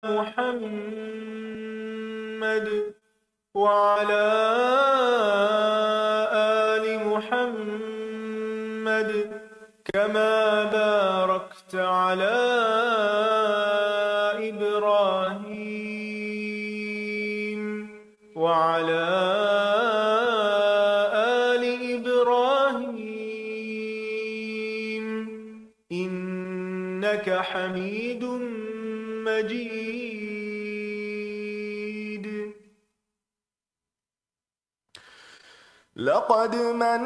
محمد وعلى آل محمد كما باركت على إبراهيم وعلى آل إبراهيم إنك حميد مجيد. لقد من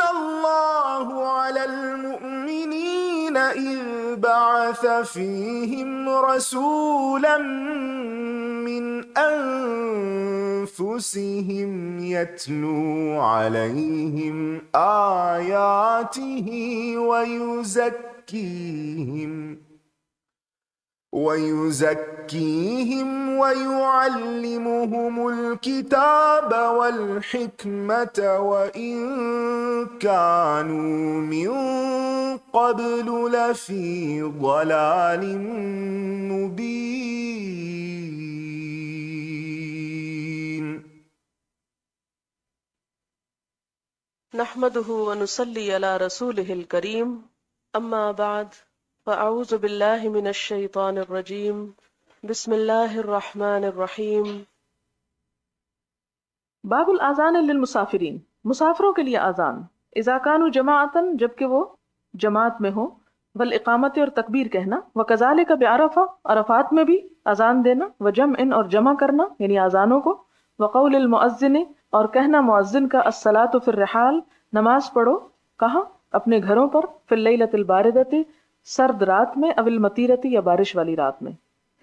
الله على المؤمنين إذ بعث فيهم رسولا من أنفسهم يتلو عليهم آياته ويزكيهم ويعلمهم الكتاب والحكمة وإن كانوا من قبل لفي ضلال مبين. نحمده ونصلي على رسوله الكريم أما بعد فأعوذ بالله من الشيطان الرجيم بسم الله الرحمن الرحيم. باب الآذان للمسافرین، مسافروں کے لیے آذان. اذا كانوا جماعتاً، جبکہ وہ جماعت میں ہوں، والاقامت اور تکبیر کہنا، وکذالک بعرفہ، عرفات میں بھی اذان دینا، وجمع اور جمع کرنا یعنی آذانوں کو، وقول المؤذن اور کہنا مؤذن کا، الصلاۃ فی الرحال، نماز پڑھو کہاں؟ اپنے گھروں پر، فی اللیلۃ الباردۃ، سرد رات میں، او المطیرۃ یا بارش والی رات میں.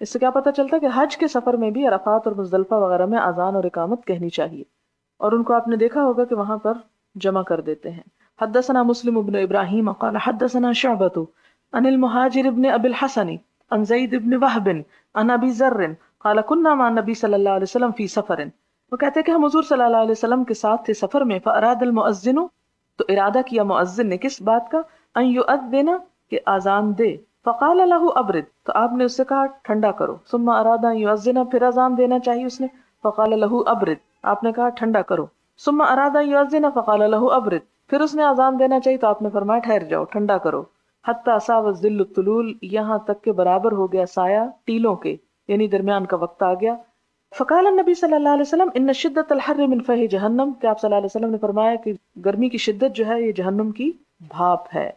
اس سے کیا پتہ چلتا ہے کہ حج کے سفر میں بھی عرفات اور مزدلفہ وغیرہ میں اذان اور اقامت کہنی چاہیے، اور ان کو آپ نے دیکھا ہوگا کہ وہاں پر جمع کر دیتے ہیں. حدثنا مسلم بن ابراہیم قال حدثنا شعبۃ عن المہاجر بن ابی الحسن عن زید بن وہب عن ابی ذر قال كنا مع النبی صلی اللہ علیہ وسلم فی سفر. وہ کہتے ہیں کہ ہم حضور صلی اللہ علیہ وسلم کے ساتھ تھے سفر میں. فاراد المؤذن، تو ارادہ کیا مؤذن نے کس بات کا؟ ان یؤذن، کہ آذان دے. فقال له ابرد، تو آپ نے اس سے کہا ٹھنڈا کرو. ثم اراد ان یؤذن، پھر اذان دینا چاہیے اس نے. فقال له ابرد، آپ نے کہا ٹھنڈا کرو. ثم اراد ان یؤذن فقال له ابرد، پھر اس نے اذان دینا چاہیے تو آپ نے فرمایا ٹھہر جاؤ، ٹھنڈا کرو. حتی ساو الظل الطلول، یہاں تک کہ برابر ہو گیا سایہ ٹیلوں کے، یعنی درمیان کا وقت آ گیا. فقال النبی صلی اللہ علیہ وسلم ان شدت الحر من فہ جہنم، کہ آپ صلی اللہ علیہ وسلم نے فرمایا کہ گرمی کی شدت جو ہے یہ جہنم کی بھاپ ہے.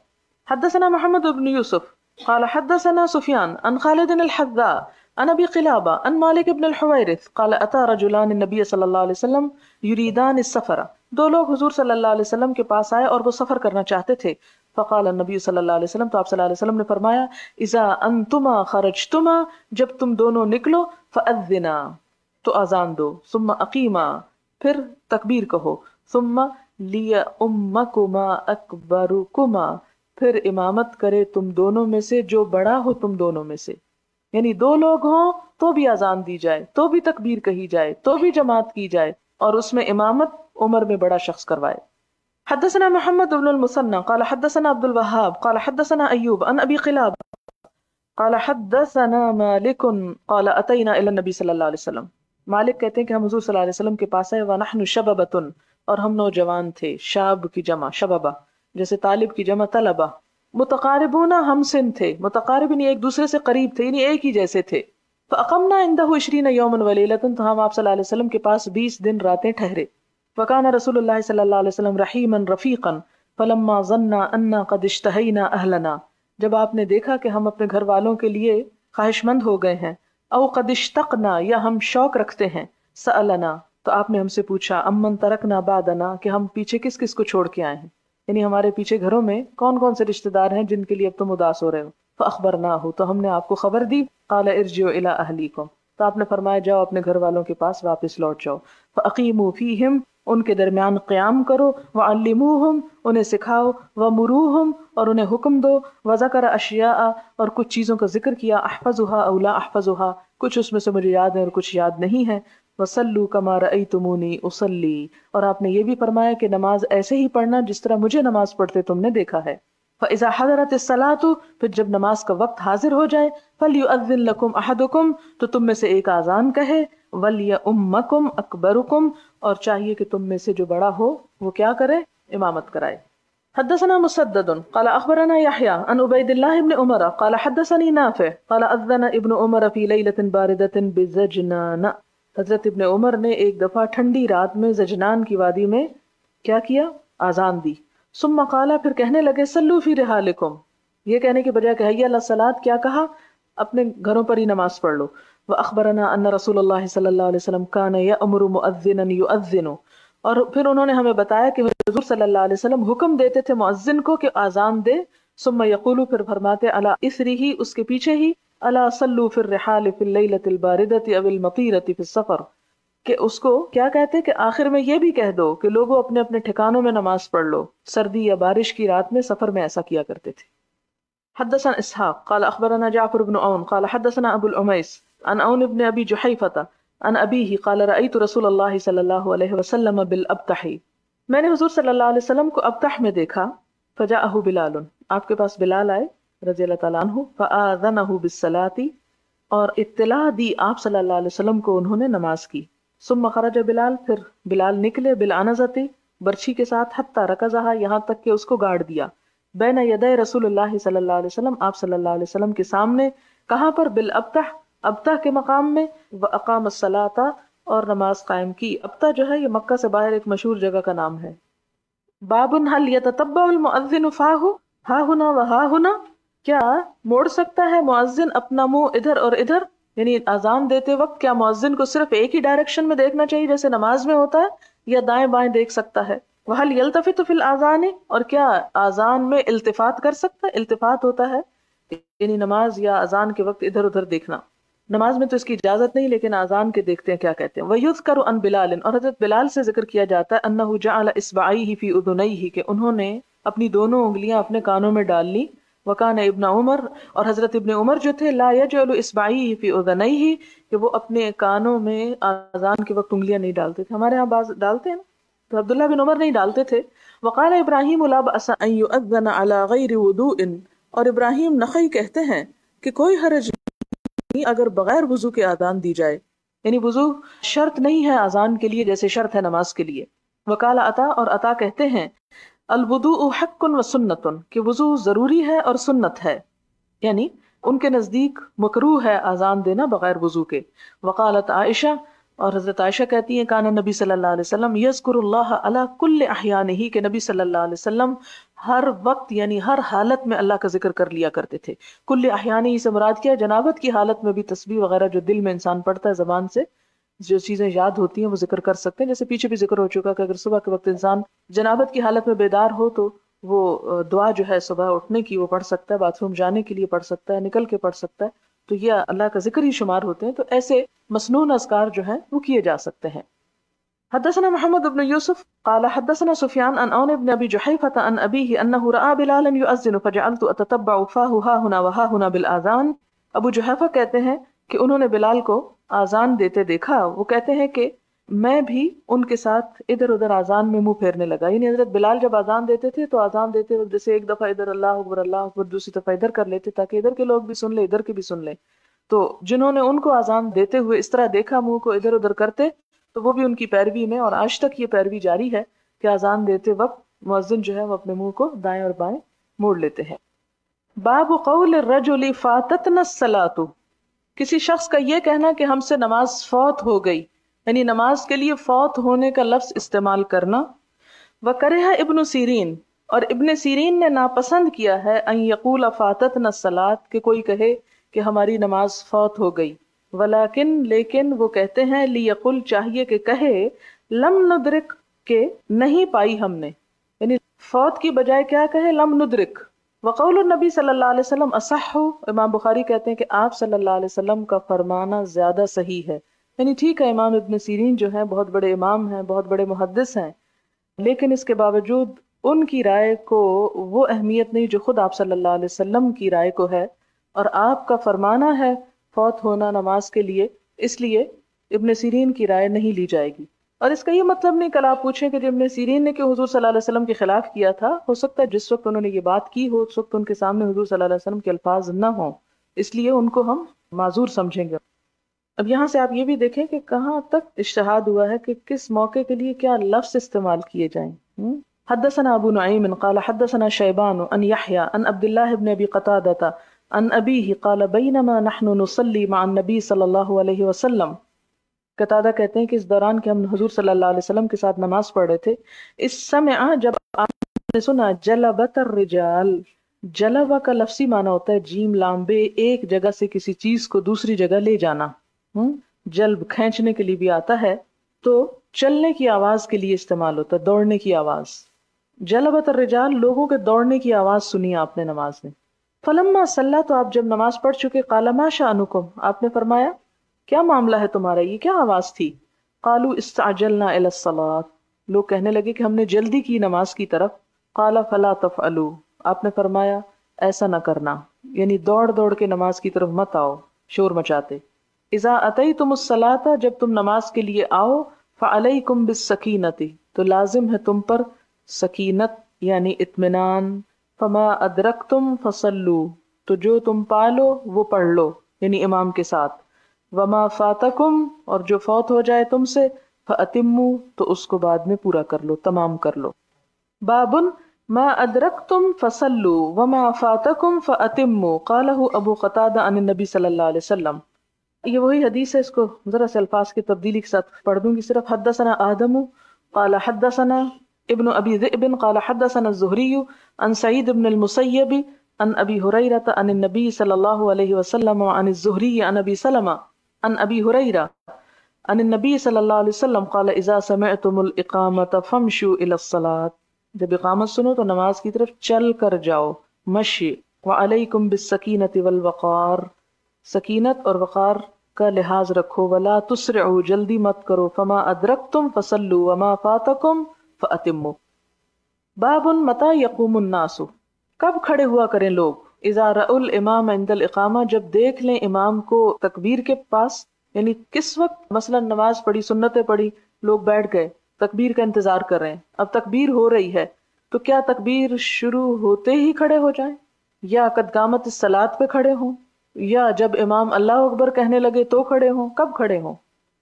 حدثنا محمد بن یوسف قال حدثنا سفیان عن خالد الحذاء عن ابی قلابہ عن مالک بن الحویرث قال اتى رجلان النبی صلی اللہ علیہ وسلم یریدان السفر، دو لوگ حضور صلی اللہ علیہ وسلم کے پاس آئے اور وہ سفر کرنا چاہتے تھے. فقال النبی صلی اللہ علیہ وسلم، تو آپ صلی اللہ علیہ وسلم نے فرمایا اذا انتما خرجتما، جب تم دونوں نکلو، فاذنا، تو اذان دو، ثم اقیما، پھر تکبیر کہو، ثم لیؤمکما اکبرکما، پھر امامت کرے تم دونوں میں سے جو بڑا ہو تم دونوں میں سے. یعنی دو لوگ ہوں تو بھی اذان دی جائے، تو بھی تکبیر کہی جائے، تو بھی جماعت کی جائے، اور اس میں امامت عمر میں بڑا شخص کروائے. حدثنا محمد بن المثنى قال حدثنا عبد الوهاب قال حدثنا ایوب عن ابی قلابہ قال حدثنا مالک قال اتینا الی النبی صلی اللہ علیہ وسلم. مالک کہتے ہیں کہ ہم حضور صلی اللہ علیہ وسلم کے پاس آئے، ونحن شببۃ، اور ہم نوجوان تھے. شاب کی جمع شببہ، جیسے طالب کی جمع طلبہ. متقاربون، ہم سن تھے. متقارب یعنی ایک دوسرے سے قریب تھے، یعنی ایک ہی جیسے تھے. فاقمنا عنده 20 یوما ولیلۃ، تو ہم آپ صلی اللہ علیہ وسلم کے پاس 20 دن راتیں ٹھہرے. وکان رسول اللہ صلی اللہ علیہ وسلم رحیما رفیقا فلما ظن انا قد اشتہینا اہلنا، جب آپ نے دیکھا کہ ہم اپنے گھر والوں کے لیے خواہش مند ہو گئے ہیں، او قد اشتقنا، یا ہم شوق رکھتے ہیں، سألنا، تو آپ نے ہم سے پوچھا، امن ترکنا بعدنا، کہ ہم پیچھے کس کس کو چھوڑ کے آئے ہیں، یعنی ہمارے پیچھے گھروں میں کون کون سے رشتہ دار ہیں جن کے لیے اب تم اداس ہو رہے ہو. فاخبرناہ، تو ہم نے آپ کو خبر دی. قال ارجعوا الی اہلیکم، تو آپ نے فرمایا جاؤ اپنے گھر والوں کے پاس واپس لوٹ جاؤ. فاقیموا فیہم، ان کے درمیان قیام کرو. وعلموہم، انہیں سکھاؤ. ومروہم، اور انہیں حکم دو. وذکر اشیاء، اور کچھ چیزوں کا ذکر کیا. احفظھا او لا احفظھا، کچھ اس میں سے مجھے یاد ہے اور کچھ یاد نہیں ہے. وصلوا کما رأیتمونی اصلی، اور آپ نے یہ بھی فرمایا کہ نماز ایسے ہی پڑھنا جس طرح مجھے نماز پڑھتے تم نے دیکھا ہے. فَإِذَا حَضَرَتِ الصَّلَاةُ پھر جب نماز کا وقت حاضر ہو جائے فَلْيُؤَذِّن لَكُمْ أَحَدُكُمْ تو تم میں سے ایک آذان کہے وَلْيَؤُمَّكُمْ أَكْبَرُكُمْ اور چاہیے کہ تم میں سے جو بڑا ہو وہ کیا کرے؟ امامت کرائے۔ حدثنا مسدد قال اخبرنا يحيى عن عبيد الله بن عمر قال حدثني نافع قال اذن ابن عمر في ليله بارده بزجنان، حضرت ابن عمر نے ایک دفعہ ٹھنڈی رات میں زجنان کی وادی میں کیا کیا؟ آذان دی۔ ثم قال پھر کہنے لگے صلوا في رحالكم، یہ کہنے کے بجائے کہ حی علی الصلاۃ کیا کہا؟ اپنے گھروں پر ہی نماز پڑھ لو۔ واخبرنا ان رسول اللہ صلی اللہ علیہ وسلم كان يأمر مؤذنا يؤذن، اور پھر انہوں نے ہمیں بتایا کہ حضور صلی اللہ علیہ وسلم حکم دیتے تھے مؤذن کو کہ آذان دے، ثم یقول پھر فرماتے علی اثرہ اس کے پیچھے ہی الا صلوا فی الرحال فی اللیلۃ الباردۃ او المطیرۃ فی السفر، کہ اس کو کیا کہتے کہ آخر میں یہ بھی کہہ دو کہ لوگوں اپنے اپنے ٹھکانوں میں نماز پڑھ لو، سردی یا بارش کی رات میں سفر میں ایسا کیا کرتے تھے۔ حدثنا اسحاق قال اخبرنا جعفر بن عون قال حدثنا ابو العمیس عن عون بن ابی جحیفۃ عن ابیہ قال رأیت رسول اللہ صلی اللہ علیہ وسلم بالابتح، میں نے حضور صلی اللہ علیہ وسلم کو ابتح میں دیکھا، فجاءہ بلال، آپ کے پاس بلال آئے رضی اللہ تعالیٰ عنہ، فآذنہ بالصلاۃ، اور اطلاع دی آپ صلی اللہ علیہ وسلم کو انہوں نے نماز کی۔ ثم خرج بلال، پھر بلال نکلے بالعنزۃ، برچھی کے ساتھ، حتی رکزہا، یہاں تک کہ اس کو گاڑ دیا، بین یدی رسول اللہ صلی اللہ علیہ وسلم، آپ صلی اللہ علیہ وسلم کے سامنے، کہاں پر؟ بالابتح، ابتح کے مقام میں، وَأَقَامَ الصَّلَاةَ، اور نماز قائم کی۔ ابتح جو ہے یہ مکہ سے باہر ایک مشہور جگہ کا نام ہے۔ باب هل يتتبع المؤذن فاه ها هنا وها هنا، کیا موڑ سکتا ہے مؤذن اپنا منہ ادھر اور ادھر؟ یعنی آذان دیتے وقت کیا مؤذن کو صرف ایک ہی ڈائریکشن میں دیکھنا چاہیے جیسے نماز میں ہوتا ہے، یا دائیں بائیں دیکھ سکتا ہے؟ وهل يلتفت في الاذان، اور کیا آذان میں التفات کر سکتا ہے؟ التفات ہوتا ہے یعنی نماز یا اذان کے وقت ادھر ادھر دیکھنا، نماز میں تو اس کی اجازت نہیں، لیکن آذان کے دیکھتے ہیں کیا کہتے ہیں۔ وَيُذْكَرُ عَنْ بِلَالٍ، اور حضرت بلال سے ذکر کیا جاتا ہے، أَنَّهُ جَعَلَ إِصْبَعَيْهِ فِي أُذُنَيْهِ، کہ انہوں نے اپنی دونوں انگلیاں اپنے کانوں میں ڈال لی۔ وَكَانَ ابن عمر، اور حضرت ابن عمر جو تھے، لَا يَجْعَلُ إِصْبَعَيْهِ فِي أُذُنَيْهِ، کہ وہ اپنے کانوں میں آذان کے وقت انگلیاں نہیں ڈالتے تھے، ہمارے ہاں بعض ڈالتے ہیں نا، تو عبداللہ بن عمر نہیں ڈالتے تھے۔ وَقَالَ إِبْرَاهِيمُ لَا بَأْسَ أَن يُؤَذَّنَ عَلَى غَيْرِ وُضُوءٍ، اور ابراہیم نخعی کہتے ہیں کہ کوئی حرج اگر بغیر وضو کے آذان دی جائے، یعنی وضو شرط نہیں ہے آذان کے لیے جیسے شرط ہے نماز کے لیے۔ وقال عطا، اور عطا کہتے ہیں الوضوء حق و سنت، کہ وضو ضروری ہے اور سنت ہے، یعنی ان کے نزدیک مکروہ ہے آذان دینا بغیر وضو کے۔ وقالت عائشہ، اور حضرت عائشہ کہتی ہیں کان نبی صلی اللہ علیہ وسلم یذکر اللہ علی کل احیانہ، کہ نبی صلی اللہ علیہ وسلم ہر وقت یعنی ہر حالت میں اللہ کا ذکر کر لیا کرتے تھے۔ کل احیانہ سے مراد کیا ہے؟ جنابت کی حالت میں بھی تسبیح وغیرہ جو دل میں انسان پڑھتا ہے زبان سے، جو چیزیں یاد ہوتی ہیں وہ ذکر کر سکتے ہیں، جیسے پیچھے بھی ذکر ہو چکا کہ اگر صبح کے وقت انسان جنابت کی حالت میں بیدار ہو تو وہ دعا جو ہے صبح اٹھنے کی وہ پڑھ سکتا ہے، باتھ روم جانے کے لیے پڑھ سکتا ہے، نکل کے پڑھ سکتا ہے، تو یہ اللہ کا ذکر ہی شمار ہوتے ہیں، تو ایسے مسنون اذکار جو ہیں وہ کیے جا سکتے ہیں۔ حدثنا محمد بن یوسف قال حدثنا سفیان عن عون بن ابی جحیفۃ عن ابیہ انہ رأى بلالا یؤذن فجعلت اتتبع فاه ها هنا وها هنا بالاذان، ابو جحیفہ کہتے ہیں کہ انہوں نے بلال کو آذان دیتے دیکھا، وہ کہتے ہیں کہ میں بھی ان کے ساتھ ادھر ادھر آذان میں منہ پھیرنے لگا، یعنی حضرت بلال جب آذان دیتے تھے تو آذان دیتے وقت جیسے ایک دفعہ ادھر اللہ اکبر، دوسری دفعہ ادھر کر لیتے تاکہ ادھر کے لوگ بھی سن لیں ادھر کے بھی سن لیں، تو جنہوں نے ان کو آذان دیتے ہوئے اس طرح دیکھا منہ کو ادھر ادھر کرتے تو وہ بھی ان کی پیروی میں، اور آج تک یہ پیروی جاری ہے کہ آذان دیتے وقت مؤذن جو ہے وہ اپنے منہ کو دائیں اور بائیں موڑ لیتے ہیں۔ باب قول الرجل فاتتنا الصلاۃ، کسی شخص کا یہ کہنا کہ ہم سے نماز فوت ہو گئی، یعنی نماز کے لیے فوت ہونے کا لفظ استعمال کرنا۔ وکرہ ابن سیرین، اور ابن سیرین نے ناپسند کیا ہے ان یقول فاتتنا الصلاۃ، کہ کوئی کہے کہ ہماری نماز فوت ہو گئی، ولیکن لیکن وہ کہتے ہیں لیقل چاہیے کہ کہے لم ندرک، کہ نہیں پائی ہم نے، یعنی فوت کی بجائے کیا کہے لم ندرک۔ وقول النبی صلی اللہ علیہ وسلم اصح، امام بخاری کہتے ہیں کہ آپ صلی اللہ علیہ وسلم کا فرمانا زیادہ صحیح ہے، یعنی ٹھیک ہے امام ابن سیرین جو ہیں بہت بڑے امام ہیں، بہت بڑے محدث ہیں، لیکن اس کے باوجود ان کی رائے کو وہ اہمیت نہیں جو خود آپ صلی اللہ علیہ وسلم کی رائے کو ہے، اور آپ کا فرمانا ہے فوت ہونا نماز کے لیے، اس لیے ابن سیرین کی رائے نہیں لی جائے گی۔ اور اس کا یہ مطلب نہیں کل آپ پوچھیں کہ جب ابن سیرین نے کہ حضور صلی اللہ علیہ وسلم کے خلاف کیا تھا، ہو سکتا ہے جس وقت انہوں نے یہ بات کی ہو اس وقت ان کے سامنے حضور صلی اللہ علیہ وسلم کے الفاظ نہ ہوں، اس لیے ان کو ہم معذور سمجھیں گے۔ اب یہاں سے آپ یہ بھی دیکھیں کہ کہاں تک اجتہاد ہوا ہے کہ کس موقع کے لیے کیا لفظ استعمال کیے جائیں۔ حدثنا ابو نعیم قال حدثنا شیبان عن یحیی عن عبد الله بن ابی قتادہ عن ابیہ قال بینما نحن نصلی مع النبی صلی اللہ علیہ وسلم، قتادہ کہتے ہیں کہ اس دوران کہ ہم حضور صلی اللہ علیہ وسلم کے ساتھ نماز پڑھ رہے تھے، اس سمع جب آپ نے سنا جلبت الرجال، جلبہ کا لفظی معنی ہوتا ہے جیم لام بے، ایک جگہ سے کسی چیز کو دوسری جگہ لے جانا، جلب کھینچنے کے لیے بھی آتا ہے، تو چلنے کی آواز کے لیے استعمال ہوتا ہے، دوڑنے کی آواز۔ جلبت الرجال، لوگوں کے دوڑنے کی آواز سنی آپ نے نماز میں۔ فلما صلی، تو آپ جب نماز پڑھ چکے، قال ما شأنکم، آپ نے فرمایا کیا معاملہ ہے تمہارا، یہ کیا آواز تھی؟ قالوا استعجلنا الى الصلاۃ، لوگ کہنے لگے کہ ہم نے جلدی کی نماز کی طرف۔ قال فلا تفعلوا، آپ نے فرمایا ایسا نہ کرنا، یعنی دوڑ دوڑ کے نماز کی طرف مت آؤ شور مچاتے۔ اذا اتیتم الصلاۃ، جب تم نماز کے لیے آؤ، فعلیکم بالسکینۃ، تو لازم ہے تم پر سکینت یعنی اطمینان۔ فما ادرکتم فصلوا، تو جو تم پالو وہ پڑھ لو یعنی امام کے ساتھ۔ وما فاتکم، اور جو فوت ہو جائے تم سے، فاتموا، تو اس کو بعد میں پورا کر لو، تمام کر لو۔ بابن ما ادرکتم فصلوا وما فاتکم فاتموا، قالہ ابو قتادہ عن النبی صلی اللہ علیہ وسلم۔ یہ وہی حدیث ہے، اس کو ذرا سے الفاظ کی تبدیلی کے ساتھ پڑھ دوں گی صرف۔ حدثنا آدم قال حدثنا ابن ابی ذئب قال حدثنا الزہری عن سعید بن المسیب عن ابی ہریرہ عن النبی صلی اللہ علیہ وسلم عن الزہری عن ابی سلمہ عن ابی ہریرہ عن النبی صلی اللہ علیہ وسلم قال اذا سمعتم الاقامۃ فامشوا الی الصلاۃ، جب اقامت سنو تو نماز کی طرف چل کر جاؤ، مشی۔ وعلیکم بالسکینۃ والوقار، سکینت اور وقار کا لحاظ رکھو۔ ولا تسرعوا، جلدی مت کرو۔ فما ادرکتم فصلوا وما فاتکم فاتموا۔ باب متى یقوم الناس، کب کھڑے ہوا کریں لوگ؟ اذا رأوا الامام عند الاقامہ، جب دیکھ لیں امام کو تکبیر کے پاس، یعنی کس وقت مثلا نماز پڑھی، سنتیں پڑھی، لوگ بیٹھ گئے، تکبیر کا انتظار کر رہے ہیں، اب تکبیر ہو رہی ہے، تو کیا تکبیر شروع ہوتے ہی کھڑے ہو جائیں، یا قد قامت الصلاۃ پہ کھڑے ہوں، یا جب امام اللہ اکبر کہنے لگے تو کھڑے ہوں؟ کب کھڑے ہوں؟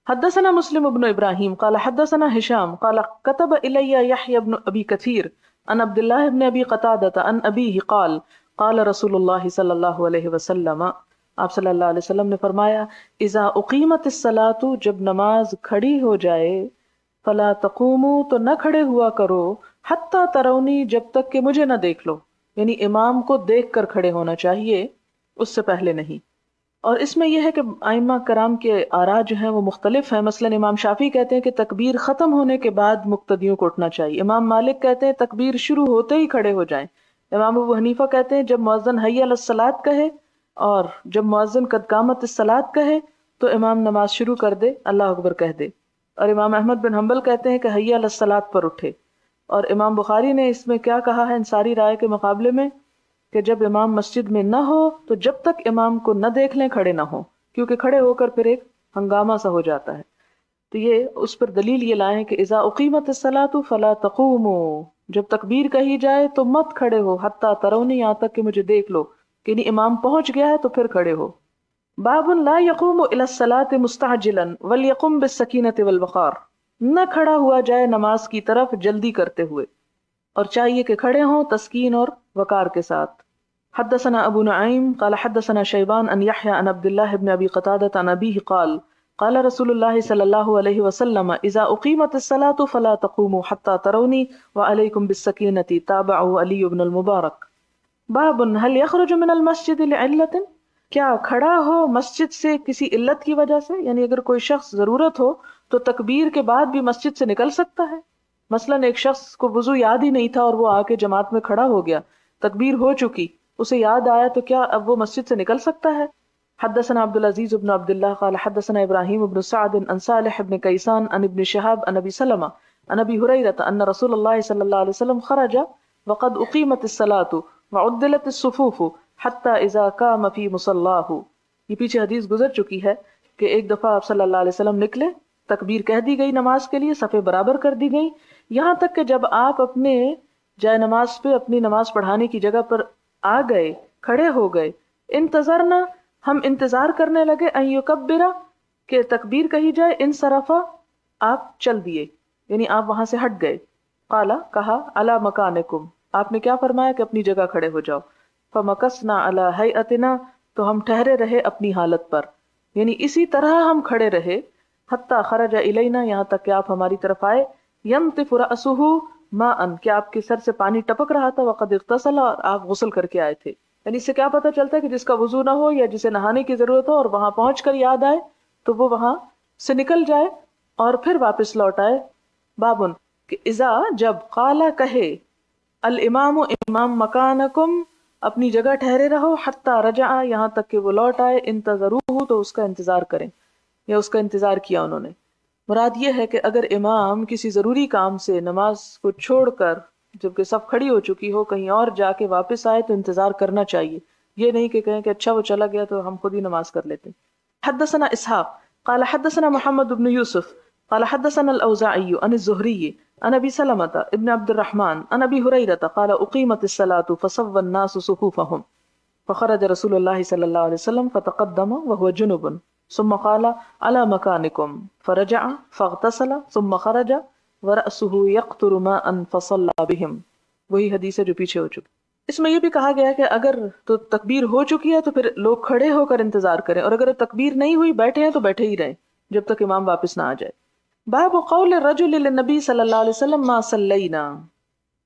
حدثنا مسلم بن ابراہیم قال حدثنا ہشام قال كتب الی یحیی بن ابی کثیر عن عبد اللہ بن ابی قتادہ عن ابیہ قال قال رسول اللہ صلی اللہ علیہ وسلم، آپ صلی اللہ علیہ وسلم نے فرمایا اذا اقیمت الصلاۃ، جب نماز کھڑی ہو جائے، فلا تقوموا، تو نہ کھڑے ہوا کرو، حتی ترونی، جب تک کہ مجھے نہ دیکھ لو، یعنی امام کو دیکھ کر کھڑے ہونا چاہیے، اس سے پہلے نہیں۔ اور اس میں یہ ہے کہ ائمہ کرام کے آراء جو ہیں وہ مختلف ہیں۔ مثلا امام شافعی کہتے ہیں کہ تکبیر ختم ہونے کے بعد مقتدیوں کو اٹھنا چاہیے، امام مالک کہتے ہیں تکبیر شروع ہوتے ہی کھڑے ہو جائیں، امام ابو حنیفہ کہتے ہیں جب مؤذن حی علی الصلاۃ کہے اور جب مؤذن قد قامت الصلاۃ کہے تو امام نماز شروع کر دے، اللہ اکبر کہہ دے۔ اور امام احمد بن حنبل کہتے ہیں کہ حی علی الصلاۃ پر اٹھے۔ اور امام بخاری نے اس میں کیا کہا ہے ان ساری رائے کے مقابلے میں، کہ جب امام مسجد میں نہ ہو تو جب تک امام کو نہ دیکھ لیں کھڑے نہ ہو، کیونکہ کھڑے ہو کر پھر ایک ہنگامہ سا ہو جاتا ہے۔ تو یہ اس پر دلیل یہ لائیں کہ اذا اقیمت الصلاۃ فلا تقوموا، جب تکبیر کہی جائے تو مت کھڑے ہو، حتی ترونی، یہاں تک کہ مجھے دیکھ لو، یعنی امام پہنچ گیا ہے تو پھر کھڑے ہو۔ باب لا یقوم الی الصلاۃ مستعجلا ولیقم بالسکینۃ والوقار، نہ کھڑا ہوا جائے نماز کی طرف جلدی کرتے ہوئے، اور چاہیے کہ کھڑے ہوں تسکین اور وقار کے ساتھ۔ حدثنا ابو نعیم قال حدثنا شیبان عن یحیی عن عبد اللہ بن ابی قتادہ عن ابیہ قال قال رسول اللہ صلی اللہ علیہ وسلم اذا اقیمت الصلاۃ فلا تقوموا حتى ترونی وعلیکم بالسکینۃ، تابعہ علی بن المبارک۔ باب هل یخرج من المسجد لعلۃ، کیا کھڑا ہو مسجد سے کسی علت کی وجہ سے، یعنی اگر کوئی شخص ضرورت ہو تو تکبیر کے بعد بھی مسجد سے نکل سکتا ہے۔ مثلا ایک شخص کو وضو یاد ہی نہیں تھا اور وہ آ کے جماعت میں کھڑا ہو گیا، تکبیر ہو چکی، اسے یاد آیا، تو کیا اب وہ مسجد سے نکل سکتا ہے؟ حدثنا عبد العزیز بن عبد اللہ قال حدثنا ابراہیم بن سعد عن صالح بن کیسان عن ابن شہاب عن ابی سلمہ عن ابی ہریرہ ان رسول اللہ صلی اللہ علیہ وسلم خرج وقد اقیمت الصلاۃ وعدلت الصفوف حتی اذا قام فی مصلاہ۔ یہ پیچھے حدیث گزر چکی ہے کہ ایک دفعہ آپ صلی اللہ علیہ وسلم نکلے تکبیر کہہ دی گئی نماز کے لیے، صفیں برابر کر دی گئی، یہاں تک کہ جب آپ اپنے جائے نماز پہ اپنی نماز پڑھانے کی جگہ پر آ گئے، کھڑے ہو گئے، انتظرنا، ہم انتظار کرنے لگے، ان یکبرا، کہ تکبیر کہی جائے، انصرفا، آپ چل دیے، یعنی آپ وہاں سے ہٹ گئے، قالا، کہا، علی مکانکم، آپ نے کیا فرمایا کہ اپنی جگہ کھڑے ہو جاؤ، فمکثنا علی ہیئتنا، تو ہم ٹھہرے رہے اپنی حالت پر، یعنی اسی طرح ہم کھڑے رہے، حتی خرج الینا، یہاں تک کہ آپ ہماری طرف آئے، ینطف رأسہ ماء، کہ آپ کے سر سے پانی ٹپک رہا تھا، وقد اغتسل، اور آپ غسل کر کے آئے تھے. یعنی اس سے کیا پتہ چلتا ہے کہ جس کا وضو نہ ہو یا جسے نہانے کی ضرورت ہو اور وہاں پہنچ کر یاد آئے تو وہ وہاں سے نکل جائے اور پھر واپس لوٹ آئے. بابن، کہ اذا، جب، قالا، کہے، الامام، امام، مکانکم، اپنی جگہ ٹھہرے رہو، حتی رجع، یہاں تک کہ وہ لوٹ آئے، انتظروہ، تو اس کا انتظار کریں یا اس کا انتظار کیا انہوں نے. مراد یہ ہے کہ اگر امام کسی ضروری کام سے نماز کو چھوڑ کر جبکہ صف کھڑی ہو چکی ہو کہیں اور جا کے واپس آئے تو انتظار کرنا چاہیے، یہ نہیں کہ کہیں کہ اچھا وہ چلا گیا تو ہم خود ہی نماز کر لیتے. حدثنا اسحاق قال حدثنا محمد بن یوسف قال حدثنا الاوزاعی عن الزہری عن ابی سلمۃ ابن عبد الرحمن عن ابی ہریرہ قال اقیمت الصلاۃ فصوى الناس صفوفهم فخرج رسول اللہ صلی اللہ علیہ وسلم فتقدم وهو جنب ثم قال على مكانكم فرجع فاغتسل ثم خرج ورأسه يقطر ماء فصلى بهم. وہی حدیث ہے جو پیچھے ہو چکی. اس میں یہ بھی کہا گیا کہ اگر تو تکبیر ہو چکی ہے تو پھر لوگ کھڑے ہو کر انتظار کریں، اور اگر تکبیر نہیں ہوئی بیٹھے ہیں تو بیٹھے ہی رہیں جب تک امام واپس نہ آ جائے. باب قول الرجل للنبی صلی اللہ علیہ وسلم ما صلینا،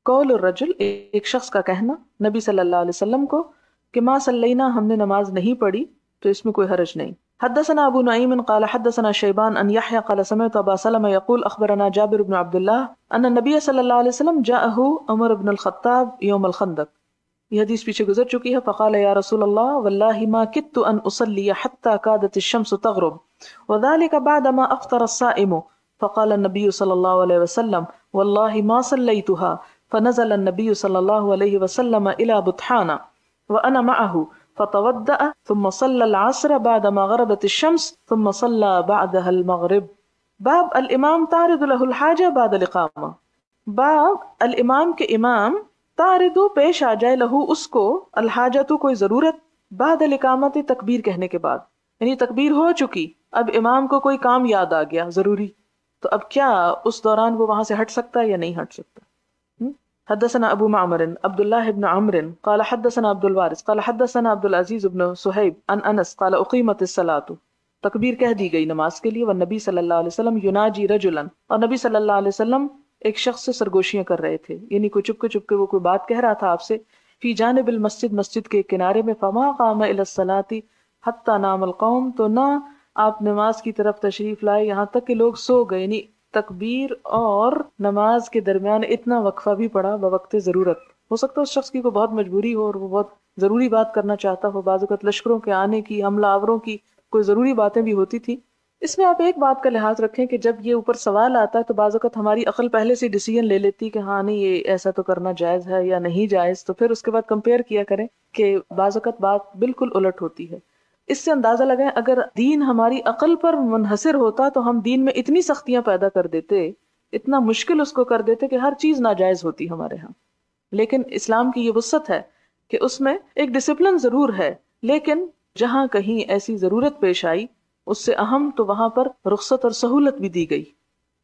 قول الرجل، ایک شخص کا کہنا نبی صلی اللہ علیہ وسلم کو کہ ما صلینا، ہم نے نماز نہیں پڑھی، تو اس میں کوئی حرج نہیں. حدثنا ابو نعیم قال حدثنا شیبان ان یحیی قال سمعت ابا سلمہ یقول اخبرنا جابر بن عبد اللہ ان النبی صلی اللہ علیہ وسلم جاءه عمر بن الخطاب یوم الخندق. یہ حدیث پیچھے گزر چکی ہے. فقال یا رسول اللہ واللہ ما کدت ان اصلی حتى كادت الشمس تغرب وذلك بعدما افطر الصائم. فقال النبي صلى الله عليه وسلم والله ما صليتها. فنزل النبي صلى الله عليه وسلم الى بطحان وانا معه فتودأ ثم صلى العصر بعدما غربت الشمس ثم صلى بعدها المغرب. باب الامام تعرض له الحاجة بعد الاقامة. باب الامام کے امام تعرض پیش آ جائے لہو اس کو، الحاجت کوئی ضرورت، بعد الاقامت تکبیر کہنے کے بعد، یعنی تکبیر ہو چکی، اب امام کو کوئی کام یاد آ گیا ضروری، تو اب کیا اس دوران وہ وہاں سے ہٹ سکتا ہے یا نہیں ہٹ سکتا. حدثنا ابو معمر عبد الله بن عمرو قال حدثنا عبد الوارث قال حدثنا عبد العزيز بن صہیب عن انس قال اقیمت الصلاۃ، تکبیر کہہ دی گئی نماز کے لیے، والنبی صلی اللہ علیہ وسلم یناجی رجلا، اور نبی صلی اللہ علیہ وسلم ایک شخص سے سرگوشیاں کر رہے تھے، یعنی کوئی چپ کے وہ کوئی بات کہہ رہا تھا آپ سے، فی جانب المسجد، مسجد کے کنارے میں، فما قام الی الصلاۃ حتی نام القوم، تو نہ آپ نماز کی طرف تشریف لائے یہاں تک کہ لوگ سو گئے. یعنی تکبیر اور نماز کے درمیان اتنا وقفہ بھی پڑا بوقت ضرورت. ہو سکتا ہے اس شخص کی کوئی بہت مجبوری ہو اور وہ بہت ضروری بات کرنا چاہتا ہو، بعض اوقات لشکروں کے آنے کی، حملہ آوروں کی کوئی ضروری باتیں بھی ہوتی تھی. اس میں آپ ایک بات کا لحاظ رکھیں کہ جب یہ اوپر سوال آتا ہے تو بعض اوقات ہماری عقل پہلے سے ڈیسیژن لے لیتی کہ ہاں نہیں یہ ایسا تو کرنا جائز ہے یا نہیں جائز، تو پھر اس کے بعد کمپیئر کیا کریں کہ بعض اوقات بات بالکل الٹ ہوتی ہے. اس سے اندازہ لگائیں اگر دین ہماری عقل پر منحصر ہوتا تو ہم دین میں اتنی سختیاں پیدا کر دیتے، اتنا مشکل اس کو کر دیتے کہ ہر چیز ناجائز ہوتی ہمارے ہاں. لیکن اسلام کی یہ وسعت ہے کہ اس میں ایک ڈسپلن ضرور ہے، لیکن جہاں کہیں ایسی ضرورت پیش آئی اس سے اہم تو وہاں پر رخصت اور سہولت بھی دی گئی.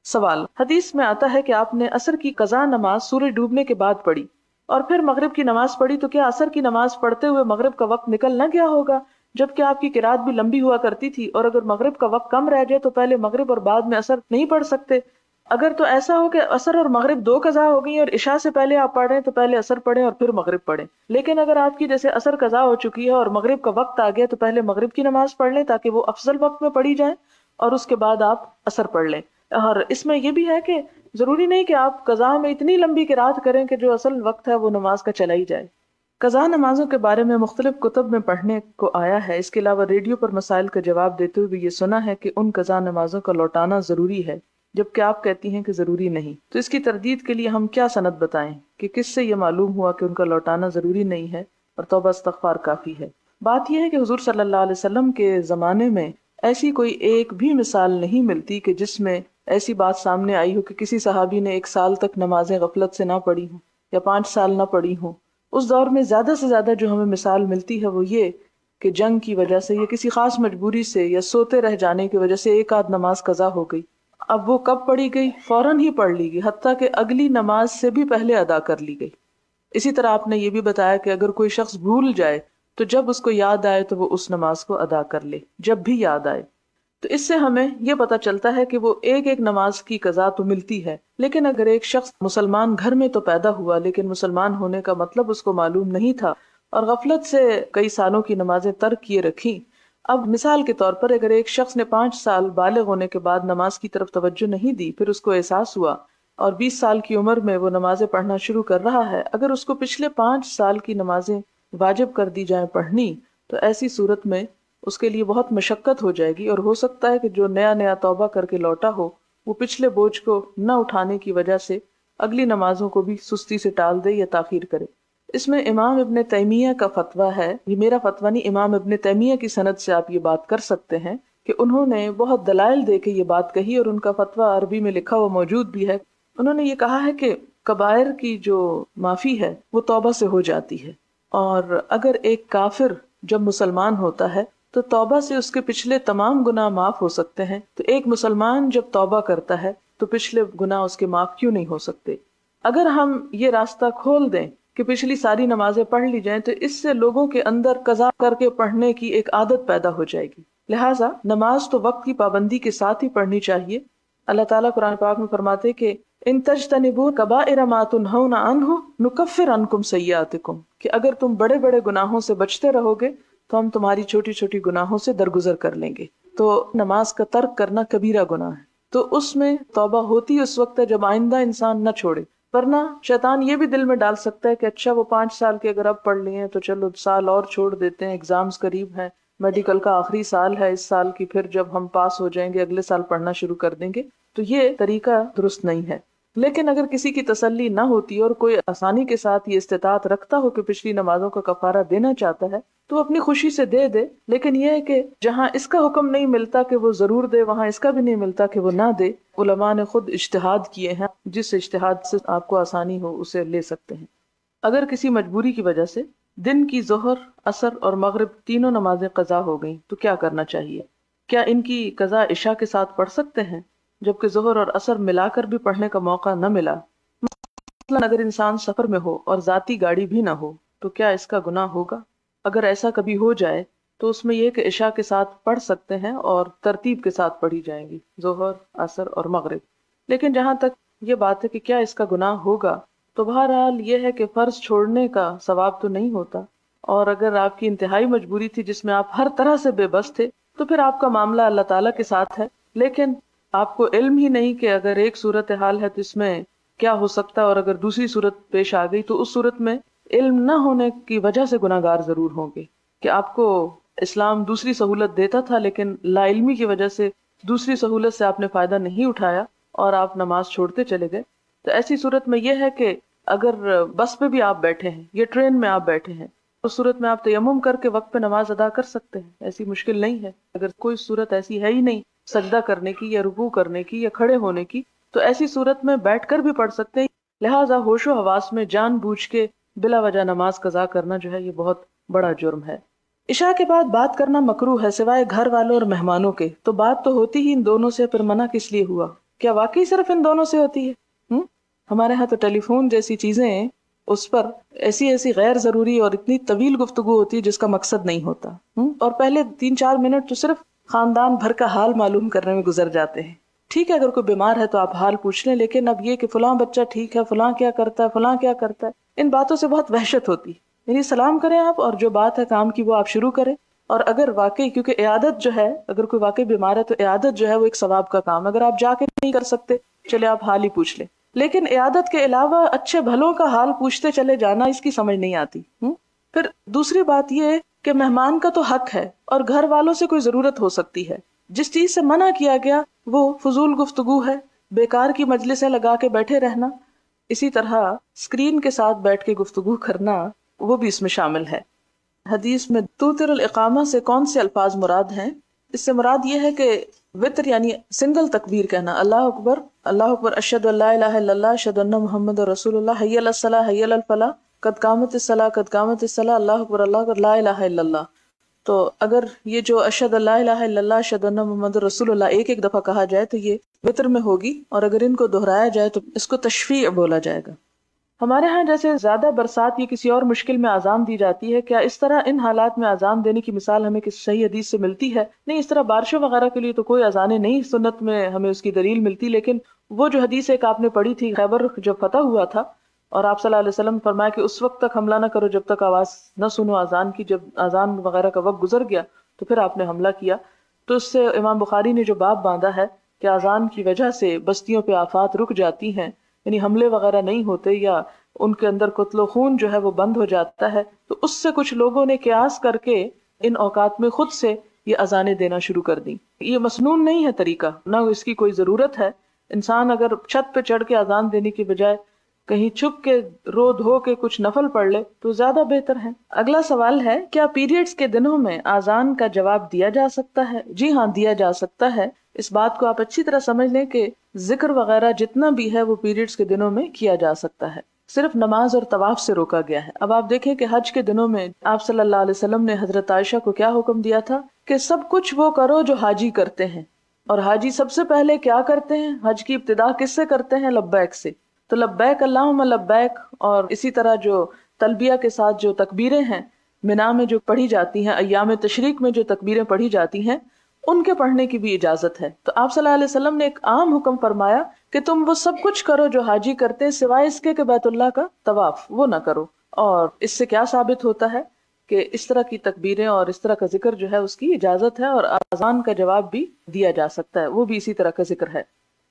سوال، حدیث میں آتا ہے کہ آپ نے عصر کی قضا نماز سورج ڈوبنے کے بعد پڑھی اور پھر مغرب کی نماز پڑھی، تو کیا عصر کی نماز پڑھتے ہوئے مغرب کا وقت نکل نہ گیا ہوگا؟ جبکہ آپ کی قرات بھی لمبی ہوا کرتی تھی، اور اگر مغرب کا وقت کم رہ جائے تو پہلے مغرب اور بعد میں عصر نہیں پڑھ سکتے؟ اگر تو ایسا ہو کہ عصر اور مغرب دو قضا ہو گئی اور عشاء سے پہلے آپ پڑھ رہے ہیں تو پہلے عصر پڑھیں اور پھر مغرب پڑھیں، لیکن اگر آپ کی جیسے عصر قضا ہو چکی ہے اور مغرب کا وقت آ گیا تو پہلے مغرب کی نماز پڑھ لیں تاکہ وہ افضل وقت میں پڑھی جائیں اور اس کے بعد آپ عصر پڑھ لیں. اور اس میں یہ بھی ہے کہ ضروری نہیں کہ آپ قضا میں اتنی لمبی قرات کریں کہ جو اصل وقت ہے وہ نماز کا چلا ہی جائے. قضا نمازوں کے بارے میں مختلف کتب میں پڑھنے کو آیا ہے. اس کے علاوہ ریڈیو پر مسائل کا جواب دیتے ہوئے یہ سنا ہے کہ ان قضا نمازوں کا لوٹانا ضروری ہے، جبکہ آپ کہتی ہیں کہ ضروری نہیں. تو اس کی تردید کے لیے ہم کیا سند بتائیں کہ کس سے یہ معلوم ہوا کہ ان کا لوٹانا ضروری نہیں ہے اور توبہ استغفار کافی ہے؟ بات یہ ہے کہ حضور صلی اللہ علیہ وسلم کے زمانے میں ایسی کوئی ایک بھی مثال نہیں ملتی کہ جس میں ایسی بات سامنے آئی ہو کہ کسی صحابی نے 1 سال تک نمازیں غفلت سے نہ پڑھی ہوں یا 5 سال نہ پڑھی ہوں۔ اس دور میں زیادہ سے زیادہ جو ہمیں مثال ملتی ہے وہ یہ کہ جنگ کی وجہ سے یا کسی خاص مجبوری سے یا سوتے رہ جانے کی وجہ سے 1 آدھ نماز قضا ہو گئی۔ اب وہ کب پڑھی گئی؟ فوراً ہی پڑھ لی گئی، حتیٰ کہ اگلی نماز سے بھی پہلے ادا کر لی گئی۔ اسی طرح آپ نے یہ بھی بتایا کہ اگر کوئی شخص بھول جائے تو جب اس کو یاد آئے تو وہ اس نماز کو ادا کر لے، جب بھی یاد آئے۔ تو اس سے ہمیں یہ پتہ چلتا ہے کہ وہ ایک ایک نماز کی قضا تو ملتی ہے، لیکن اگر ایک شخص مسلمان گھر میں تو پیدا ہوا لیکن مسلمان ہونے کا مطلب اس کو معلوم نہیں تھا اور غفلت سے کئی سالوں کی نمازیں ترک کیے رکھی، اب مثال کے طور پر اگر ایک شخص نے 5 سال بالغ ہونے کے بعد نماز کی طرف توجہ نہیں دی، پھر اس کو احساس ہوا اور 20 سال کی عمر میں وہ نمازیں پڑھنا شروع کر رہا ہے، اگر اس کو پچھلے 5 سال کی نمازیں واجب کر دی جائیں پڑھنی، تو ایسی صورت میں اس کے لیے بہت مشقت ہو جائے گی، اور ہو سکتا ہے کہ جو نیا توبہ کر کے لوٹا ہو وہ پچھلے بوجھ کو نہ اٹھانے کی وجہ سے اگلی نمازوں کو بھی سستی سے ٹال دے یا تاخیر کرے۔ اس میں امام ابن تیمیہ کا فتویٰ ہے، یہ میرا فتویٰ نہیں، امام ابن تیمیہ کی سند سے آپ یہ بات کر سکتے ہیں کہ انہوں نے بہت دلائل دے کے یہ بات کہی، اور ان کا فتویٰ عربی میں لکھا ہوا موجود بھی ہے۔ انہوں نے یہ کہا ہے کہ کبائر کی جو معافی ہے وہ توبہ سے ہو جاتی ہے، اور اگر ایک کافر جب مسلمان ہوتا ہے تو توبہ سے اس کے پچھلے تمام گناہ معاف ہو سکتے ہیں، تو ایک مسلمان جب توبہ کرتا ہے تو پچھلے گناہ اس کے معاف کیوں نہیں ہو سکتے؟ اگر ہم یہ راستہ کھول دیں کہ پچھلی ساری نمازیں پڑھ لی جائیں تو اس سے لوگوں کے اندر قضا کر کے پڑھنے کی ایک عادت پیدا ہو جائے گی۔ لہٰذا نماز تو وقت کی پابندی کے ساتھ ہی پڑھنی چاہیے۔ اللہ تعالیٰ قرآن پاک میں فرماتے کہ ان تجتنبوا کبائر ما تنہون عنہ نکفر عنکم سیئاتکم، کہ اگر تم بڑے بڑے گناہوں سے بچتے رہو گے تو ہم تمہاری چھوٹی چھوٹی گناہوں سے درگزر کر لیں گے۔ تو نماز کا ترک کرنا کبیرہ گناہ ہے، تو اس میں توبہ ہوتی اس وقت ہے جب آئندہ انسان نہ چھوڑے، ورنہ شیطان یہ بھی دل میں ڈال سکتا ہے کہ اچھا وہ 5 سال کے اگر اب پڑھ لیے تو چلو سال اور چھوڑ دیتے ہیں، ایگزامز قریب ہیں، میڈیکل کا آخری سال ہے اس سال کی، پھر جب ہم پاس ہو جائیں گے اگلے سال پڑھنا شروع کر دیں گے۔ تو یہ طریقہ درست نہیں ہے۔ لیکن اگر کسی کی تسلی نہ ہوتی اور کوئی آسانی کے ساتھ یہ استطاعت رکھتا ہو کہ پچھلی نمازوں کا کفارہ دینا چاہتا ہے تو اپنی خوشی سے دے دے، لیکن یہ ہے کہ جہاں اس کا حکم نہیں ملتا کہ وہ ضرور دے، وہاں اس کا بھی نہیں ملتا کہ وہ نہ دے۔ علماء نے خود اجتہاد کیے ہیں، جس اجتہاد سے آپ کو آسانی ہو اسے لے سکتے ہیں۔ اگر کسی مجبوری کی وجہ سے دن کی ظہر، عصر اور مغرب تینوں نمازیں قضا ہو گئیں تو کیا کرنا چاہیے؟ کیا ان کی قضا عشاء کے ساتھ پڑھ سکتے ہیں جبکہ ظہر اور عصر ملا کر بھی پڑھنے کا موقع نہ ملا؟ مثلا اگر انسان سفر میں ہو اور ذاتی گاڑی بھی نہ ہو تو کیا اس کا گناہ ہوگا؟ اگر ایسا کبھی ہو جائے تو اس میں یہ کہ عشاء کے ساتھ پڑھ سکتے ہیں اور ترتیب کے ساتھ پڑھی جائیں گی، ظہر، عصر اور مغرب۔ لیکن جہاں تک یہ بات ہے کہ کیا اس کا گناہ ہوگا، تو بہرحال یہ ہے کہ فرض چھوڑنے کا ثواب تو نہیں ہوتا، اور اگر آپ کی انتہائی مجبوری تھی جس میں آپ ہر طرح سے بے بس تھے تو پھر آپ کا معاملہ اللہ تعالیٰ کے ساتھ ہے۔ لیکن آپ کو علم ہی نہیں کہ اگر ایک صورتحال ہے تو اس میں کیا ہو سکتا ہے، اور اگر دوسری صورت پیش آ گئی تو اس صورت میں علم نہ ہونے کی وجہ سے گناہ گار ضرور ہوں گے، کہ آپ کو اسلام دوسری سہولت دیتا تھا لیکن لا علمی کی وجہ سے دوسری سہولت سے آپ نے فائدہ نہیں اٹھایا اور آپ نماز چھوڑتے چلے گئے۔ تو ایسی صورت میں یہ ہے کہ اگر بس پہ بھی آپ بیٹھے ہیں یا ٹرین میں آپ بیٹھے ہیں، اس صورت میں آپ تیمم کر کے وقت پہ نماز ادا کر سکتے ہیں، ایسی مشکل نہیں ہے۔ اگر کوئی صورت ایسی ہے ہی نہیں سجدہ کرنے کی یا رکوع کرنے کی یا کھڑے ہونے کی، تو ایسی صورت میں بیٹھ کر بھی پڑھ سکتے ہیں۔ لہٰذا ہوش و حواس میں جان بوجھ کے بلا وجہ نماز قضا کرنا جو ہے یہ بہت بڑا جرم ہے۔ عشاء کے بعد بات کرنا مکروہ ہے سوائے گھر والوں اور مہمانوں کے، تو بات تو ہوتی ہی ان دونوں سے، پھر منع کس لیے ہوا؟ کیا واقعی صرف ان دونوں سے ہوتی ہے؟ ہمارے ہاں تو ٹیلی فون جیسی چیزیں ہیں، اس پر ایسی غیر ضروری اور اتنی طویل گفتگو ہوتی ہے جس کا مقصد نہیں ہوتا، اور پہلے 3-4 منٹ تو صرف خاندان بھر کا حال معلوم کرنے میں گزر جاتے ہیں۔ ٹھیک ہے اگر کوئی بیمار ہے تو آپ حال پوچھ لیں، لیکن اب یہ کہ فلاں بچہ ٹھیک ہے، فلاں کیا کرتا ہے، فلاں کیا کرتا ہے، ان باتوں سے بہت وحشت ہوتی ہے۔ یعنی سلام کریں آپ، اور جو بات ہے کام کی وہ آپ شروع کریں، اور اگر واقعی کیونکہ عیادت جو ہے، اگر کوئی واقعی بیمار ہے تو عیادت جو ہے وہ ایک ثواب کا کام، اگر آپ جا کے نہیں کر سکتے چلے آپ حال ہی پوچھ لیں، لیکن عیادت کے علاوہ اچھے بھلوں کا حال پوچھتے چلے جانا اس کی سمجھ نہیں آتی۔ پھر دوسری بات یہ کہ مہمان کا تو حق ہے اور گھر والوں سے کوئی ضرورت ہو سکتی ہے، جس چیز سے منع کیا گیا وہ فضول گفتگو ہے، بیکار کی مجلسیں لگا کے بیٹھے رہنا، اسی طرح اسکرین کے ساتھ بیٹھ کے گفتگو کرنا وہ بھی اس میں شامل ہے۔ حدیث میں توتر الاقامہ سے کون سے الفاظ مراد ہیں؟ اس سے مراد یہ ہے کہ وطر یعنی سنگل تکبیر کہنا، اللہ اکبر، اشہد ان لا الہ الا اللہ، اشہد ان محمد رسول اللہ، حی علی الصلاۃ، حی علی الفلاح، قد قامت الصلاۃ، قد قامت الصلاۃ، اللہ اکبر، لا الہ الا اللہ۔ تو اگر یہ جو اشہد ان لا الہ الا اللہ، اشہد ان محمد رسول اللہ ایک ایک دفعہ کہا جائے تو یہ وطر میں ہوگی، اور اگر ان کو دہرایا جائے تو اس کو تشفیع بولا جائے گا۔ ہمارے ہاں جیسے زیادہ برسات یا کسی اور مشکل میں اذان دی جاتی ہے، کیا اس طرح ان حالات میں اذان دینے کی مثال ہمیں کسی صحیح حدیث سے ملتی ہے؟ نہیں، اس طرح بارشوں وغیرہ کے لیے تو کوئی اذانیں نہیں سنت میں ہمیں اس کی دلیل ملتی، لیکن وہ جو حدیث ایک آپ نے پڑھی تھی، خیبر جب فتح ہوا تھا اور آپ صلی اللہ علیہ وسلم نے فرمایا کہ اس وقت تک حملہ نہ کرو جب تک آواز نہ سنو اذان کی، جب اذان وغیرہ کا وقت گزر گیا تو پھر آپ نے حملہ کیا۔ تو اس سے امام بخاری نے جو باب باندھا ہے کہ اذان کی وجہ سے بستیوں پہ آفات رک جاتی ہیں، یعنی حملے وغیرہ نہیں ہوتے یا ان کے اندر قتل و خون جو ہے وہ بند ہو جاتا ہے، تو اس سے کچھ لوگوں نے قیاس کر کے ان اوقات میں خود سے یہ اذانیں دینا شروع کر دیں۔ یہ مسنون نہیں ہے طریقہ، نہ اس کی کوئی ضرورت ہے۔ انسان اگر چھت پہ چڑھ کے اذان دینے کی بجائے کہیں چھپ کے رو دھو کے کچھ نفل پڑھ لے تو زیادہ بہتر ہے۔ اگلا سوال ہے، کیا پیریڈز کے دنوں میں اذان کا جواب دیا جا سکتا ہے؟ جی ہاں، دیا جا سکتا ہے۔ اس بات کو آپ اچھی طرح سمجھ لیں کہ ذکر وغیرہ جتنا بھی ہے وہ پیریڈز کے دنوں میں کیا جا سکتا ہے، صرف نماز اور طواف سے روکا گیا ہے۔ اب آپ دیکھیں کہ حج کے دنوں میں آپ صلی اللہ علیہ وسلم نے حضرت عائشہ کو کیا حکم دیا تھا کہ سب کچھ وہ کرو جو حاجی کرتے ہیں، اور حاجی سب سے پہلے کیا کرتے ہیں؟ حج کی ابتدا کس سے کرتے ہیں؟ لبیک سے۔ تو لبیک اللہم لبیک، اور اسی طرح جو تلبیہ کے ساتھ جو تکبیریں ہیں منا میں جو پڑھی جاتی ہیں، ایام تشریق میں جو تکبیریں پڑھی جاتی ہیں، ان کے پڑھنے کی بھی اجازت ہے۔ تو آپ صلی اللہ علیہ وسلم نے ایک عام حکم فرمایا کہ تم وہ سب کچھ کرو جو حاجی کرتے ہیں سوائے اس کے کہ بیت اللہ کا طواف وہ نہ کرو۔ اور اس سے کیا ثابت ہوتا ہے کہ اس طرح کی تکبیریں اور اس طرح کا ذکر جو ہے اس کی اجازت ہے، اور اذان کا جواب بھی دیا جا سکتا ہے، وہ بھی اسی طرح کا ذکر ہے۔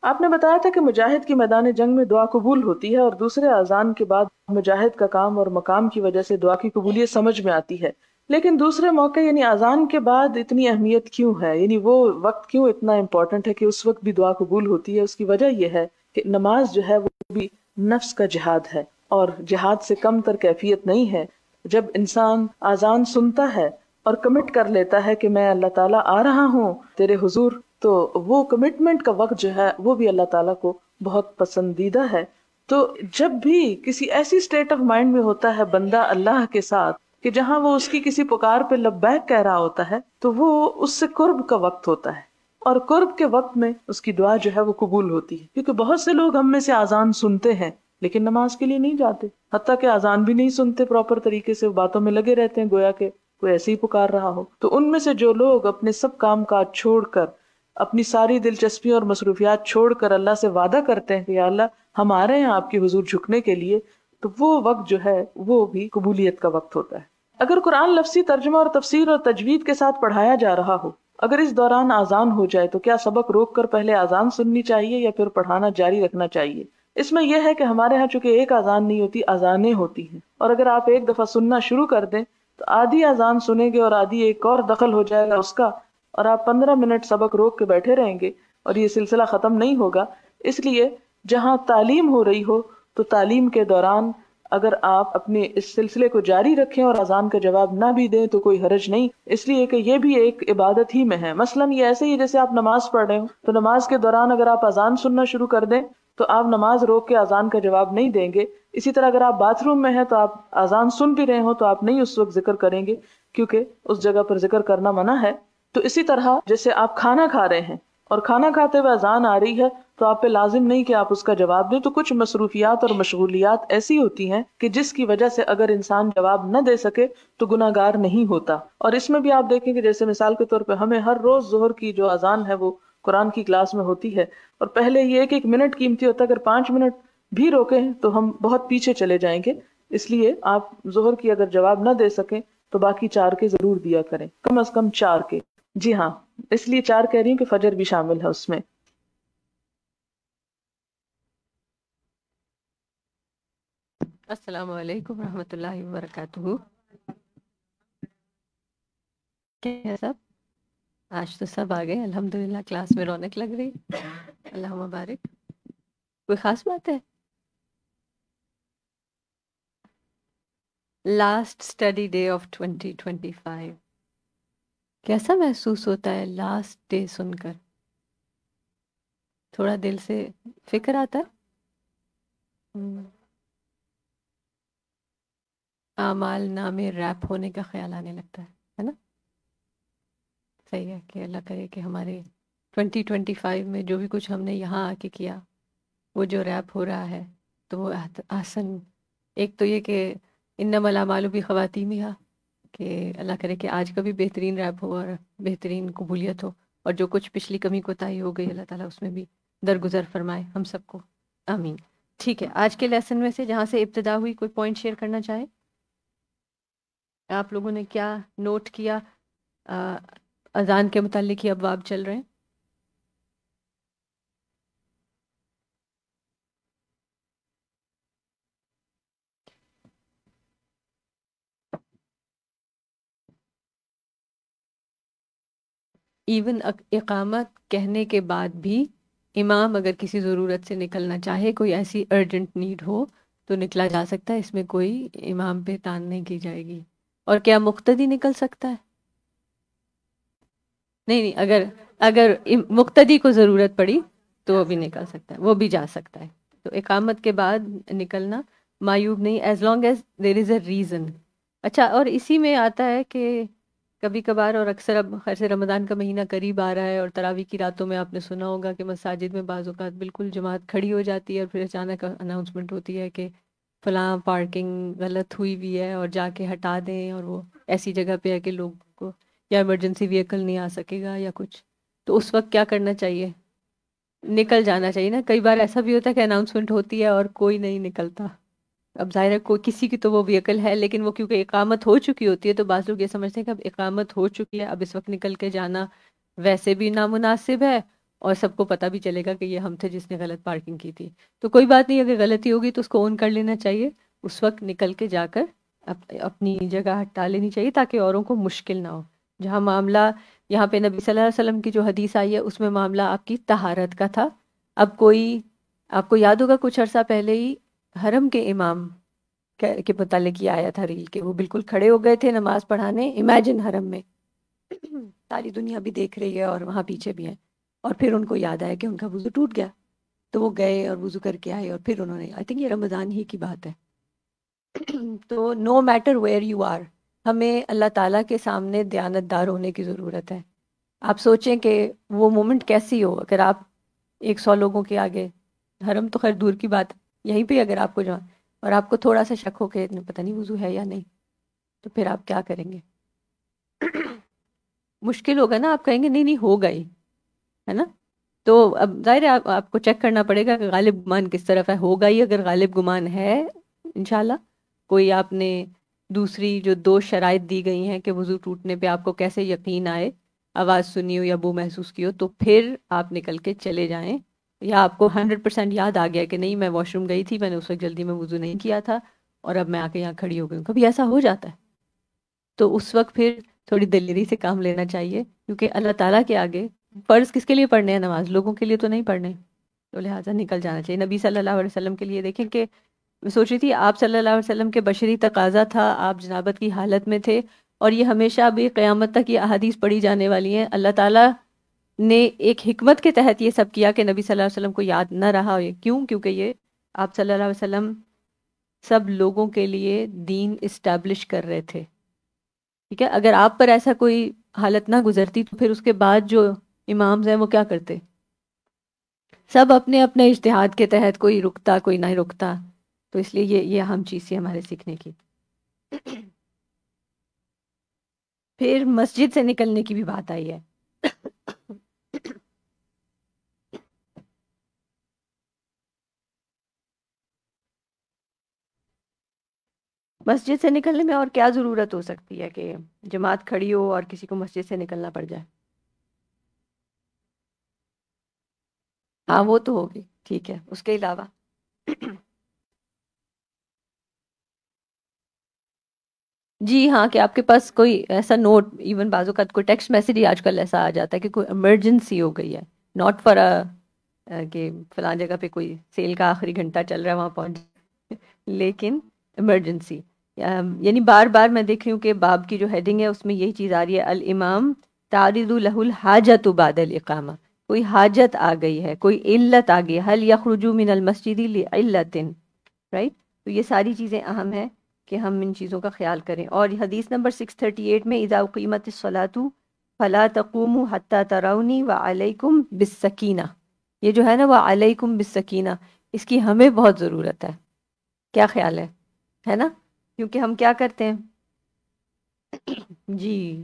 آپ نے بتایا تھا کہ مجاہد کی میدان جنگ میں دعا قبول ہوتی ہے، اور دوسرے اذان کے بعد مجاہد کا کام اور مقام کی وجہ سے دعا کی قبولیت سمجھ میں آتی ہے، لیکن دوسرے موقع یعنی اذان کے بعد اتنی اہمیت کیوں ہے؟ یعنی وہ وقت کیوں اتنا امپورٹنٹ ہے کہ اس وقت بھی دعا قبول ہوتی ہے؟ اس کی وجہ یہ ہے کہ نماز جو ہے وہ بھی نفس کا جہاد ہے، اور جہاد سے کم تر کیفیت نہیں ہے۔ جب انسان اذان سنتا ہے اور کمٹ کر لیتا ہے کہ میں اللہ تعالیٰ آ رہا ہوں تیرے حضور، تو وہ کمٹمنٹ کا وقت جو ہے وہ بھی اللہ تعالیٰ کو بہت پسندیدہ ہے۔ تو جب بھی کسی ایسی سٹیٹ آف مائنڈ میں ہوتا ہے بندہ اللہ کے ساتھ کہ جہاں وہ اس کی کسی پکار پہ لبیک کہہ رہا ہوتا ہے، تو وہ اس سے قرب کا وقت ہوتا ہے، اور قرب کے وقت میں اس کی دعا جو ہے وہ قبول ہوتی ہے۔ کیونکہ بہت سے لوگ ہم میں سے اذان سنتے ہیں لیکن نماز کے لیے نہیں جاتے، حتیٰ کہ اذان بھی نہیں سنتے پراپر طریقے سے، باتوں میں لگے رہتے ہیں گویا کہ کوئی ایسے ہی پکار رہا ہو۔ تو ان میں سے جو لوگ اپنے سب کام کاج چھوڑ کر، اپنی ساری دلچسپیاں اور مصروفیات چھوڑ کر اللہ سے وعدہ کرتے ہیں کہ یا اللہ ہم آ رہے ہیں آپ کے حضور جھکنے کے لیے، تو وہ وقت جو ہے وہ بھی قبولیت کا وقت ہوتا ہے۔ اگر قرآن لفظی ترجمہ اور تفسیر اور تجوید کے ساتھ پڑھایا جا رہا ہو، اگر اس دوران اذان ہو جائے تو کیا سبق روک کر پہلے اذان سننی چاہیے یا پھر پڑھانا جاری رکھنا چاہیے؟ اس میں یہ ہے کہ ہمارے ہاں چونکہ ایک اذان نہیں ہوتی، اذانیں ہوتی ہیں، اور اگر آپ ایک دفعہ سننا شروع کر دیں تو آدھی اذان سنیں گے اور آدھی ایک اور دخل ہو جائے گا اس کا، اور آپ 15 منٹ سبق روک کے بیٹھے رہیں گے اور یہ سلسلہ ختم نہیں ہوگا۔ اس لیے جہاں تعلیم ہو رہی ہو تو تعلیم کے دوران اگر آپ اپنے اس سلسلے کو جاری رکھیں اور اذان کا جواب نہ بھی دیں تو کوئی حرج نہیں، اس لیے کہ یہ بھی ایک عبادت ہی میں ہے۔ مثلاً یہ ایسے ہی جیسے آپ نماز پڑھ رہے ہو تو نماز کے دوران اگر آپ اذان سننا شروع کر دیں تو آپ نماز روک کے اذان کا جواب نہیں دیں گے۔ اسی طرح اگر آپ باتھ روم میں ہیں تو آپ اذان سن بھی رہے ہو تو آپ نہیں اس وقت ذکر کریں گے، کیونکہ اس جگہ پر ذکر کرنا منع ہے۔ تو اسی طرح جیسے آپ کھانا کھا رہے ہیں اور کھانا کھاتے ہوئے اذان آ رہی ہے تو آپ پہ لازم نہیں کہ آپ اس کا جواب دیں۔ تو کچھ مصروفیات اور مشغولیات ایسی ہوتی ہیں کہ جس کی وجہ سے اگر انسان جواب نہ دے سکے تو گناہ گار نہیں ہوتا۔ اور اس میں بھی آپ دیکھیں کہ جیسے مثال کے طور پہ ہمیں ہر روز ظہر کی جو اذان ہے وہ قرآن کی کلاس میں ہوتی ہے، اور پہلے یہ ایک منٹ قیمتی ہوتا ہے، اگر 5 منٹ بھی روکیں تو ہم بہت پیچھے چلے جائیں گے۔ اس لیے آپ ظہر کی اگر جواب نہ دے سکیں تو باقی 4 کے ضرور دیا کریں، کم از کم 4 کے۔ جی ہاں، اس لیے 4 کہہ رہی ہوں کہ فجر بھی شامل ہے اس میں۔ السلام علیکم ورحمۃ اللہ وبرکاتہ۔ کیا سب؟ آج تو سب آ گئے الحمدللہ، کلاس میں رونق لگ رہی، اللہ مبارک۔ کوئی خاص بات ہے؟ لاسٹ اسٹڈی ڈے آف 2025، کیسا محسوس ہوتا ہے لاسٹ ڈے سن کر؟ تھوڑا دل سے فکر آتا ہے. اعمال نامے ریپ ہونے کا خیال آنے لگتا ہے نا. صحیح ہے کہ اللہ کرے کہ ہمارے 2025 میں جو بھی کچھ ہم نے یہاں آ کے کیا وہ جو ریپ ہو رہا ہے تو وہ آسن. ایک تو یہ کہ انما الاعمال بخواتیمہا، کہ اللہ کرے کہ آج کا بھی بہترین ریپ ہو اور بہترین قبولیت ہو، اور جو کچھ پچھلی کمی کوتاہی ہو گئی اللہ تعالیٰ اس میں بھی درگزر فرمائے ہم سب کو، آمین. ٹھیک ہے، آج کے لیسن میں سے جہاں سے ابتدا ہوئی کوئی پوائنٹ شیئر کرنا چاہے؟ آپ لوگوں نے کیا نوٹ کیا؟ اذان کے متعلق یہ ابواب چل رہے ہیں. ایون اقامت کہنے کے بعد بھی امام اگر کسی ضرورت سے نکلنا چاہے، کوئی ایسی ارجنٹ نیڈ ہو تو نکلا جا سکتا ہے، اس میں کوئی امام پہ تان نہیں کی جائے گی. اور کیا مقتدی نکل سکتا ہے؟ نہیں، اگر مقتدی کو ضرورت پڑی تو وہ بھی نکل سکتا ہے، وہ بھی جا سکتا ہے. تو اقامت کے بعد نکلنا معیوب نہیں، as long as there is a reason. اچھا، اور اسی میں آتا ہے کہ کبھی کبھار، اور اکثر اب خیر سے رمضان کا مہینہ قریب آ رہا ہے اور تراویح کی راتوں میں آپ نے سنا ہوگا کہ مساجد میں بعض اوقات بالکل جماعت کھڑی ہو جاتی ہے اور پھر اچانک اناؤنسمنٹ ہوتی ہے کہ فلاں پارکنگ غلط ہوئی ہوئی ہے اور جا کے ہٹا دیں، اور وہ ایسی جگہ پہ ہے کہ لوگ کو یا ایمرجنسی وہیکل نہیں آ سکے گا یا کچھ. تو اس وقت کیا کرنا چاہیے؟ نکل جانا چاہیے نا. کئی بار ایسا بھی ہوتا ہے کہ اناؤنسمنٹ ہوتی ہے اور کوئی نہیں نکلتا. اب ظاہر ہے کوئی کسی کی تو وہ وہیکل ہے، لیکن وہ کیونکہ اقامت ہو چکی ہوتی ہے تو بعض لوگ یہ سمجھتے ہیں کہ اب اقامت ہو چکی ہے، اب اس وقت نکل کے جانا ویسے بھی نامناسب ہے اور سب کو پتہ بھی چلے گا کہ یہ ہم تھے جس نے غلط پارکنگ کی تھی. تو کوئی بات نہیں، اگر غلطی ہوگی تو اس کو اون کر لینا چاہیے، اس وقت نکل کے جا کر اپنی جگہ ہٹا لینی چاہیے تاکہ اوروں کو مشکل نہ ہو. جہاں معاملہ یہاں پہ نبی صلی اللہ علیہ وسلم کی جو حدیث آئی ہے اس میں معاملہ آپ کی طہارت کا تھا. اب کوئی، آپ کو یاد ہوگا کچھ عرصہ پہلے ہی حرم کے امام کے متعلق یہ آیا تھا ریل، کہ وہ بالکل کھڑے ہو گئے تھے نماز پڑھانے، امیجن حرم میں ساری دنیا بھی دیکھ رہی ہے اور وہاں پیچھے بھی ہیں، اور پھر ان کو یاد آیا کہ ان کا وضو ٹوٹ گیا تو وہ گئے اور وضو کر کے آئے، اور پھر انہوں نے، آئی تھنک یہ رمضان ہی کی بات ہے. تو no matter where you are, ہمیں اللہ تعالیٰ کے سامنے دیانت دار ہونے کی ضرورت ہے. آپ سوچیں کہ وہ مومنٹ کیسی ہو اگر آپ 100 لوگوں کے آگے، حرم تو خیر دور کی بات، یہیں پہ اگر آپ کو جو، اور آپ کو تھوڑا سا شک ہو کہ پتہ نہیں وضو ہے یا نہیں، تو پھر آپ کیا کریں گے؟ مشکل ہوگا نا. آپ کہیں گے نہیں ہوگا ہی، ہے نا. تو اب ظاہر ہے آپ کو چیک کرنا پڑے گا کہ غالب گمان کس طرف ہے. ہوگا ہی اگر غالب گمان ہے انشاءاللہ. کوئی آپ نے دوسری جو 2 شرائط دی گئی ہیں کہ وضو ٹوٹنے پہ آپ کو کیسے یقین آئے، آواز سنی ہو یا بو محسوس کی ہو، تو پھر آپ نکل کے چلے جائیں. یا آپ کو 100% یاد آ گیا کہ نہیں میں واش روم گئی تھی، میں نے اس وقت جلدی میں وضو نہیں کیا تھا اور اب میں آ کے یہاں کھڑی ہو گئی ہوں. کبھی ایسا ہو جاتا ہے تو اس وقت پھر تھوڑی دلیری سے کام لینا چاہیے، کیونکہ اللہ تعالیٰ کے آگے فرض کس کے لیے پڑھنے ہیں؟ نماز، لوگوں کے لیے تو نہیں پڑھنے. تو لہٰذا نکل جانا چاہیے. نبی صلی اللہ علیہ وسلم کے لیے دیکھیں کہ میں سوچ رہی تھی آپ صلی اللہ علیہ وسلم کے بشری تقاضا تھا، آپ جنابت کی حالت میں تھے، اور یہ ہمیشہ ابھی قیامت تک یہ احادیث پڑھی جانے والی ہیں. اللہ تعالیٰ نے ایک حکمت کے تحت یہ سب کیا کہ نبی صلی اللہ علیہ وسلم کو یاد نہ رہا. کیوں؟ کیونکہ یہ آپ صلی اللہ علیہ وسلم سب لوگوں کے لیے دین اسٹیبلش کر رہے تھے. ٹھیک ہے، اگر آپ پر ایسا کوئی حالت نہ گزرتی تو پھر اس کے بعد جو امامز ہیں وہ کیا کرتے؟ سب اپنے اپنے اجتہاد کے تحت، کوئی رکتا کوئی نہیں رکتا. تو اس لیے یہ اہم چیز ہے ہمارے سیکھنے کی. پھر مسجد سے نکلنے کی بھی بات آئی ہے. مسجد سے نکلنے میں اور کیا ضرورت ہو سکتی ہے کہ جماعت کھڑی ہو اور کسی کو مسجد سے نکلنا پڑ جائے؟ ہاں وہ تو ہوگی، ٹھیک ہے. اس کے علاوہ جی ہاں، کہ آپ کے پاس کوئی ایسا نوٹ، ایون بعض اوقات کوئی ٹیکسٹ میسیج ہی آج کل ایسا آ جاتا ہے کہ کوئی ایمرجنسی ہو گئی ہے، ناٹ فار کہ فلاں جگہ پہ کوئی سیل کا آخری گھنٹہ چل رہا ہے وہاں پہنچ، لیکن ایمرجنسی. یعنی بار بار میں دیکھ رہی ہوں کہ باب کی جو ہیڈنگ ہے اس میں یہی چیز آ رہی ہے، الامام تعرض لہ الحاجۃ بعد الاقامہ، کوئی حاجت آ گئی ہے، کوئی علت آ گئی، هل یخرج من المسجد لعلۃ، رائٹ. تو یہ ساری چیزیں اہم ہیں کہ ہم ان چیزوں کا خیال کریں. اور حدیث نمبر 638 میں اذا اقیمت الصلاۃ فلا تقوموا حتى ترونی وعلیکم بالسکینہ، یہ جو ہے نا وعلیکم بالسکینہ، اس کی ہمیں بہت ضرورت ہے. کیا خیال ہے نا؟ کیونکہ ہم کیا کرتے ہیں جی،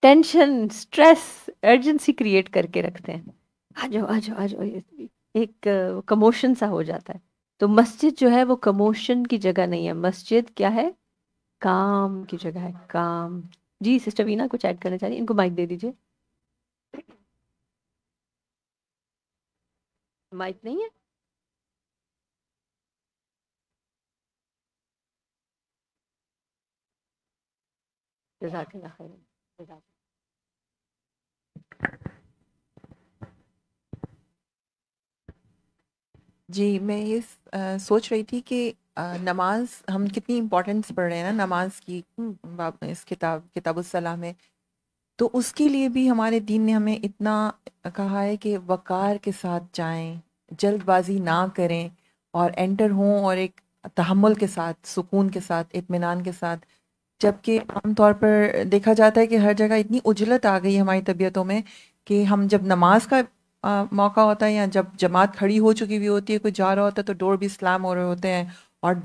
ٹینشن، سٹریس، ارجنسی کریٹ کر کے رکھتے ہیں، آ جاؤ آ جاؤ آ جاؤ، ایک کموشن سا ہو جاتا ہے. تو مسجد جو ہے وہ کموشن کی جگہ نہیں ہے، مسجد کیا ہے؟ کام کی جگہ ہے، کام. جی سسٹر وینا کچھ ایڈ کرنا چاہ رہی ہیں؟ ان کو مائک دے دیجیے. مائک نہیں ہے؟ جزاک اللہ خیر. جزاک. جی میں یہ سوچ رہی تھی کہ نماز ہم کتنی امپورٹنس پڑھ رہے ہیں نا نماز کی اس کتاب الصلاح میں، تو اس کے لیے بھی ہمارے دین نے ہمیں اتنا کہا ہے کہ وقار کے ساتھ جائیں، جلد بازی نہ کریں، اور انٹر ہوں اور ایک تحمل کے ساتھ، سکون کے ساتھ، اطمینان کے ساتھ. جبکہ عام طور پر دیکھا جاتا ہے کہ ہر جگہ اتنی عجلت آ گئی ہے ہماری طبیعتوں میں کہ ہم جب نماز کا موقع ہوتا ہے یا جب جماعت کھڑی ہو چکی ہوئی ہوتی ہے، کوئی جا رہا ہوتا ہے تو ڈور بھی اسلام ہو رہے ہوتے ہیں اور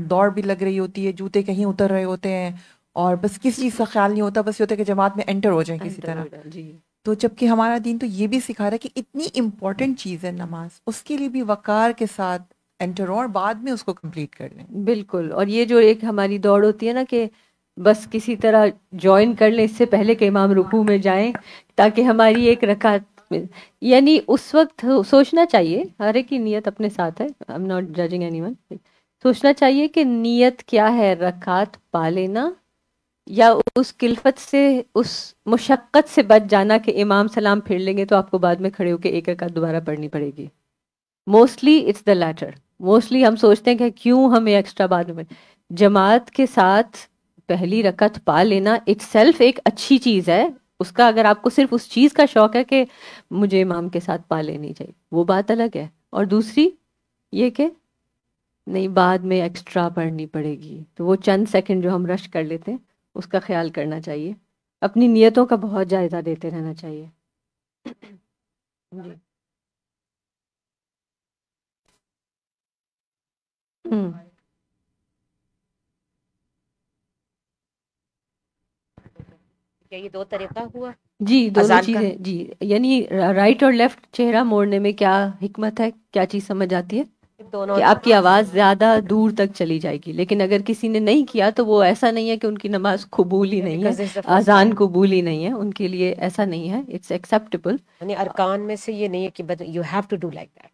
دوڑ بھی لگ رہی ہوتی ہے، جوتے کہیں اتر رہے ہوتے ہیں، اور بس کسی چیز کا خیال نہیں ہوتا، بس یہ ہوتا ہے کہ جماعت میں انٹر ہو جائیں کسی طرح. جی تو جب کہ ہمارا دین تو یہ بھی سکھا رہا ہے کہ اتنی امپورٹنٹ چیز ہے نماز، اس کے لیے بھی وقار کے ساتھ انٹر ہو اور بعد میں اس کو کمپلیٹ کر لیں. بالکل. اور یہ جو ایک ہماری دوڑ ہوتی ہے نا کہ بس کسی طرح جوائن کر لیں اس سے پہلے کہ امام رکوع میں جائیں تاکہ ہماری ایک رکعت، یعنی اس وقت سوچنا چاہیے، ہر ایک کی نیت اپنے ساتھ ہے، I am not judging any one, سوچنا چاہیے کہ نیت کیا ہے، رکعت پا لینا یا اس کلفت سے، اس مشقت سے بچ جانا کہ امام سلام پھیر لیں گے تو آپ کو بعد میں کھڑے ہو کے ایک رکعت دوبارہ پڑھنی پڑے گی. Mostly it's the letter. Mostly ہم سوچتے ہیں کہ کیوں ہمیں ایکسٹرا بعد میں. جماعت کے ساتھ پہلی رکعت پا لینا اٹ سیلف ایک اچھی چیز ہے. اس کا اگر آپ کو صرف اس چیز کا شوق ہے کہ مجھے امام کے ساتھ پا لینی چاہیے وہ بات الگ ہے. اور دوسری یہ کہ نہیں بعد میں ایکسٹرا پڑھنی پڑے گی، تو وہ چند سیکنڈ جو ہم رش کر لیتے ہیں اس کا خیال کرنا چاہیے. اپنی نیتوں کا بہت جائزہ دیتے رہنا چاہیے. جی کیا یہ دو طریقہ ہوا جی دونوں اذان کا؟ چیزیں جی، یعنی رائٹ اور لیفٹ چہرہ موڑنے میں کیا حکمت ہے، کیا چیز سمجھ آتی ہے دونوں کہ آپ کی آواز زیادہ دور تک چلی جائے گی. لیکن اگر کسی نے نہیں کیا تو وہ ایسا نہیں ہے کہ ان کی نماز قبول ہی نہیں ہے، اذان قبول ہی نہیں ہے، ان کے لیے ایسا نہیں ہے. It's acceptable. یعنی ارکان میں سے یہ نہیں ہے کہ you have to do like that.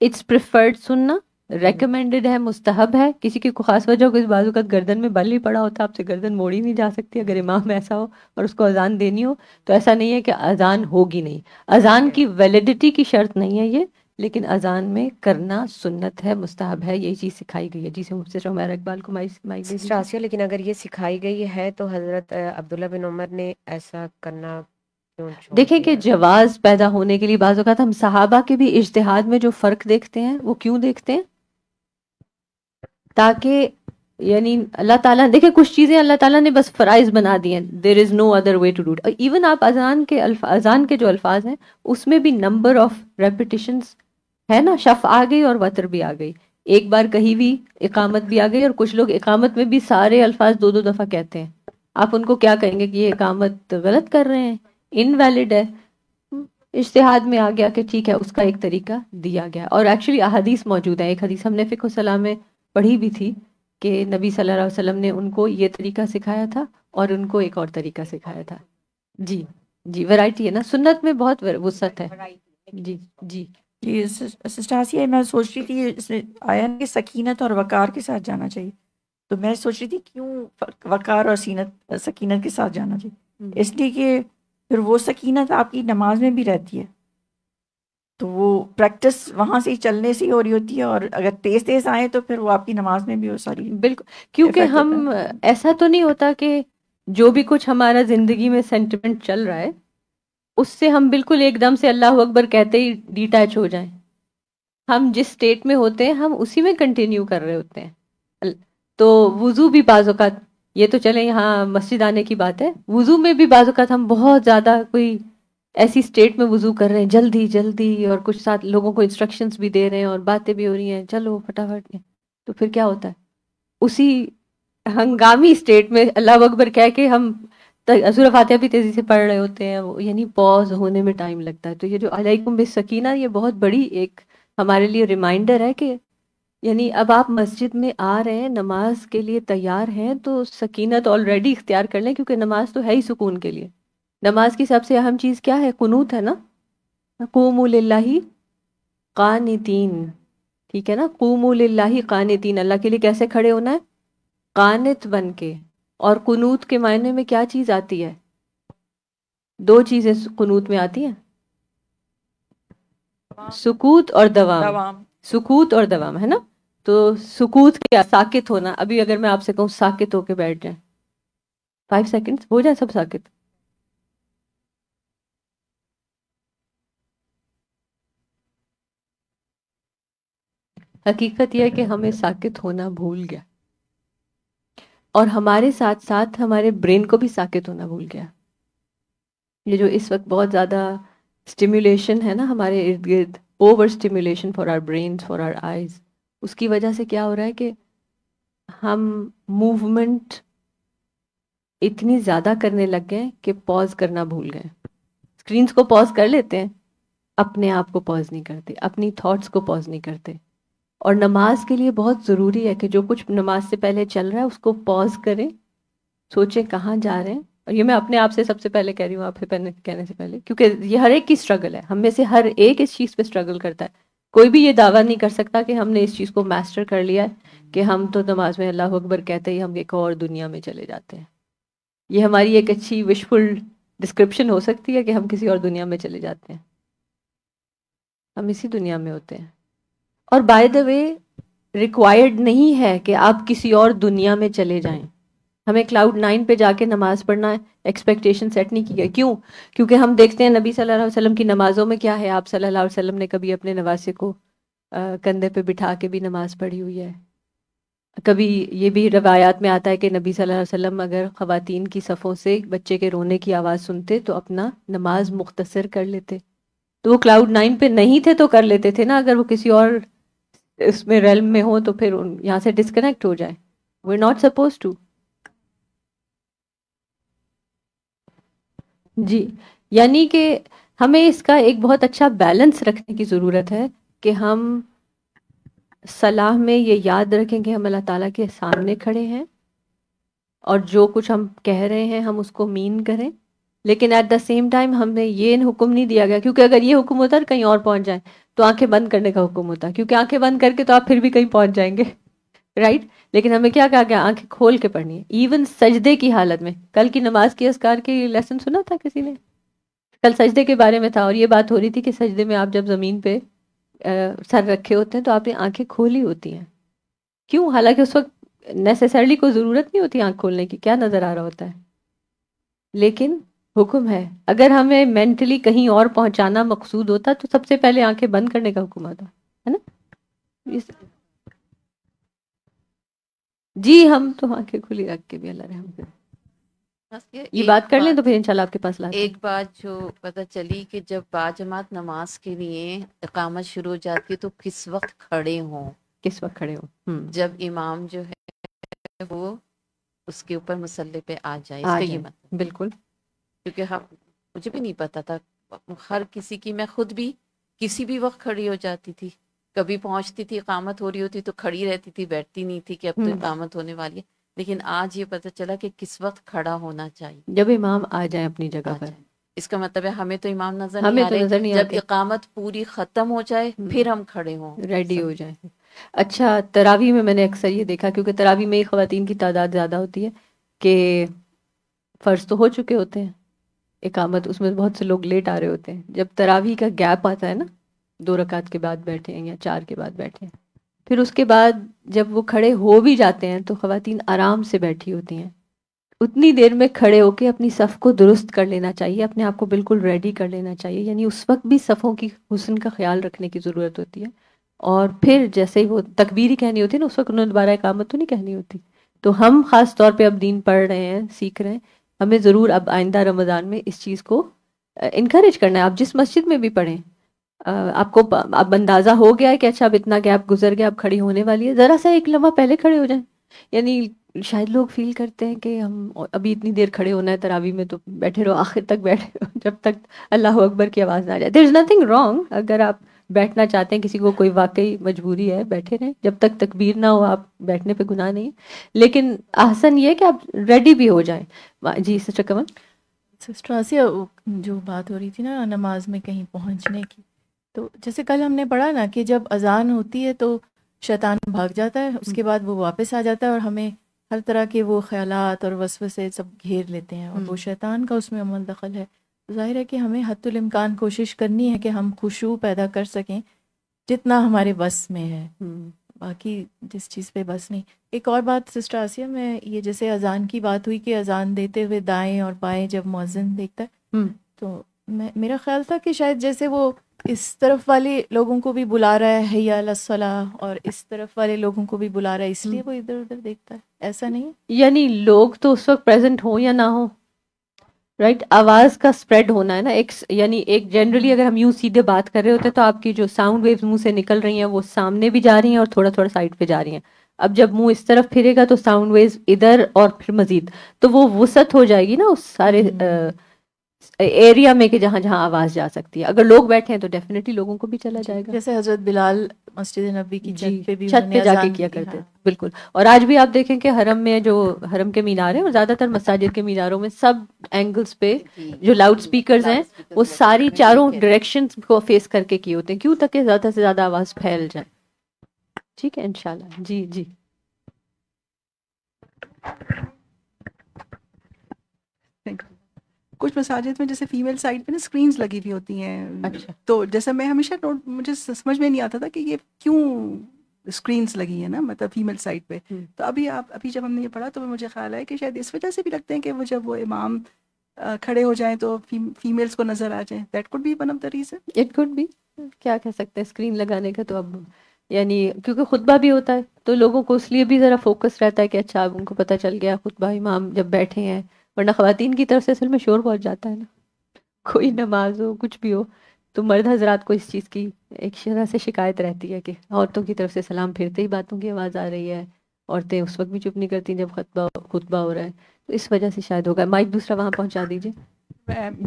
It's preferred سننا، ریکمینڈڈ ہے، مستحب ہے. کسی کی کو خاص وجہ ہو کہ بازو کا گردن میں بل ہی پڑا ہوتا ہے، آپ سے گردن موڑی نہیں جا سکتی اگر امام ایسا ہو اور اس کو اذان دینی ہو تو ایسا نہیں ہے کہ اذان ہوگی نہیں. اذان کی ویلیڈیٹی کی شرط نہیں ہے یہ، لیکن اذان میں کرنا سنت ہے، مستحب ہے، یہی چیز سکھائی گئی ہے. جی سے مفتی عمیر اقبال کو مائک دے دیجیے. آسیہ، لیکن اگر یہ سکھائی گئی ہے تو حضرت عبداللہ بن عمر نے ایسا کرنا کیوں چھوڑ دیکھیں کہ دیا؟ جواز پیدا ہونے کے لیے بعض اوقات ہم صحابہ کے بھی اجتہاد میں جو فرق دیکھتے ہیں وہ کیوں دیکھتے ہیں؟ تاکہ یعنی اللہ تعالیٰ دیکھیں کچھ چیزیں اللہ تعالیٰ نے بس فرائض بنا دی ہیں، there is no other way to do it. Even آپ اذان کے جو الفاظ ہیں اس میں بھی نمبر آف ریپیٹیشنز ہے نا، شفع آ گئی اور وتر بھی آ گئی، ایک بار کہیں بھی اقامت بھی آ گئی، اور کچھ لوگ اقامت میں بھی سارے الفاظ دو دفعہ کہتے ہیں. آپ ان کو کیا کہیں گے کہ یہ اقامت غلط کر رہے ہیں، انویلڈ ہے. اجتہاد میں آ گیا کہ ٹھیک ہے، اس کا ایک طریقہ دیا گیا. اور ایکچولی احادیث موجود ہیں. ایک حدیث ہم نے فقہ الصلاح میں پڑھی بھی تھی کہ نبی صلی اللہ علیہ وسلم نے ان کو یہ طریقہ سکھایا تھا اور ان کو ایک اور طریقہ سکھایا تھا. جی جی ورائٹی ہے نا، سنت میں بہت وسعت ہے. جی جی جی سسٹر آسیہ، میں سوچ رہی تھی اس میں آیا کہ سکینت اور وقار کے ساتھ جانا چاہیے، تو میں سوچ رہی تھی کیوں وقار اور سکینت کے ساتھ جانا چاہیے. اس لیے کہ پھر وہ سکینت آپ کی نماز میں بھی رہتی ہے، تو وہ پریکٹس وہاں سے ہی چلنے سے ہی ہو رہی ہوتی ہے، اور اگر تیز تیز آئیں تو پھر وہ آپ کی نماز میں بھی وہ ساری. بالکل، کیونکہ ہم ایسا تو نہیں ہوتا کہ جو بھی کچھ ہمارا زندگی میں سینٹیمنٹ چل رہا ہے اس سے ہم بالکل ایک دم سے اللہ اکبر کہتے ہی ڈیٹیچ ہو جائیں. ہم جس اسٹیٹ میں ہوتے ہیں ہم اسی میں کنٹینیو کر رہے ہوتے ہیں. تو وضو بھی بعض اوقات، یہ تو چلیں یہاں مسجد آنے کی بات ہے، وضو میں بھی بعض اوقات ہم بہت زیادہ کوئی ایسی اسٹیٹ میں وضو کر رہے ہیں جلدی جلدی، اور کچھ ساتھ لوگوں کو انسٹرکشنز بھی دے رہے ہیں اور باتیں بھی ہو رہی ہیں، چلو فٹافٹ. تو پھر کیا ہوتا ہے، اسی ہنگامی اسٹیٹ میں اللہ اکبر کہہ کے ہم سورہ فاتحہ بھی تیزی سے پڑھ رہے ہوتے ہیں، یعنی پاز ہونے میں ٹائم لگتا ہے. تو یہ جو علیکم بالسکینہ، یہ بہت بڑی ایک ہمارے لیے ریمائنڈر ہے کہ یعنی اب آپ مسجد میں آ رہے ہیں، نماز کے لیے تیار ہیں، تو سکینت آلریڈی اختیار کر لیں، کیونکہ نماز تو ہے ہی سکون کے لیے. نماز کی سب سے اہم چیز کیا ہے؟ قنوت ہے نا. قوموا للہ قانتین، ٹھیک ہے نا، قوموا للہ قانتین، اللہ کے لیے کیسے کھڑے ہونا ہے؟ قانت بن کے. اور قنوت کے معنی میں کیا چیز آتی ہے؟ دو چیزیں قنوت میں آتی ہیں، سکوت اور دوام. سکوت اور دوام ہے نا. تو سکوت کیا؟ ساکت ہونا. ابھی اگر میں آپ سے کہوں ساکت ہو کے بیٹھ جائیں 5 سیکنڈ، ہو جائیں سب ساکت. حقیقت یہ ہے کہ ہمیں ساکت ہونا بھول گیا، اور ہمارے ساتھ ساتھ ہمارے برین کو بھی ساکت ہونا بھول گیا. یہ جو اس وقت بہت زیادہ اسٹیمیولیشن ہے نا ہمارے ارد گرد، over stimulation for our brains, for our eyes, اس کی وجہ سے کیا ہو رہا ہے کہ ہم موومنٹ اتنی زیادہ کرنے لگ گئے کہ پاز کرنا بھول گئے. اسکرینز کو پاز کر لیتے ہیں، اپنے آپ کو پاز نہیں کرتے، اپنی تھاٹس کو پاز نہیں کرتے. اور نماز کے لیے بہت ضروری ہے کہ جو کچھ نماز سے پہلے چل رہا ہے اس کو پاز کریں، سوچیں کہاں جا رہے ہیں. اور یہ میں اپنے آپ سے سب سے پہلے کہہ رہی ہوں، آپ سے کہنے سے پہلے، کیونکہ یہ ہر ایک کی اسٹرگل ہے. ہم میں سے ہر ایک اس چیز پہ اسٹرگل کرتا ہے. کوئی بھی یہ دعویٰ نہیں کر سکتا کہ ہم نے اس چیز کو میسٹر کر لیا ہے، کہ ہم تو نماز میں اللہ اکبر کہتے ہی ہم ایک اور دنیا میں چلے جاتے ہیں. یہ ہماری ایک اچھی وشفل ڈسکرپشن ہو سکتی ہے کہ ہم کسی اور دنیا میں چلے جاتے ہیں. ہم اسی دنیا میں ہوتے ہیں. اور بائی دا وے ریکوائرڈ نہیں ہے کہ آپ کسی اور دنیا میں چلے جائیں. ہمیں کلاؤڈ 9 پہ جا کے نماز پڑھنا ایکسپیکٹیشن سیٹ نہیں کی گئی. کیوں؟ کیونکہ ہم دیکھتے ہیں نبی صلی اللہ علیہ وسلم کی نمازوں میں کیا ہے. آپ صلی اللہ علیہ وسلم نے کبھی اپنے نواسے کو کندھے پہ بٹھا کے بھی نماز پڑھی ہوئی ہے. کبھی یہ بھی روایات میں آتا ہے کہ نبی صلی اللہ علیہ وسلم اگر خواتین کی صفوں سے بچے کے رونے کی آواز سنتے تو اپنا نماز مختصر کر لیتے. تو وہ کلاؤڈ 9 پہ نہیں تھے تو کر لیتے تھے نا. اگر وہ کسی اور اس میں ریلم میں ہو تو پھر یہاں سے ڈسکنیکٹ ہو جائے. وی ناٹ سپوز ٹو. جی، یعنی کہ ہمیں اس کا ایک بہت اچھا بیلنس رکھنے کی ضرورت ہے کہ ہم صلاح میں یہ یاد رکھیں کہ ہم اللہ تعالیٰ کے سامنے کھڑے ہیں، اور جو کچھ ہم کہہ رہے ہیں ہم اس کو مین کریں. لیکن ایٹ دا سیم ٹائم ہمیں یہ حکم نہیں دیا گیا، کیونکہ اگر یہ حکم ہوتا ہے کہیں اور پہنچ جائیں تو آنکھیں بند کرنے کا حکم ہوتا ہے، کیونکہ آنکھیں بند کر کے تو آپ پھر بھی کہیں پہنچ جائیں گے، رائٹ. لیکن ہمیں کیا کہا گیا؟ آنکھیں کھول کے پڑھنی ہے. ایون سجدے کی حالت میں. کل کی نماز کی اذکار کی لیسن سنا تھا کسی نے؟ کل سجدے کے بارے میں تھا، اور یہ بات ہو رہی تھی کہ سجدے میں آپ جب زمین پہ سر رکھے ہوتے ہیں تو آپ نے آنکھیں کھولی ہوتی ہیں. کیوں؟ حالانکہ اس وقت نیسیسرلی کوئی ضرورت نہیں ہوتی آنکھ کھولنے کی، کیا نظر آ رہا ہوتا ہے. لیکن حکم ہے. اگر ہمیں مینٹلی کہیں اور پہنچانا مقصود ہوتا تو سب سے پہلے آنکھیں بند کرنے کا حکم آتا ہے نا. جی، ہم تو آنکھیں کھلی رکھ کے بھی اللہ رحم کرے. یہ بات کر لیں تو پھر انشاءاللہ آپ کے پاس لاتے ہیں. ایک بات جو پتہ چلی کہ جب باجماعت نماز کے لیے اقامت شروع ہو جاتی ہے تو کس وقت کھڑے ہوں، کس وقت کھڑے ہو. جب امام جو ہے وہ اس کے اوپر مصلی پہ آ جائے. اس کا یہ مطلب بالکل، کیونکہ مجھے بھی نہیں پتا تھا. ہر کسی کی، میں خود بھی کسی بھی وقت کھڑی ہو جاتی تھی. کبھی پہنچتی تھی اقامت ہو رہی ہوتی تو کھڑی رہتی تھی، بیٹھتی نہیں تھی کہ اب تو اقامت ہونے والی ہے. لیکن آج یہ پتہ چلا کہ کس وقت کھڑا ہونا چاہیے. جب امام آ جائیں اپنی جگہ پر. اس کا مطلب ہے ہمیں تو امام نظر نہیں آ رہے، جب اقامت پوری ختم ہو جائے پھر ہم کھڑے ہوں، ریڈی ہو جائیں. اچھا، تراویح میں نے اکثر یہ دیکھا، کیونکہ تراویح میں خواتین کی تعداد زیادہ ہوتی ہے، کہ فرض تو ہو چکے ہوتے ہیں اقامت، اس میں بہت سے لوگ لیٹ آ رہے ہوتے ہیں. جب تراویح کا گیپ آتا ہے نا، 2 رکعت کے بعد بیٹھے ہیں یا 4 کے بعد بیٹھے ہیں، پھر اس کے بعد جب وہ کھڑے ہو بھی جاتے ہیں تو خواتین آرام سے بیٹھی ہوتی ہیں. اتنی دیر میں کھڑے ہو کے اپنی صف کو درست کر لینا چاہیے, اپنے آپ کو بالکل ریڈی کر لینا چاہیے. یعنی اس وقت بھی صفوں کی حسن کا خیال رکھنے کی ضرورت ہوتی ہے. اور پھر جیسے ہی وہ تکبیر ہی کہنی ہوتی ہے نا, اس وقت انہوں نے دوبارہ اقامت تو نہیں کہنی ہوتی. تو ہم خاص طور پہ اب دین پڑھ رہے ہیں, سیکھ رہے ہیں, ہمیں ضرور اب آئندہ رمضان میں اس چیز کو انکریج کرنا ہے. آپ جس مسجد میں بھی پڑھیں, آپ کو اب اندازہ ہو گیا ہے کہ اچھا اب اتنا گیپ گزر گیا, اب کھڑی ہونے والی ہے, ذرا سا ایک لمحہ پہلے کھڑے ہو جائیں. یعنی شاید لوگ فیل کرتے ہیں کہ ہم ابھی اتنی دیر کھڑے ہونا ہے تراویح میں, تو بیٹھے رہو, آخر تک بیٹھے رہو جب تک اللہ اکبر کی آواز نہ آ جائے. دیر از نتھنگ رانگ, اگر آپ بیٹھنا چاہتے ہیں, کسی کو کوئی واقعی مجبوری ہے, بیٹھے رہیں, جب تک تکبیر نہ ہو آپ بیٹھنے پہ گناہ نہیں. لیکن احسن یہ کہ آپ ریڈی بھی ہو جائیں. جی سسٹر کمل. سسٹر آسیہ, جو بات ہو رہی تھی نا نماز میں کہیں پہنچنے کی, تو جیسے کل ہم نے پڑھا نا کہ جب اذان ہوتی ہے تو شیطان بھاگ جاتا ہے, اس کے بعد وہ واپس آ جاتا ہے اور ہمیں ہر طرح کے وہ خیالات اور وسوسے سب گھیر لیتے ہیں, اور وہ شیطان کا اس میں عمل دخل ہے. ظاہر ہے کہ ہمیں حد الامکان کوشش کرنی ہے کہ ہم خشوع پیدا کر سکیں جتنا ہمارے بس میں ہے, باقی جس چیز پہ بس نہیں. ایک اور بات سسٹر آسیہ, میں یہ جیسے اذان کی بات ہوئی کہ اذان دیتے ہوئے دائیں اور بائیں جب مؤذن دیکھتا ہے, تو میرا خیال تھا کہ شاید جیسے وہ اس طرف والے لوگوں کو بھی بلا رہا ہے حی علی الصلاۃ, اور اس طرف والے لوگوں کو بھی بلا رہا ہے, اس لیے وہ ادھر ادھر دیکھتا ہے, ایسا نہیں ہے؟ یعنی لوگ تو اس وقت پریزنٹ ہوں یا نہ ہوں, رائٹ, آواز کا اسپریڈ ہونا ہے نا. یعنی ایک جنرلی اگر ہم یوں سیدھے بات کر رہے ہوتے ہیں تو آپ کی جو ساؤنڈ ویوز منہ سے نکل رہی ہیں وہ سامنے بھی جا رہی ہیں اور تھوڑا تھوڑا سائڈ پہ جا رہی ہیں. اب جب منہ اس طرف پھرے گا تو ساؤنڈ ویوز ادھر اور پھر مزید, تو وہ وسعت ہو جائے گی نا اس سارے ایریا میں کہ جہاں جہاں آواز جا سکتی ہے. اگر لوگ بیٹھے ہیں تو ڈیفینیٹلی لوگوں کو بھی چلا جائے گا. جیسے حضرت بلال مسجد نبی کی چھت پہ بھی چھت پہ جا کے کیا کرتے ہیں, بالکل. اور آج بھی آپ دیکھیں کہ حرم میں جو حرم کے مینار ہیں, اور زیادہ تر مساجد کے میناروں میں سب اینگلز پہ جو لاؤڈ سپیکرز ہیں وہ ساری چاروں ڈائریکشن کو فیس کر کے کیے ہوتے ہیں, کیوں تاکہ زیادہ سے زیادہ آواز پھیل جائے. ٹھیک ہے انشاءاللہ. جی جی کچھ مساجد میں جیسے فیمیل سائڈ پہ نا اسکرینز لگی ہوئی ہوتی ہیں. اچھا. تو جیسے میں ہمیشہ مجھے سمجھ میں نہیں آتا تھا کہ یہ کیوں اسکرینز لگی ہیں نا, مطلب فیمیل سائڈ پہ. تو ابھی جب ہم نے یہ پڑھا تو مجھے خیال ہے کہ شاید اس وجہ سے بھی لگتے ہیں کہ وہ جب وہ امام کھڑے ہو جائیں تو فیمیلز کو نظر آ جائیں. That could be one of the reason. It could be. کیا کہہ سکتے ہیں اسکرین لگانے کا, تو اب یعنی کیونکہ خطبہ بھی ہوتا ہے تو لوگوں کو اس لیے بھی ذرا فوکس رہتا ہے کہ اچھا اب ان کو پتہ چل گیا خطبہ امام جب بیٹھے ہیں, ورنہ خواتین کی طرف سے اصل میں شور پہنچ جاتا ہے نا, کوئی نماز ہو کچھ بھی ہو تو مرد حضرات کو اس چیز کی ایک طرح سے شکایت رہتی ہے کہ عورتوں کی طرف سے سلام پھرتے ہی باتوں کی آواز آ رہی ہے, عورتیں اس وقت بھی چپ نہیں کرتی جب خطبہ ہو رہا ہے. تو اس وجہ سے شاید ہوگا. مائک دوسرا وہاں پہنچا دیجیے.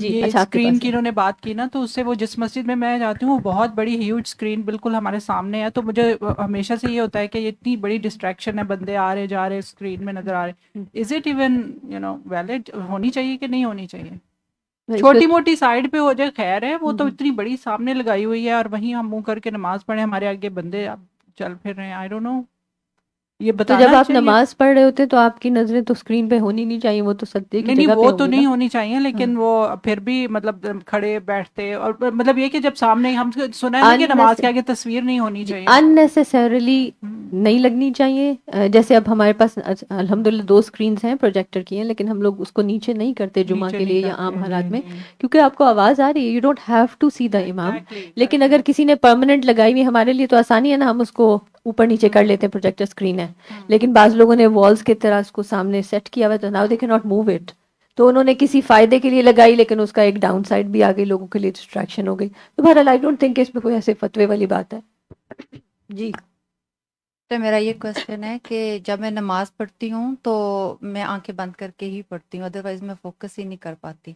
یہ اسکرین کی انہوں نے بات کی نا, تو اس سے وہ جس مسجد میں جاتی ہوں وہ بہت بڑی ہیوج اسکرین بالکل ہمارے سامنے ہے, تو مجھے ہمیشہ سے یہ ہوتا ہے کہ یہ اتنی بڑی ڈسٹریکشن ہے, بندے آ رہے جا رہے اسکرین میں نظر آ رہے. از اٹ ایون ویلڈ ہونی چاہیے کہ نہیں ہونی چاہیے؟ چھوٹی موٹی سائڈ پہ ہو جائے خیر ہے, وہ تو اتنی بڑی سامنے لگائی ہوئی ہے اور وہیں ہم منہ کر کے نماز پڑھیں, ہمارے آگے بندے چل پھر رہے ہیں. آئی ڈونٹ نو, یہ تو جب آپ نماز پڑھ رہے ہوتے تو آپ کی نظریں تو اسکرین پہ ہونی نہیں چاہیے, وہ تو سجدے کی جگہ پہ وہ تو نہیں ہونی چاہیے, لیکن وہ پھر بھی مطلب کھڑے بیٹھتے, اور مطلب یہ کہ جب سامنے ہم سنا ہے کہ نماز کے آگے تصویر نہیں ہونی چاہیے, اننیسیسریلی نہیں لگنی چاہیے. جیسے اب ہمارے پاس الحمدللہ 2 اسکرینز ہیں پروجیکٹر کی ہیں, لیکن ہم لوگ اس کو نیچے نہیں کرتے جمعہ کے لیے یا عام حالات میں, کیونکہ آپ کو آواز آ رہی ہے, یو ڈونٹ ہیو ٹو سی دا امام. لیکن اگر کسی نے پرماننٹ لگائی ہوئی, ہمارے لیے تو آسانی ہے نا, ہم اس کو اوپر نیچے کر لیتے ہیں, پروجیکٹر اسکرین ہے. لیکن بعض لوگوں نے والز کی طرح اس کو سامنے سیٹ کیا ہوا ہے, تو now they can not move it. تو انہوں نے کسی فائدے کے لیے لگائی, لیکن اس کا ایک ڈاؤن سائڈ بھی آ گئی, لوگوں کے لیے ڈسٹریکشن ہو گئی. تو بہرحال آئی ڈونٹ تھنک اس میں کوئی ایسے فتوے والی بات ہے. جی تو میرا یہ کوشچن ہے کہ جب میں نماز پڑھتی ہوں تو میں آنکھیں بند کر کے ہی پڑھتی ہوں, ادروائز میں فوکس ہی نہیں کر پاتی.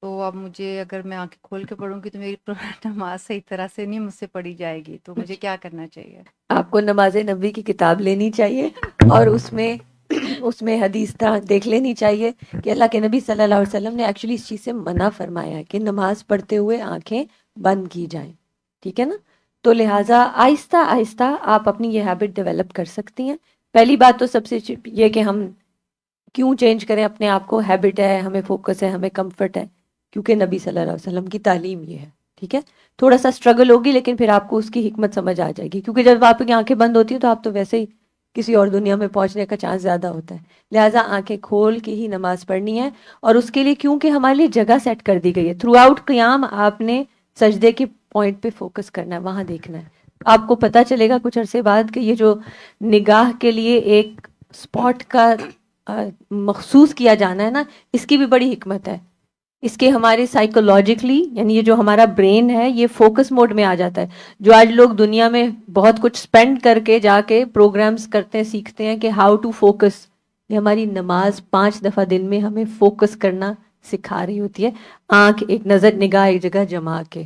تو اب مجھے اگر میں آنکھیں کھول کے پڑھوں گی تو میری نماز صحیح طرح سے نہیں مجھ سے پڑھی جائے گی, تو مجھے کیا کرنا چاہیے؟ آپ کو نماز نبی کی کتاب لینی چاہیے, اور اس میں حدیث دیکھ لینی چاہیے کہ اللہ کے نبی صلی اللہ علیہ وسلم نے ایکچولی اس چیز سے منع فرمایا ہے کہ نماز پڑھتے ہوئے آنکھیں بند کی جائیں. ٹھیک ہے نا, تو لہٰذا آہستہ آہستہ آپ اپنی یہ ہیبٹ ڈیولپ کر سکتی ہیں. پہلی بات تو سب سے یہ کہ ہم کیوں چینج کریں اپنے آپ کو, ہیبٹ ہے, ہمیں فوکس ہے, ہمیں کمفرٹ ہے, کیونکہ نبی صلی اللہ علیہ وسلم کی تعلیم یہ ہے. ٹھیک ہے, تھوڑا سا اسٹرگل ہوگی لیکن پھر آپ کو اس کی حکمت سمجھ آ جائے گی, کیونکہ جب آپ کی آنکھیں بند ہوتی ہیں تو آپ تو ویسے ہی کسی اور دنیا میں پہنچنے کا چانس زیادہ ہوتا ہے. لہٰذا آنکھیں کھول کے ہی نماز پڑھنی ہے. اور اس کے لیے کیونکہ ہمارے لیے جگہ سیٹ کر دی گئی ہے, تھرو آؤٹ قیام آپ نے سجدے کے پوائنٹ پہ فوکس کرنا ہے, وہاں دیکھنا ہے. آپ کو پتہ چلے گا کچھ عرصے بعد کہ یہ جو نگاہ کے لیے ایک اسپاٹ کا مخصوص کیا جانا ہے نا, اس کی بھی بڑی حکمت ہے. اس کے ہمارے سائیکولوجیکلی یعنی یہ جو ہمارا برین ہے یہ فوکس موڈ میں آ جاتا ہے. جو آج لوگ دنیا میں بہت کچھ اسپینڈ کر کے جا کے پروگرامز کرتے ہیں, سیکھتے ہیں کہ ہاؤ ٹو فوکس, یہ ہماری نماز 5 دفعہ دن میں ہمیں فوکس کرنا سکھا رہی ہوتی ہے. آنکھ ایک نظر نگاہ ایک جگہ جما کے.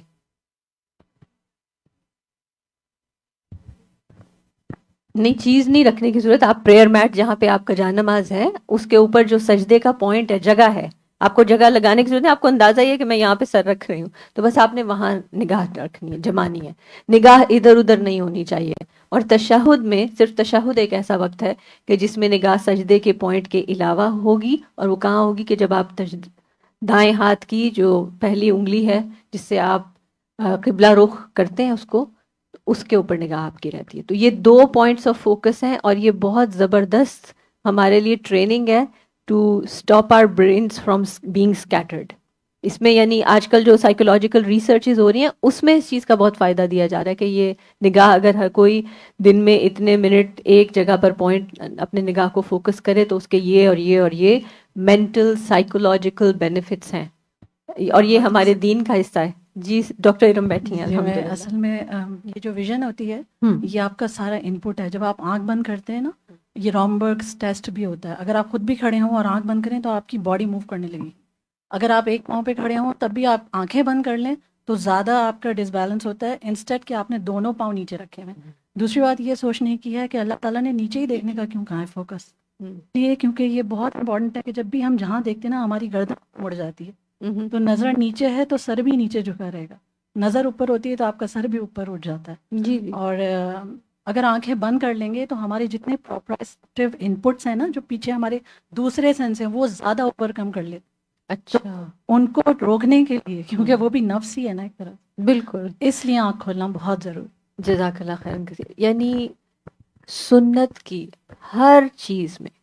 نہیں چیز نہیں رکھنے کی ضرورت, آپ پریئر میٹ جہاں پہ آپ کا جا نماز ہے اس کے اوپر جو سجدے کا پوائنٹ ہے, جگہ ہے, آپ کو جگہ لگانے کی ضرورت ہے. آپ کو اندازہ یہ ہے کہ میں یہاں پہ سر رکھ رہی ہوں, تو بس آپ نے وہاں نگاہ رکھنی ہے, جمانی ہے. نگاہ ادھر ادھر نہیں ہونی چاہیے. اور تشہد میں صرف تشہد ایک ایسا وقت ہے کہ جس میں نگاہ سجدے کے پوائنٹ کے علاوہ ہوگی, اور وہ کہاں ہوگی کہ جب آپ دائیں ہاتھ کی جو پہلی انگلی ہے جس سے آپ قبلہ رخ کرتے ہیں اس کے اوپر نگاہ آپ کی رہتی ہے. تو یہ 2 پوائنٹس آف فوکس ہیں, اور یہ بہت زبردست ہمارے لیے ٹریننگ ہے to stop our brains from being scattered. اس میں یعنی آج کل جو سائیکولوجیکل ریسرچز ہو رہی ہیں اس میں اس چیز کا بہت فائدہ دیا جا رہا ہے کہ یہ نگاہ اگر ہر کوئی دن میں اتنے منٹ ایک جگہ پر پوائنٹ اپنے نگاہ کو فوکس کرے تو اس کے یہ اور یہ اور یہ مینٹل سائیکولوجیکل بینیفٹس ہیں, اور یہ ہمارے دین کا حصہ ہے. جی ڈاکٹر ارم بیٹھی ہیں. اصل میں یہ جو ویژن ہوتی ہے یہ آپ کا سارا ان پٹ ہے. جب آپ آنکھ بند کرتے ہیں نا, یہ رامبرگس ٹیسٹ بھی ہوتا ہے. اگر آپ خود بھی کھڑے ہوں اور آنکھ بند کریں تو آپ کی باڈی موو کرنے لگی. اگر آپ ایک پاؤں پہ کھڑے ہوں تب بھی آپ آنکھیں بند کر لیں تو زیادہ آپ کا ڈس بیلنس ہوتا ہے, انسٹیڈ کہ آپ نے دونوں پاؤں نیچے رکھے ہوئے. دوسری بات یہ سوچنے کی ہے کہ اللہ تعالیٰ نے نیچے ہی دیکھنے کا کیوں کہا ہے فوکس, یہ کیونکہ یہ بہت امپورٹنٹ ہے کہ جب بھی ہم جہاں دیکھتے ہیں نا ہماری گردن مڑ جاتی ہے. تو نظر نیچے ہے تو سر بھی نیچے جھکا رہے گا, نظر اوپر ہوتی ہے تو آپ کا سر بھی اوپر اٹھ جاتا ہے. جی اور اگر آنکھیں بند کر لیں گے تو ہمارے جتنے پروپریسٹیو انپٹس ہیں نا جو پیچھے ہمارے دوسرے سینس ہیں وہ زیادہ اوپر کم کر لیتے. اچھا, ان کو روکنے کے لیے, کیونکہ وہ بھی نفس ہی ہے نا ایک طرح, بالکل, اس لیے آنکھ کھولنا بہت ضروری. جزاک اللہ خیر. یعنی سنت کی ہر چیز میں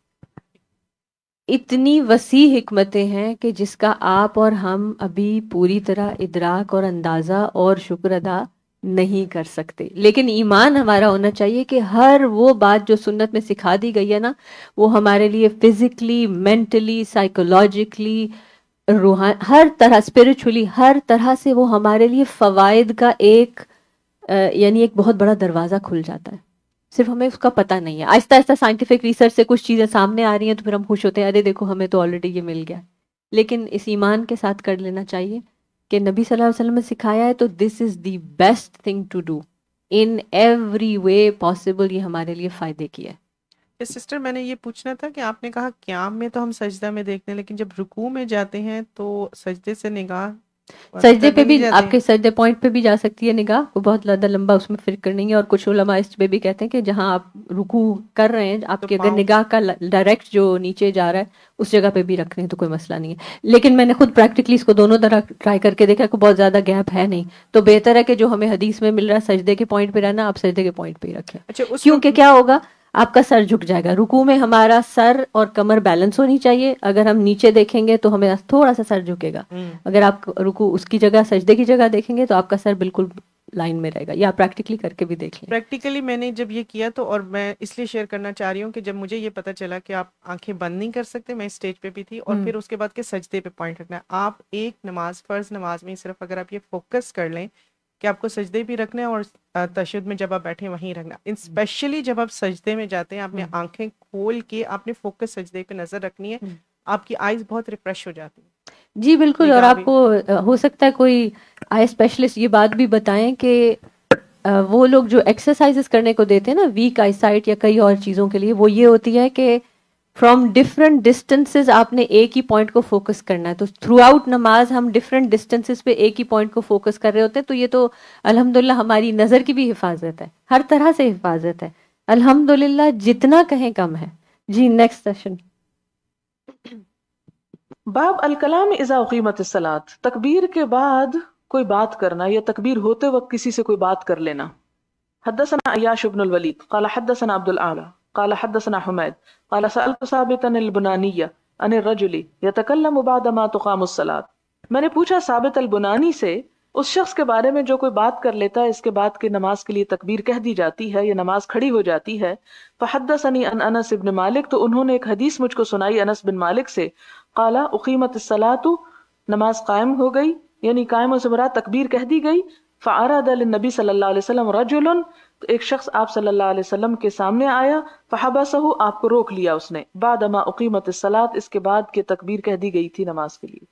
اتنی وسیع حکمتیں ہیں کہ جس کا آپ اور ہم ابھی پوری طرح ادراک اور اندازہ اور شکر ادا نہیں کر سکتے. لیکن ایمان ہمارا ہونا چاہیے کہ ہر وہ بات جو سنت میں سکھا دی گئی ہے نا وہ ہمارے لیے فزیکلی, مینٹلی, سائیکولوجیکلی, ہر طرح, اسپرچولی, ہر طرح سے وہ ہمارے لیے فوائد کا ایک یعنی ایک بہت بڑا دروازہ کھل جاتا ہے. صرف ہمیں اس کا پتہ نہیں ہے. آہستہ آہستہ سائنٹیفک ریسرچ سے کچھ چیزیں سامنے آ رہی ہیں تو پھر ہم خوش ہوتے ہیں, ارے دیکھو ہمیں تو آلریڈی یہ مل گیا. لیکن اس ایمان کے ساتھ کر لینا چاہیے کہ نبی صلی اللہ علیہ وسلم نے سکھایا ہے تو this is the best thing to do in every way possible. یہ ہمارے لیے فائدے کی ہے. سسٹر میں نے یہ پوچھنا تھا کہ آپ نے کہا قیام میں تو ہم سجدہ میں دیکھتے ہیں, لیکن جب رکوع میں جاتے ہیں تو سجدے سے نگاہ سجدے پہ بھی آپ کے سجدے پوائنٹ پہ بھی جا سکتی ہے نگاہ, وہ بہت زیادہ لمبا اس میں فرق نہیں ہے. اور کچھ علماء اس پہ بھی کہتے ہیں کہ جہاں آپ رکوع کر رہے ہیں آپ کی اگر نگاہ کا ڈائریکٹ جو نیچے جا رہا ہے اس جگہ پہ بھی رکھ رہے ہیں تو کوئی مسئلہ نہیں ہے. لیکن میں نے خود پریکٹیکلی اس کو دونوں طرح ٹرائی کر کے دیکھا کہ بہت زیادہ گیپ ہے نہیں, تو بہتر ہے کہ جو ہمیں حدیث میں مل رہا ہے سجدے کے پوائنٹ پہ رہنا, آپ سجدے کے پوائنٹ پہ ہی رکھیں. کیونکہ کیا ہوگا, آپ کا سر جھک جائے گا. رکوع میں ہمارا سر اور کمر بیلنس ہونی چاہیے. اگر ہم نیچے دیکھیں گے تو ہمیں تھوڑا سا سر جھکے گا. اگر آپ رکوع اس کی جگہ سجدے کی جگہ دیکھیں گے تو آپ کا سر بالکل لائن میں رہے گا. یا پریکٹیکلی کر کے بھی دیکھ لیں. پریکٹیکلی میں نے جب یہ کیا تو, اور میں اس لیے شیئر کرنا چاہ رہی ہوں کہ جب مجھے یہ پتا چلا کہ آپ آنکھیں بند نہیں کر سکتے, میں اسٹیج پہ بھی تھی, اور پھر اس کے بعد کہ سجدے پہ پوائنٹ رکھنا ہے. آپ ایک نماز, فرض نماز میں صرف اگر آپ یہ فوکس کر لیں کہ آپ کو سجدے بھی رکھنا ہے اور تشہد میں جب آپ بیٹھیں وہیں رکھنا. اسپیشلی جب آپ سجدے میں جاتے ہیں آپ نے آنکھیں کھول کے آپ نے فوکس سجدے پہ نظر رکھنی ہے, آپ کی آئیز بہت ریفریش ہو جاتی ہیں. جی بالکل. اور آپ کو ہو سکتا ہے کوئی آئی اسپیشلسٹ یہ بات بھی بتائیں کہ وہ لوگ جو ایکسرسائزز کرنے کو دیتے ہیں نا ویک آئی سائٹ یا کئی اور چیزوں کے لیے, وہ یہ ہوتی ہے کہ فرام ڈفرینٹ ڈسٹینسز آپ نے ایک ہی پوائنٹ کو فوکس کرنا ہے. تو تھرو آؤٹ نماز ہم ڈفرینٹ ڈسٹینسز پہ ایک ہی پوائنٹ کو فوکس کر رہے ہوتے ہیں. تو یہ تو الحمدللہ ہماری نظر کی بھی حفاظت ہے, ہر طرح سے حفاظت ہے الحمدللہ, جتنا کہیں کم ہے. جی نیکسٹ سیشن. باب الکلام اذا اقیمت الصلاۃ, تکبیر کے بعد کوئی بات کرنا یا تکبیر ہوتے وقت کسی سے کوئی بات کر لینا. حدثنا عیاش بن الولید قال حدثنا عبد الاعلی قال حدثنا حمید قال سألت ثابتا البنانی عن الرجل يتكلم بعد ما تقام الصلاة. میں نے پوچھا ثابت البنانی سے اس شخص کے بارے میں جو کوئی بات کر لیتا ہے اس کے بعد کہ نماز کے لیے تکبیر کہہ دی جاتی ہے یا نماز کھڑی ہو جاتی ہے. فحدثني عن انس بن مالک، تو انہوں نے ایک حدیث مجھ کو سنائی انس بن مالک سے. قال اقیمت الصلاة، نماز قائم ہو گئی، یعنی قائم سے مراد تکبیر کہہ دی گئی. فعرض للنبی صلی اللہ علیہ وسلم رجل، تو ایک شخص آپ صلی اللہ علیہ وسلم کے سامنے آیا. فحبسہ، آپ کو روک لیا اس نے. بعد ما اقیمت الصلاة، اس کے بعد کہ تکبیر کہہ دی گئی تھی نماز کے لیے.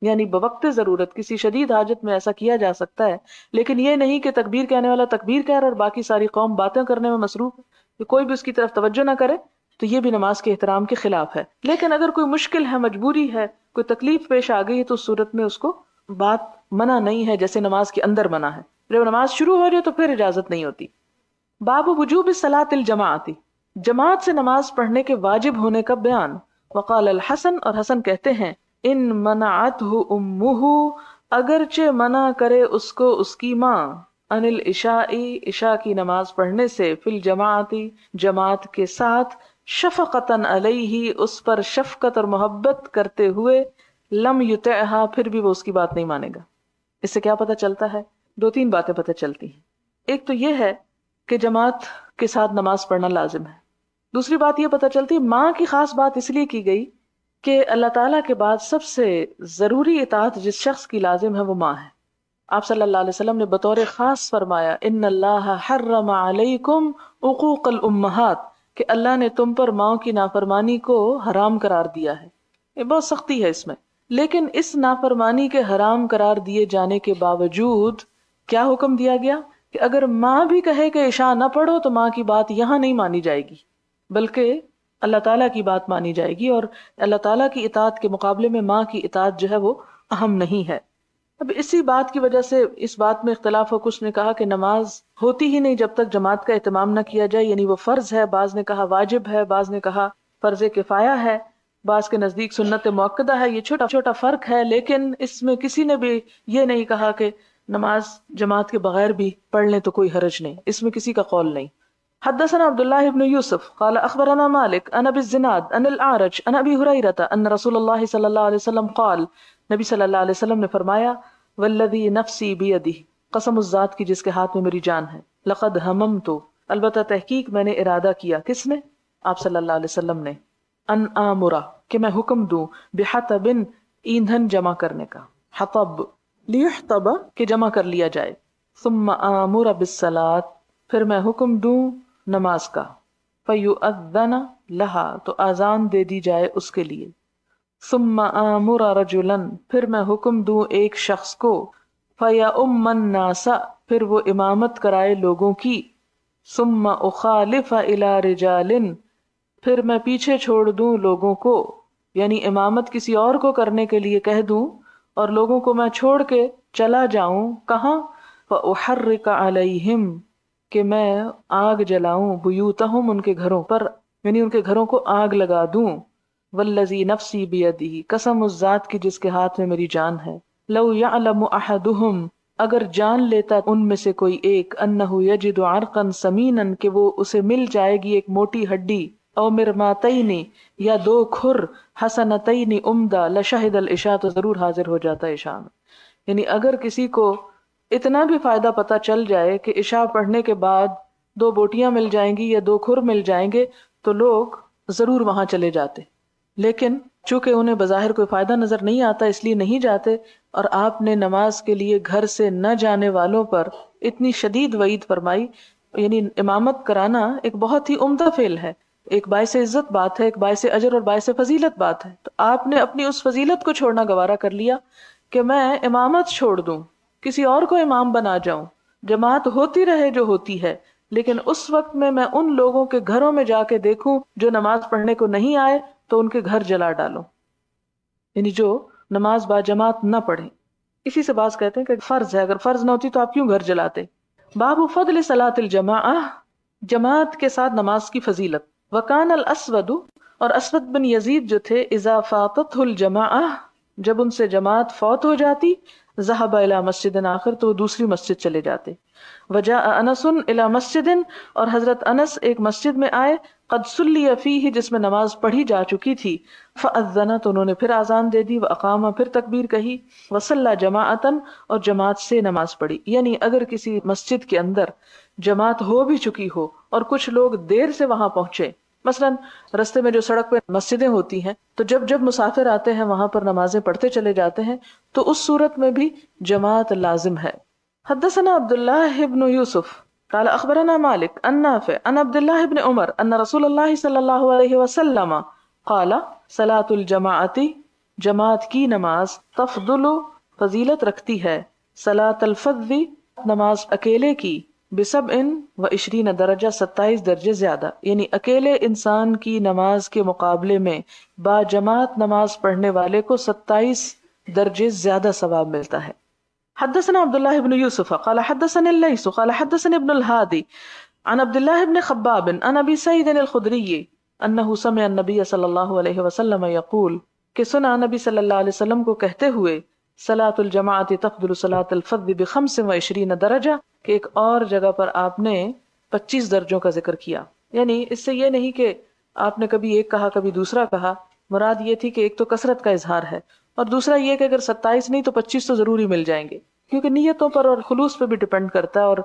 یعنی بوقت ضرورت کسی شدید حاجت میں ایسا کیا جا سکتا ہے، لیکن یہ نہیں کہ تکبیر کہنے والا تکبیر کہہ رہا اور باقی ساری قوم باتیں کرنے میں مصروف ہے، کہ کوئی بھی اس کی طرف توجہ نہ کرے، تو یہ بھی نماز کے احترام کے خلاف ہے. لیکن اگر کوئی مشکل ہے، مجبوری ہے، کوئی تکلیف پیش آ گئی ہے، تو اس صورت میں اس کو بات منع نہیں ہے جیسے نماز کے اندر منع ہے. جب نماز شروع ہو جائے تو پھر اجازت نہیں ہوتی. باب وجوب الصلاۃ الجماعت، جماعت سے نماز پڑھنے کے واجب ہونے کا بیان. وقال الحسن، اور حسن کہتے ہیں ان منعته امہ، اگرچہ منع کرے اس کو اس کی ماں، ان العشاء، عشاء کی نماز پڑھنے سے، فی الجماعت، جماعت کے ساتھ، شفقتاً علیہ، اس پر شفقت اور محبت کرتے ہوئے، لم یطعها، پھر بھی وہ اس کی بات نہیں مانے گا. اس سے کیا پتہ چلتا ہے؟ دو تین باتیں پتہ چلتی ہیں. ایک تو یہ ہے کہ جماعت کے ساتھ نماز پڑھنا لازم ہے. دوسری بات یہ پتہ چلتی ہے ماں کی خاص بات اس لیے کی گئی کہ اللہ تعالیٰ کے بعد سب سے ضروری اطاعت جس شخص کی لازم ہے وہ ماں ہے. آپ صلی اللہ علیہ وسلم نے بطور خاص فرمایا ان اللہ حرم علیکم عقوق الامہات، کہ اللہ نے تم پر ماؤں کی نافرمانی کو حرام قرار دیا ہے. یہ بہت سختی ہے اس میں، لیکن اس نافرمانی کے حرام قرار دیے جانے کے باوجود کیا حکم دیا گیا کہ اگر ماں بھی کہے کہ عشاء نہ پڑھو تو ماں کی بات یہاں نہیں مانی جائے گی، بلکہ اللہ تعالیٰ کی بات مانی جائے گی. اور اللہ تعالیٰ کی اطاعت کے مقابلے میں ماں کی اطاعت جو ہے وہ اہم نہیں ہے. اب اسی بات کی وجہ سے اس بات میں اختلاف ہو، کچھ نے کہا کہ نماز ہوتی ہی نہیں جب تک جماعت کا اہتمام نہ کیا جائے، یعنی وہ فرض ہے. بعض نے کہا واجب ہے، بعض نے کہا فرض کفایہ ہے، بعض کے نزدیک سنت مؤکدہ ہے. یہ چھوٹا چھوٹا فرق ہے، لیکن اس میں کسی نے بھی یہ نہیں کہا کہ نماز جماعت کے بغیر بھی پڑھ لیں تو کوئی حرج نہیں، اس میں کسی کا قول نہیں. حدثنا عبد الله بن يوسف قال اخبرنا مالك عن ابي الزناد عن الاعرج عن ابي هريره ان رسول الله صلى الله عليه وسلم قال، نبی صلی اللہ علیہ وسلم نے فرمایا والذی نفسی بیدہ، قسم اس ذات کی جس کے ہاتھ میں میری جان ہے، لقد ہممت، البتہ تحقیق میں نے ارادہ کیا. کس نے؟ آپ صلی اللہ علیہ وسلم نے. ان آمرا، کہ میں حکم دوں، بحطب، ایندھن جمع کرنے کا، حطب لیحطب، کہ جمع کر لیا جائے. ثم آمر بالصلاۃ، پھر میں حکم دوں نماز کا، فیؤذن لہا، تو آذان دے دی جائے اس کے لیے. ثم آمر رجلا، پھر میں حکم دوں ایک شخص کو، فیؤم الناس، پھر وہ امامت کرائے لوگوں کی. ثم اخالف الی رجال، پھر میں پیچھے چھوڑ دوں لوگوں کو، یعنی امامت کسی اور کو کرنے کے لیے کہہ دوں اور لوگوں کو میں چھوڑ کے چلا جاؤں کہاں؟ فاحرق علیہم، کہ میں آگ جلاؤں، بیوتہم، ان کے گھروں پر، یعنی ان کے گھروں کو آگ لگا دوں. والذی نفسی بیدہ، قسم اس ذات کی جس کے ہاتھ میں میری جان ہے. لو یعلم احدہم، اگر جان لیتا ان میں سے کوئی ایک، انہ یجد عرقا سمینا، کہ وہ اسے مل جائے گی ایک موٹی ہڈی، او مرماتین، یا دو کھر، حسنتین، عمدہ، لشہد العشاء، تو ضرور حاضر ہو جاتا عشاء میں. یعنی اگر کسی کو اتنا بھی فائدہ پتہ چل جائے کہ عشاء پڑھنے کے بعد دو بوٹیاں مل جائیں گی یا دو کھر مل جائیں گے تو لوگ ضرور وہاں چلے جاتے، لیکن چونکہ انہیں بظاہر کوئی فائدہ نظر نہیں آتا اس لیے نہیں جاتے. اور آپ نے نماز کے لیے گھر سے نہ جانے والوں پر اتنی شدید وعید فرمائی. یعنی امامت کرانا ایک بہت ہی عمدہ فعل ہے، ایک باعث عزت بات ہے، ایک باعث اجر اور باعث فضیلت بات ہے. تو آپ نے اپنی اس فضیلت کو چھوڑنا گوارا کر لیا کہ میں امامت چھوڑ دوں، کسی اور کو امام بنا جاؤں، جماعت ہوتی رہے جو ہوتی ہے، لیکن اس وقت میں ان لوگوں کے گھروں میں جا کے دیکھوں جو نماز پڑھنے کو نہیں آئے تو ان کے گھر جلا ڈالوں، یعنی جو نماز با جماعت نہ پڑھیں. اسی سے بعض کہتے ہیں کہ فرض ہے، اگر فرض نہ ہوتی تو آپ کیوں گھر جلاتے. باب فضل صلاۃ الجماعہ، جماعت کے ساتھ نماز کی فضیلت. وکان الاسود، اور اسود بن یزید جو تھے، اذا فاتتہ الجماعہ، جب ان سے جماعت فوت ہو جاتی، ذهب الى مسجد آخر، تو وہ دوسری مسجد چلے جاتے. وجاء انس الی مسجد، اور حضرت انس ایک مسجد میں آئے، قد صلی فیہ، جس میں نماز پڑھی جا چکی تھی، فاذن، تو انہوں نے پھر آذان دے دی، واقام، پھر تکبیر کہی، وصلی جماعتا، اور جماعت سے نماز پڑھی. یعنی اگر کسی مسجد کے اندر جماعت ہو بھی چکی ہو اور کچھ لوگ دیر سے وہاں پہنچے، مثلا رستے میں جو سڑک پہ مسجدیں ہوتی ہیں تو جب مسافر آتے ہیں وہاں پر نمازیں پڑھتے چلے جاتے ہیں، تو اس صورت میں بھی جماعت لازم ہے. حدثنا عبداللہ ابن یوسف قال اخبرنا مالک عن نافع عن عبداللہ ابن عمر ان رسول اللہ صلی اللہ علیہ وسلم قال صلاۃ الجماعت، جماعت کی نماز، تفضل، فضیلت رکھتی ہے، صلاۃ الفذ، نماز اکیلے کی، ب27 درجہ، 27 درجے زیادہ. یعنی اکیلے انسان کی نماز کے مقابلے میں با جماعت نماز پڑھنے والے کو 27 درجے زیادہ ثواب ملتا ہے. حدثنا عبداللہ ابن یوسف قال حدثنا اللیث قال حدثنا ابن الہادی عن عبداللہ ابن خباب عن ابی سعید الخدری انہ سمع النبی صلی اللہ علیہ وسلم یقول، کہ سنا نبی صلی اللہ علیہ وسلم کو کہتے ہوئے، صلاۃ الجماعت تفضل صلاۃ الفذ ب25 درجہ، کہ ایک اور جگہ پر آپ نے 25 درجوں کا ذکر کیا. یعنی اس سے یہ نہیں کہ آپ نے کبھی ایک کہا کبھی دوسرا کہا، مراد یہ تھی کہ ایک تو کثرت کا اظہار ہے، اور دوسرا یہ کہ اگر 27 نہیں تو 25 تو ضروری مل جائیں گے، کیونکہ نیتوں پر اور خلوص پہ بھی ڈپینڈ کرتا ہے. اور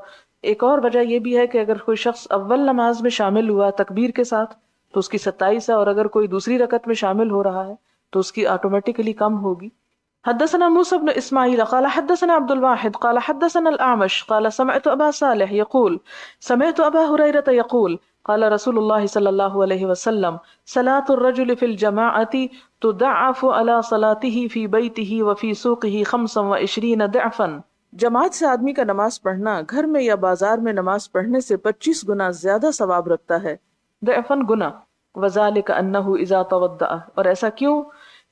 ایک اور وجہ یہ بھی ہے کہ اگر کوئی شخص اول نماز میں شامل ہوا تکبیر کے ساتھ تو اس کی 27 ہے، اور اگر کوئی دوسری رکعت میں شامل ہو رہا ہے تو اس کی آٹومیٹکلی کم ہوگی. حدثنا موسى بن اسماعيل قال حدثنا عبد الواحد قال حدثنا الأعمش قال سمعت أبا صالح يقول سمعت أبا هريرة يقول قال رسول الله صلى الله عليه وسلم صلاة الرجل في الجماعة تضعف على صلاته في بيته وفي سوقه 25 ضعفا. جماعت سے آدمی کا نماز پڑھنا گھر میں یا بازار میں نماز پڑھنے سے 25 گنا زیادہ ثواب رکھتا ہے. ضعفا گنا. وذلك أنه إذا توضأ، اور ایسا کیوں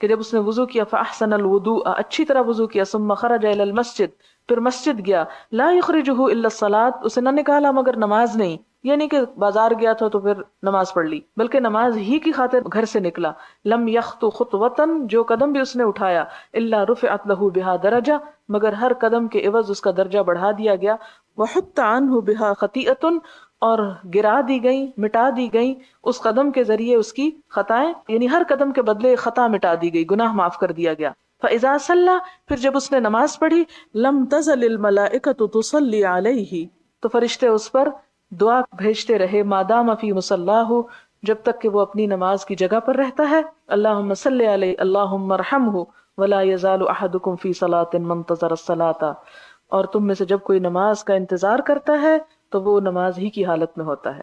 کہ جب اس نے وضو کیا، فاحسن الوضوء، اچھی طرح وضو کیا، ثم خرج الى المسجد، پھر مسجد گیا، لا يخرجه الا الصلاة، اسے نہ نکالا مگر نماز نہیں، یعنی کہ بازار گیا تھا تو پھر نماز پڑھ لی، بلکہ نماز ہی کی خاطر گھر سے نکلا. لم يخطو خطوة، جو قدم بھی اس نے اٹھایا، الا رفعت له بها درجة، مگر ہر قدم کے عوض اس کا درجہ بڑھا دیا گیا. وحط عنه بها خطيئة، اور گرا دی گئی، مٹا دی گئی اس قدم کے ذریعے اس کی خطائیں، یعنی ہر قدم کے بدلے خطا مٹا دی گئی، گناہ معاف کر دیا گیا. فَإِذَا صَلَّى، پھر جب اس نے نماز پڑھی، لَمْ تَزَلِ الْمَلَائِكَةُ تُصَلِّي عَلَيْهِ، تو فرشتے اس پر دعا بھیجتے رہے، مَادَامَ فِي مُصَلَّاهُ، جب تک کہ وہ اپنی نماز کی جگہ پر رہتا ہے. اللہم صلی علیہ اللہم ارحمہ ولا یزال احدکم فی صلاۃ منتظر الصلاۃ، اور تم میں سے جب کوئی نماز کا انتظار کرتا ہے تو وہ نماز ہی کی حالت میں ہوتا ہے.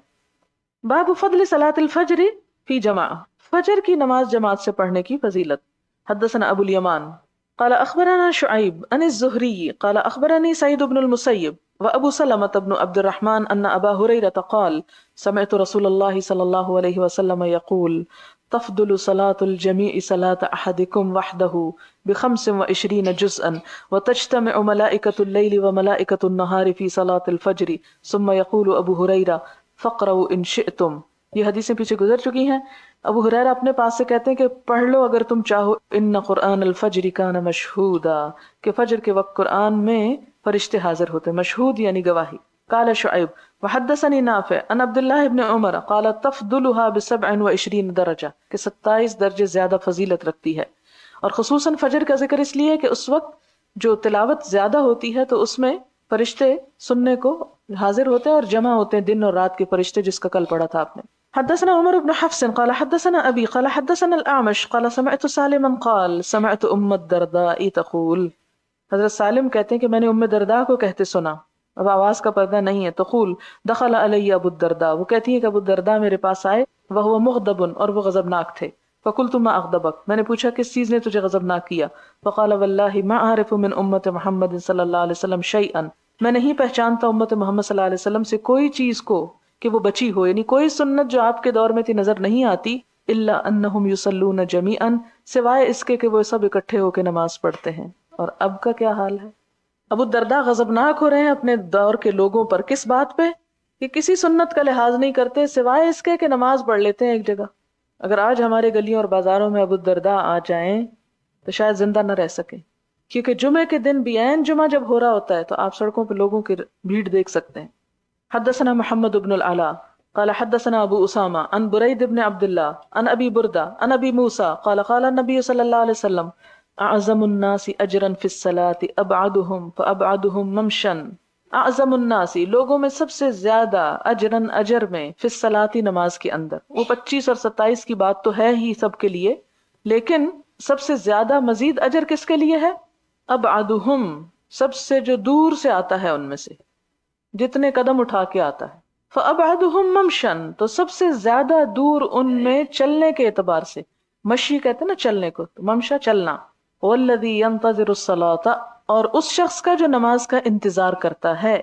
باب فضل صلاۃ الفجر فی جماعہ، فجر کی نماز جماعت سے پڑھنے کی فضیلت. حدثنا ابو الیمان قال اخبرنا شعیب عن الزہری قال اخبرنی سعید بن المسیب وابو سلمۃ بن عبد الرحمن ان ابا ہریرہ قال سمعت رسول اللہ صلی اللہ علیہ وسلم یقول تفضل صلاة الجميع صلاة أحدكم وحده ب25 جزءا وتجتمع ملائكة الليل وملائكة النهار في صلاة الفجر ثم يقول أبو هريرة فقروا إن شئتم. یہ حدیثیں پیچھے گزر چکی ہیں. ابو ہریرہ اپنے پاس سے کہتے ہیں کہ پڑھ لو اگر تم چاہو، ان قرآن الفجر کان مشہودا، کہ فجر کے وقت قرآن میں فرشتے حاضر ہوتے، مشہود یعنی گواہی. قال شعیب وحدثني نافع عن عبد الله بن عمر قال تفضلها ب27 درجہ، کہ 27 درجے زیادہ فضیلت رکھتی ہے. اور خصوصاً فجر کا ذکر اس لیے کہ اس وقت جو تلاوت زیادہ ہوتی ہے تو اس میں فرشتے سننے کو حاضر ہوتے ہیں اور جمع ہوتے ہیں، دن اور رات کے فرشتے، جس کا کل پڑھا تھا آپ نے. حدثنا عمر بن حفص قال حدثنا ابي قال حدثنا الاعمش قال سمعت سالما قال سمعت ام الدرداء تقول، حضرت سالم کہتے ہیں کہ میں نے ام درداء کو کہتے سنا، اب آواز کا پردہ نہیں ہے. تقول دخل علی ابو الدرداء، وہ کہتی ہے کہ ابو الدرداء میرے پاس آئے، وهو مغضب، اور وہ غضبناک تھے. فقلت ما اغضبك، میں نے پوچھا کس چیز نے تجھے غضبناک کیا؟ فقال والله ما اعرف من امت محمد صلی اللہ علیہ وسلم شیئا، میں نہیں پہچانتا امت محمد صلی اللہ علیہ وسلم سے کوئی چیز کو کہ وہ بچی ہو، یعنی کوئی سنت جو آپ کے دور میں تھی نظر نہیں آتی، الا انہم یصلون جمیعا، سوائے اس کے کہ وہ سب اکٹھے ہو کے نماز پڑھتے ہیں. اور اب کا کیا حال ہے؟ ابو الدرداء غضبناک ہو رہے ہیں اپنے دور کے لوگوں پر، کس بات پہ؟ کہ کسی سنت کا لحاظ نہیں کرتے سوائے اس کے کہ نماز پڑھ لیتے ہیں ایک جگہ. اگر آج ہمارے گلیوں اور بازاروں میں ابو الدرداء آ جائیں تو شاید زندہ نہ رہ سکیں، کیونکہ جمعے کے دن بیان جمعہ جب ہو رہا ہوتا ہے تو آپ سڑکوں پہ لوگوں کی بھیڑ دیکھ سکتے ہیں. حدثنا محمد بن العلاء قال حدثنا ابو اسامہ عن برید بن عبد اللہ عن ابی بردہ عن ابی موسیٰ قال قال النبی صلی اللہ علیہ وسلم اعظم الناس اجرا فی الصلاة ابعدهم فابعدهم ممشا. اعظم الناس لوگوں میں سب سے زیادہ اجرن اجر میں فی الصلاة نماز کے اندر. وہ 25 اور 27 کی بات تو ہے ہی سب کے لیے، لیکن سب سے زیادہ مزید اجر کس کے لیے ہے؟ ابعدهم، سب سے جو دور سے آتا ہے ان میں سے، جتنے قدم اٹھا کے آتا ہے. فابعدهم ممشن، تو سب سے زیادہ دور ان میں چلنے کے اعتبار سے. مشی کہتے ہیں نا چلنے کو، تو ممشا چلنا. والذی ينتظر الصلاۃ، اور اس شخص کا جو نماز کا انتظار کرتا ہے،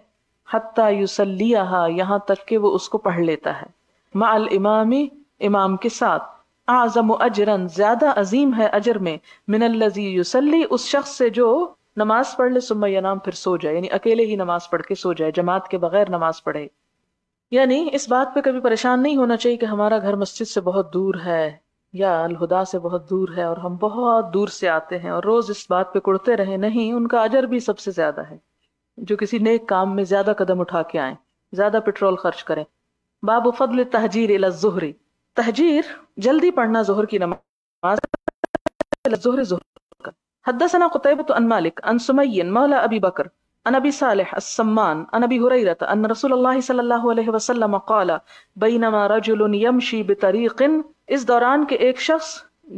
حتی یصلیھا، یہاں تک کہ وہ اس کو پڑھ لیتا ہے، مع الامام، امام کے ساتھ. اعظم اجرا، زیادہ عظیم ہے اجر میں، من الذی یصلی، اس شخص سے جو نماز پڑھ لے ثم ینام، پھر سو جائے، یعنی اکیلے ہی نماز پڑھ کے سو جائے، جماعت کے بغیر نماز پڑھے. یعنی اس بات پہ کبھی پریشان نہیں ہونا چاہیے کہ ہمارا گھر مسجد سے بہت دور ہے یا الہدا سے بہت دور ہے اور ہم بہت دور سے آتے ہیں اور روز اس بات پہ کڑتے رہے. نہیں، ان کا اجر بھی سب سے زیادہ ہے جو کسی نیک کام میں زیادہ قدم اٹھا کے آئیں، زیادہ پیٹرول خرچ کریں. باب فضل التہجیر الی الظہر، تہجیر جلدی پڑھنا ظہر کی نماز. ظہر کا حدثنا قتیبۃ عن مالک عن سمی مولا ابی بکر عن ابی صالح السمان عن ابی ہریرہ ان رسول اللہ صلی اللہ علیہ وسلم قال بینما رجل یمشی بطریق، اس دوران کے ایک شخص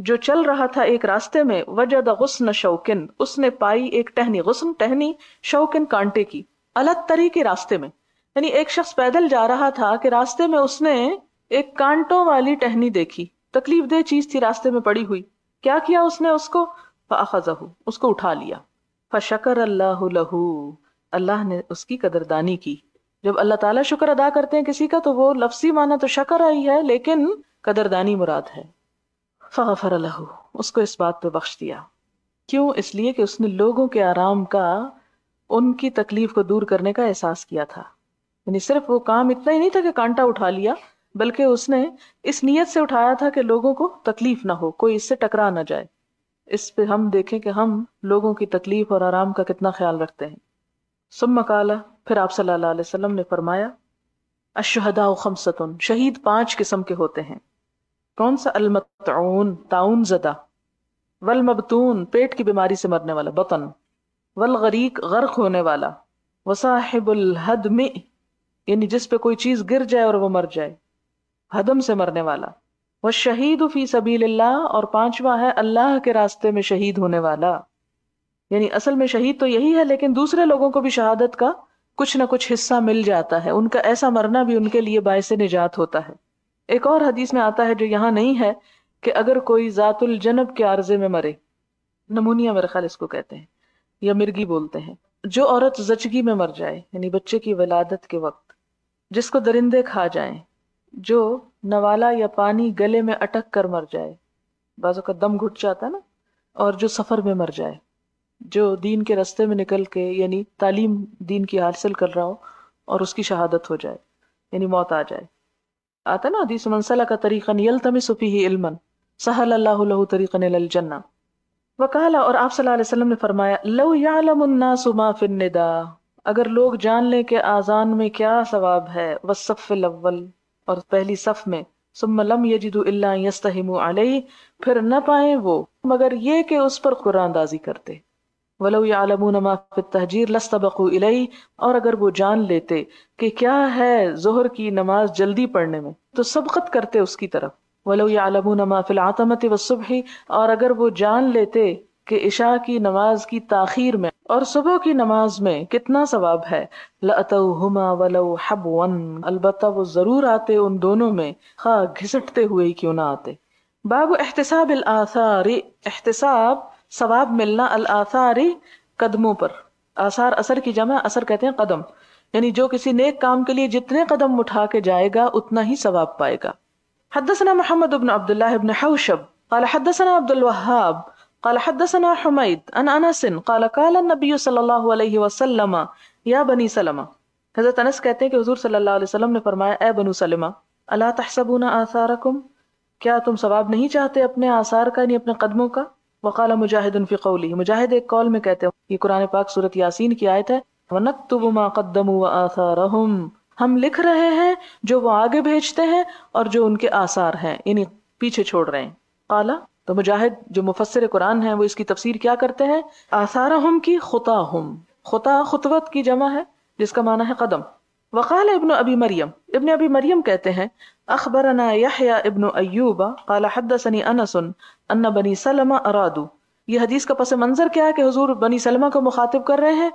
جو چل رہا تھا ایک راستے میں، وجد غصن شوکن، اس نے پائی ایک ٹہنی، غصن ٹہنی، شوکن کانٹے کی، الگ طریق کے راستے میں. یعنی ایک شخص پیدل جا رہا تھا کہ راستے میں اس نے ایک کانٹوں والی ٹہنی دیکھی، تکلیف دہ چیز تھی راستے میں پڑی ہوئی. کیا کیا اس نے؟ اس کو فاخذہ، اس کو اٹھا لیا. فشکر اللہ لہ، اللہ نے اس کی قدردانی کی. جب اللہ تعالیٰ شکر ادا کرتے ہیں کسی کا تو وہ لفظی معنی تو شکر آئی ہے لیکن قدردانی مراد ہے. فغفر لہ، اس کو اس بات پہ بخش دیا. کیوں؟ اس لیے کہ اس نے لوگوں کے آرام کا، ان کی تکلیف کو دور کرنے کا احساس کیا تھا. یعنی صرف وہ کام اتنا ہی نہیں تھا کہ کانٹا اٹھا لیا، بلکہ اس نے اس نیت سے اٹھایا تھا کہ لوگوں کو تکلیف نہ ہو، کوئی اس سے ٹکرا نہ جائے. اس پہ ہم دیکھیں کہ ہم لوگوں کی تکلیف اور آرام کا کتنا خیال رکھتے ہیں. ثم قال، پھر آپ صلی اللہ علیہ وسلم نے فرمایا، الشہداء خمسۃ، شہید 5 قسم کے ہوتے ہیں. کون سا؟ المطعون، طاعون زدہ، والمبتون، پیٹ کی بیماری سے مرنے والا، بطن، والغریق، غرق ہونے والا، وصاحب الہدم، یعنی جس پہ کوئی چیز گر جائے اور وہ مر جائے، ہدم سے مرنے والا، والشہید فی سبیل اللہ، اور 5واں ہے اللہ کے راستے میں شہید ہونے والا. یعنی اصل میں شہید تو یہی ہے لیکن دوسرے لوگوں کو بھی شہادت کا کچھ نہ کچھ حصہ مل جاتا ہے، ان کا ایسا مرنا بھی ان کے لیے باعث نجات ہوتا ہے. ایک اور حدیث میں آتا ہے جو یہاں نہیں ہے کہ اگر کوئی ذات الجنب کے عارضے میں مرے، نمونیا میرے خیال اس کو کہتے ہیں یا مرگی بولتے ہیں، جو عورت زچگی میں مر جائے یعنی بچے کی ولادت کے وقت، جس کو درندے کھا جائیں، جو نوالا یا پانی گلے میں اٹک کر مر جائے، بعضوں کا دم گھٹ جاتا ہے نا، اور جو سفر میں مر جائے، جو دین کے راستے میں نکل کے یعنی تعلیم دین کی حاصل کر رہا ہو اور اس کی شہادت ہو جائے یعنی موت آ جائے. آتا نا حدیث من سلک طریقا یلتمس فیہ علما سہل اللہ لہ طریقا الی الجنہ. وقال، اور آپ صلی اللہ علیہ وسلم نے فرمایا، لو یعلم الناس ما فی النداء، اگر لوگ جان لیں کہ آذان میں کیا ثواب ہے، والصف الاول، اور پہلی صف میں، ثم لم یجدوا الا ان یستہموا علیہ، پھر نہ پائیں وہ مگر یہ کہ اس پر قرآن اندازی کرتے. وَلَوْ يَعْلَمُونَ مَا فِي التَّهْجِيرِ لَاسْتَبَقُوا إِلَيْهِ، اور اگر وہ جان لیتے کہ کیا ہے ظہر کی نماز جلدی پڑھنے میں تو سبقت کرتے اس کی طرف. وَلَوْ يَعْلَمُونَ مَا فِي الْعَتَمَةِ وَالصُّبْحِ، اور اگر وہ جان لیتے کہ عشاء کی نماز کی تاخیر میں اور صبح کی نماز میں کتنا ثواب ہے، لَأَتَوْهُمَا وَلَوْ حَبْوًا، البتہ وہ ضرور آتے ان دونوں میں خواہ گھسٹتے ہوئے ہی کیوں نہ آتے. باب احتساب الآثار، احتساب ثواب ملنا، الآثاری قدموں پر. آثار اثر کی جمع، اثر کہتے ہیں قدم، یعنی جو کسی نیک کام کے لیے جتنے قدم اٹھا کے جائے گا اتنا ہی ثواب پائے گا. حدثنا محمد بن عبد اللہ بن حوشب قال حدثنا عبد الوهاب قال حدثنا حمید عن انس قال قال النبي صلی اللہ علیہ وسلم یا بنی سلمہ. حضرت انس کہتے ہیں کہ حضور صلی اللہ علیہ وسلم نے فرمایا، اے بنو سلمہ، الا تحسبون آثارکم، کیا تم ثواب نہیں چاہتے اپنے آثار کا یعنی اپنے قدموں کا؟ وقال مجاہد فی قولی، مجاہد ایک قول میں کہتے ہیں، یہ قرآن پاک سورۃ یاسین کی آیت ہے، وَنَكْتُبُ مَا قَدَّمُوا وَآثَارَهُمْ، ہم لکھ رہے ہیں جو وہ آگے بھیجتے ہیں اور جو ان کے آثار ہیں، یعنی پیچھے چھوڑ رہے ہیں. قالا، تو مجاہد جو مفسر قرآن ہیں وہ اس کی تفسیر کیا کرتے ہیں؟ آثارہم کی خطاہم، خطا خطوت کی جمع ہے جس کا معنی ہے قدم. وقال ابن ابی مریم، ابن ابی مریم کہتے ہیں، اخبرنا یحییٰ ابن ایوب قال حدثنی انس ان بنی سلمہ ارادو، یہ حدیث کا پس منظر کیا ہے کہ حضور بنی سلمہ کو مخاطب کر رہے ہیں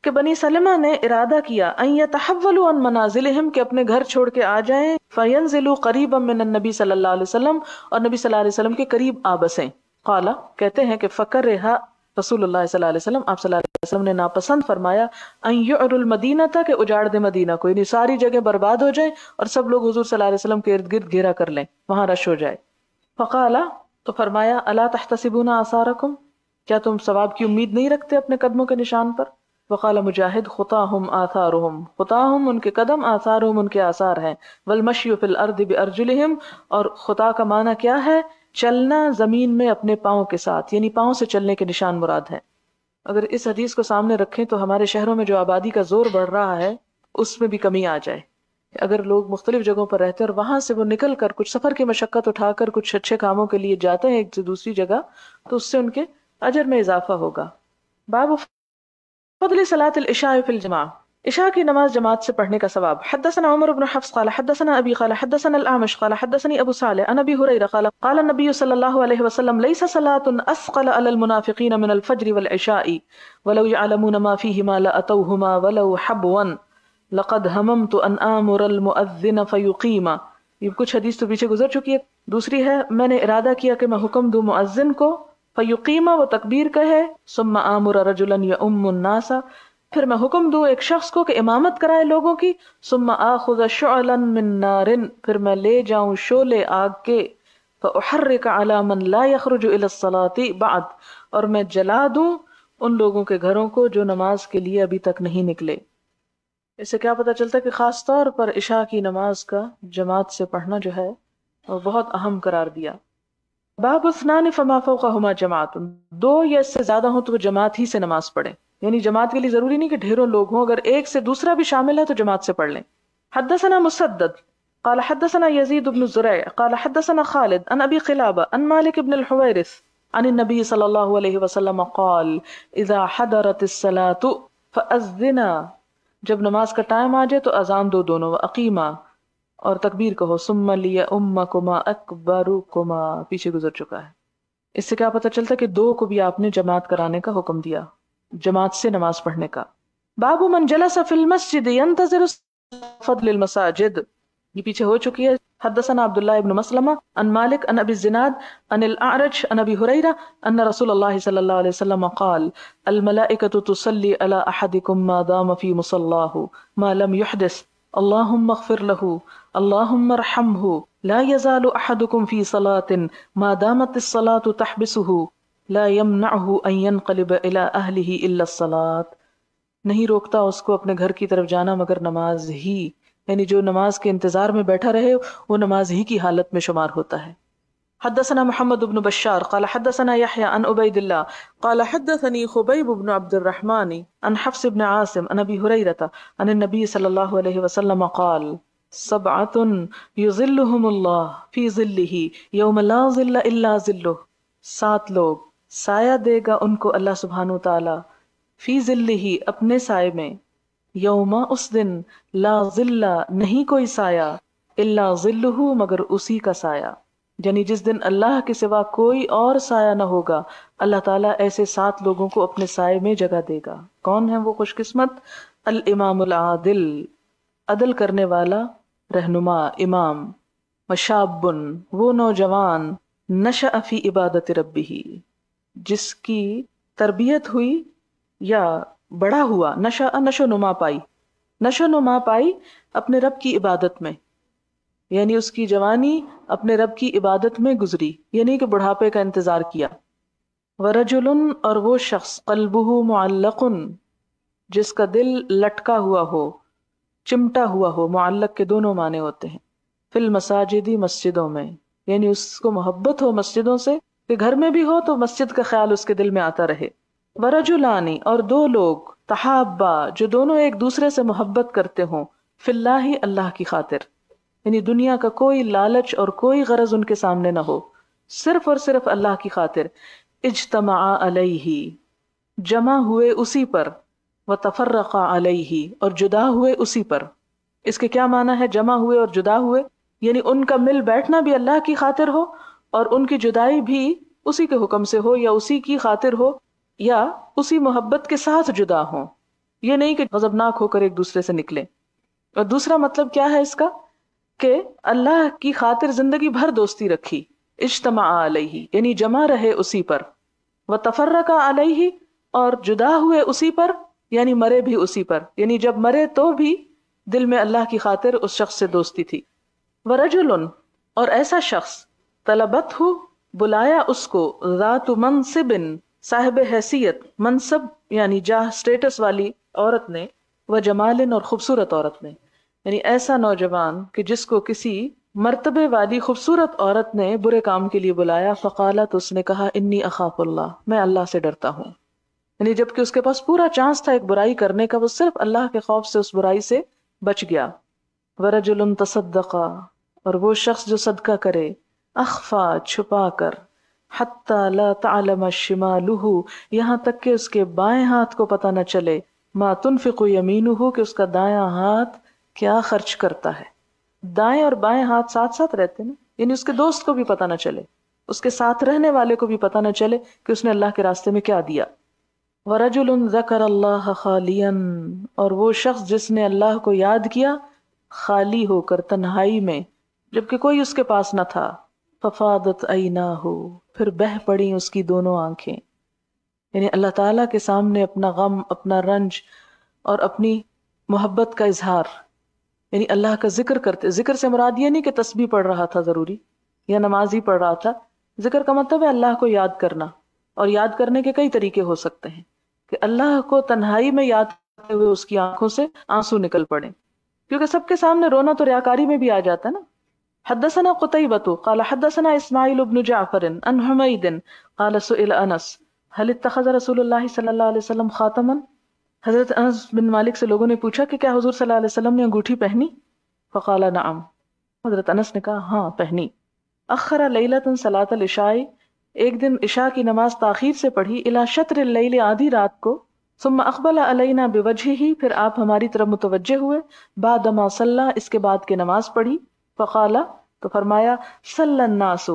کہ بنی سلمہ نے ارادہ کیا ان یتحولوا عن منازلہم، کہ اپنے گھر چھوڑ کے آ جائیں، فینزلوا قریبا من النبی صلی اللہ علیہ وسلم، اور نبی صلی اللہ علیہ وسلم کے قریب آ بسیں. قال، کہتے ہیں کہ فکرہ رسول اللہ صلی اللہ علیہ وسلم، آپ صلی اللہ علیہ وسلم نے ناپسند فرمایا ان یعر المدینہ تھا، کہ اجاڑ دے مدینہ کو، یعنی ساری جگہ برباد ہو جائے اور سب لوگ حضور صلی اللہ علیہ وسلم کے ارد گرد گھیرا کر لیں، وہاں رش ہو جائے. فقال، تو فرمایا الا تحتسبون آثارکم، کیا تم ثواب کی امید نہیں رکھتے اپنے قدموں کے نشان پر؟ وقال مجاہد خطاہم آثارہم، خطاہم ان کے قدم، آثارہم ان کے آثار ہیں. والمشی فی الارض بارجلہم، اور خطا کا معنی کیا ہے؟ چلنا زمین میں اپنے پاؤں کے ساتھ، یعنی پاؤں سے چلنے کے نشان مراد ہے. اگر اس حدیث کو سامنے رکھیں تو ہمارے شہروں میں جو آبادی کا زور بڑھ رہا ہے اس میں بھی کمی آ جائے. اگر لوگ مختلف جگہوں پر رہتے ہیں اور وہاں سے وہ نکل کر کچھ سفر کی مشقت اٹھا کر کچھ اچھے کاموں کے لیے جاتے ہیں ایک سے دوسری جگہ، تو اس سے ان کے اجر میں اضافہ ہوگا. باب فضل صلاة العشاء فی الجماع، عشاء کی نماز جماعت سے پڑھنے کا ثواب. حدثنا عمر بن حفص قال حدثنا ابی قال حدثنا الاعمش قال حدثني ابو صالح عن ابی ہریرہ قال قال النبي صلی اللہ علیہ وسلم ليس صلاة اسقل على المنافقین من الفجر والعشاء ولو يعلمون ما فيهما لاتوهما ولو حبوا لقد هممت ان آمر المؤذن فيقيم. یہ کچھ حدیث تو پیچھے گزر چکی ہے. دوسری ہے، میں نے ارادہ کیا کہ میں حکم دوں مؤذن کو، فیقیم، وہ تکبیر کہے، ثم آمر رجلا یؤم الناس، پھر میں حکم دوں ایک شخص کو کہ امامت کرائے لوگوں کی، ثم آخذ شعلا من نار، پھر میں لے جاؤں شعلے آگ کے، فاحرق على من لا يخرج الى الصلاة بعد، اور میں جلا دوں ان لوگوں کے گھروں کو جو نماز کے لیے ابھی تک نہیں نکلے. اس سے کیا پتہ چلتا ہے کہ خاص طور پر عشاء کی نماز کا جماعت سے پڑھنا جو ہے وہ بہت اہم قرار دیا. باب اثنان فما فوقہما جماعت، دو یا اس سے زیادہ ہوں تو وہ جماعت ہی سے نماز پڑھیں، یعنی جماعت کے لیے ضروری نہیں کہ ڈھیروں لوگ ہوں، اگر ایک سے دوسرا بھی شامل ہے تو جماعت سے پڑھ لیں. حدثنا مسدد قال حدثنا يزيد بن زريع قال حدثنا خالد عن ابي قلابة عن مالك بن الحويرث عن النبي صلى الله عليه وسلم قال اذا حضرت الصلاة فاذنا، جب نماز کا ٹائم آ جائے تو اذان دو دونوں، واقیما، اور تکبیر کہو، ثم لیؤمکما اکبرکما، پیچھے گزر چکا ہے. اس سے کیا پتہ چلتا کہ دو کو بھی آپ نے جماعت کرانے کا حکم دیا، جماعت سے نماز پڑھنے کا. باب من جلس فی المسجد ينتظر فضل المساجد، یہ پیچھے ہو چکی ہے. حدثنا عبداللہ ابن مسلمہ عن مالک عن ابی الزناد عن الاعرج عن ابی ہریرہ ان رسول اللہ صلی اللہ علیہ وسلم قال الملائکۃ تصلی علی احدکم ما دام فی مصلاہ ما لم یحدث اللہم اغفر لہ اللہم ارحمہ لا یزال احدکم فی صلاة ما دامت الصلاة تحبسہ لا یمنعہ ان ینقلب الی اہلہ الا الصلاة، نہیں روکتا اس کو اپنے گھر کی طرف جانا مگر نماز ہی، یعنی جو نماز کے انتظار میں بیٹھا رہے وہ نماز ہی کی حالت میں شمار ہوتا ہے. حدثنا محمد بن بشار قال حدثنا يحيى عن عبيد الله قال حدثني خبيب بن عبد الرحمن عن حفص بن عاصم عن ابي هريرة عن النبي صلى الله عليه وسلم قال سبعة يظلهم الله في ظله يوم لا ظل الا ظله، 7 لوگ سایہ دے گا ان کو اللہ سبحانہ وتعالی، فی ظلہ اپنے سائے میں، یوم اس دن، لا ظل نہیں کوئی سایہ، الا ظلہ مگر اسی کا سایہ، یعنی جس دن اللہ کے سوا کوئی اور سایہ نہ ہوگا، اللہ تعالیٰ ایسے 7 لوگوں کو اپنے سائے میں جگہ دے گا. کون ہیں وہ خوش قسمت؟ الامام العادل، عدل کرنے والا رہنما امام، وشاب وہ نوجوان، نشأ فی عبادت ربہ جس کی تربیت ہوئی یا بڑا ہوا، نشو نما پائی اپنے رب کی عبادت میں، یعنی اس کی جوانی اپنے رب کی عبادت میں گزری، یعنی کہ بڑھاپے کا انتظار کیا. ورجل اور وہ شخص قلبہ معلق جس کا دل لٹکا ہوا ہو، چمٹا ہوا ہو، معلق کے دونوں معنی ہوتے ہیں. فی المساجد مسجدوں میں، یعنی اس کو محبت ہو مسجدوں سے، کہ گھر میں بھی ہو تو مسجد کا خیال اس کے دل میں آتا رہے. ورجلانی، اور دو لوگ، تحابا، جو دونوں ایک دوسرے سے محبت کرتے ہوں، فی اللہ، اللہ کی خاطر، یعنی دنیا کا کوئی لالچ اور کوئی غرض ان کے سامنے نہ ہو، صرف اور صرف اللہ کی خاطر. اجتمعا علیہ، جمع ہوئے اسی پر، وتفرقا علیہ، اور جدا ہوئے اسی پر. اس کے کیا معنی ہے جمع ہوئے اور جدا ہوئے؟ یعنی ان کا مل بیٹھنا بھی اللہ کی خاطر ہو اور ان کی جدائی بھی اسی کے حکم سے ہو یا اسی کی خاطر ہو یا اسی محبت کے ساتھ جدا ہوں. یہ نہیں کہ غضبناک ہو کر ایک دوسرے سے نکلے. اور دوسرا مطلب کیا ہے اس کا کہ اللہ کی خاطر زندگی بھر دوستی رکھی. اجتماع علیہ یعنی جمع رہے اسی پر، وتفرقا علیہ اور جدا ہوئے اسی پر، یعنی مرے بھی اسی پر، یعنی جب مرے تو بھی دل میں اللہ کی خاطر اس شخص سے دوستی تھی. ورجل، اور ایسا شخص، طلبت ہو، بلایا اس کو، ذات منصب، صاحب حیثیت، منصب یعنی جاہ، اسٹیٹس والی عورت نے، و جمال، اور خوبصورت عورت نے، یعنی ایسا نوجوان کہ جس کو کسی مرتبے والی خوبصورت عورت نے برے کام کے لیے بلایا. فقالت، اس نے کہا، انی اخاف اللہ، میں اللہ سے ڈرتا ہوں. یعنی جبکہ اس کے پاس پورا چانس تھا ایک برائی کرنے کا، وہ صرف اللہ کے خوف سے اس برائی سے بچ گیا. ورجل تصدقا، اور وہ شخص جو صدقہ کرے، اخفا، چھپا کر، حتی لا تعلم شمالہ، یہاں تک کہ اس کے بائیں ہاتھ کو پتہ نہ چلے، ما تنفق یمینہ، کہ اس کا دایاں ہاتھ کیا خرچ کرتا ہے. دائیں اور بائیں ہاتھ ساتھ ساتھ رہتے نا، یعنی اس کے دوست کو بھی پتہ نہ چلے، اس کے ساتھ رہنے والے کو بھی پتہ نہ چلے کہ اس نے اللہ کے راستے میں کیا دیا. ورجل ذکر اللہ خالیا، اور وہ شخص جس نے اللہ کو یاد کیا خالی ہو کر، تنہائی میں، جبکہ کوئی اس کے پاس نہ تھا. ففاضت عیناہ، پھر بہہ پڑی اس کی دونوں آنکھیں، یعنی اللہ تعالیٰ کے سامنے اپنا غم، اپنا رنج اور اپنی محبت کا اظہار، یعنی اللہ کا ذکر کرتے. ذکر سے مراد یہ نہیں کہ تسبیح پڑھ رہا تھا ضروری یا نماز ہی پڑھ رہا تھا. ذکر کا مطلب ہے اللہ کو یاد کرنا، اور یاد کرنے کے کئی طریقے ہو سکتے ہیں کہ اللہ کو تنہائی میں یاد کرتے ہوئے اس کی آنکھوں سے آنسو نکل پڑے، کیونکہ سب کے سامنے رونا تو ریاکاری میں بھی آ جاتا ہے نا. حدثنا قتيبة قال حدثنا اسماعيل بن جعفر عن حميد قال سئل انس هل اتخذ رسول الله صلی اللہ علیہ وسلم خاتما، حضرت انس بن مالک سے لوگوں نے پوچھا کہ کیا حضور صلی اللہ علیہ وسلم نے انگوٹھی پہنی؟ فقال نعم، حضرت انس نے کہا ہاں پہنی. اخر لیلۃ صلاۃ العشاء، ایک دن عشاء کی نماز تاخیر سے پڑھی، الی شطر اللیل، آدھی رات کو. ثم اقبل علینا بوجہہ، پھر آپ ہماری طرف متوجہ ہوئے، بعد ما صلی، اس کے بعد کہ نماز پڑھی. فقال، تو فرمایا، صلی الناس،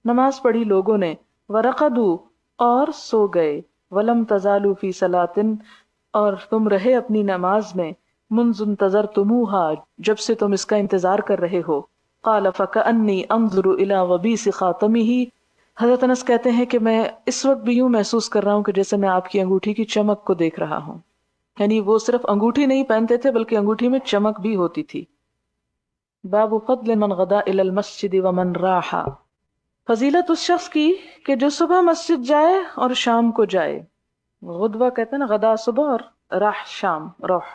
نماز پڑھی لوگوں نے، ورقدوا، اور سو گئے، ولم تزالوا فی صلاۃ، اور تم رہے اپنی نماز میں، منذ انتظرتموها، جب سے تم اس کا انتظار کر رہے ہو. قال فکأنی انظر الی وبیس خاتمہ، حضرت انس کہتے ہیں کہ میں اس وقت بھی یوں محسوس کر رہا ہوں کہ جیسے میں آپ کی انگوٹھی کی چمک کو دیکھ رہا ہوں. یعنی وہ صرف انگوٹھی نہیں پہنتے تھے بلکہ انگوٹھی میں چمک بھی ہوتی تھی. باب فضل من غدا الی المسجد ومن راح، فضیلت اس شخص کی کہ جو صبح مسجد جائے اور شام کو جائے. غدوہ کہتے ہیں نا، غدا صبح اور راح شام، روح.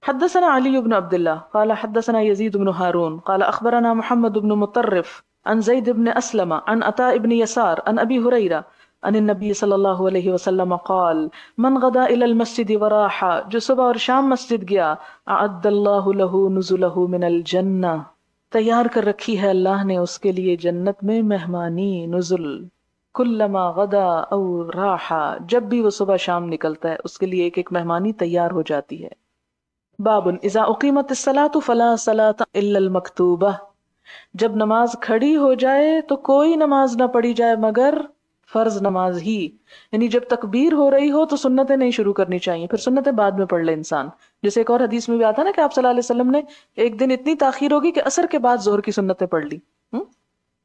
حدثنا علی بن عبد اللہ قال حدثنا یزید بن ہارون قال اخبرنا محمد بن مطرف عن زید بن اسلم عن عطاء بن یسار عن ابی ہریرہ عن النبی صلی اللہ علیہ وسلم قال من غدا الی المسجد وراح، جو صبح اور شام مسجد گیا، اعد اللہ له نزلہ من الجنہ، تیار کر رکھی ہے اللہ نے اس کے لیے جنت میں مہمانی، نزل. کلما غدا او راح، جب بھی وہ صبح شام نکلتا ہے اس کے لیے ایک ایک مہمانی تیار ہو جاتی ہے. باب اذا اقیمت الصلاۃ فلا صلاۃ الا المکتوبہ، جب نماز کھڑی ہو جائے تو کوئی نماز نہ پڑھی جائے مگر فرض نماز ہی. یعنی جب تکبیر ہو رہی ہو تو سنتیں نہیں شروع کرنی چاہیے، پھر سنتیں بعد میں پڑھ لے انسان. جیسے ایک اور حدیث میں بھی آتا نا کہ آپ صلی اللہ علیہ وسلم نے ایک دن اتنی تاخیر ہوگی کہ عصر کے بعد ظہر کی سنتیں پڑھ لی.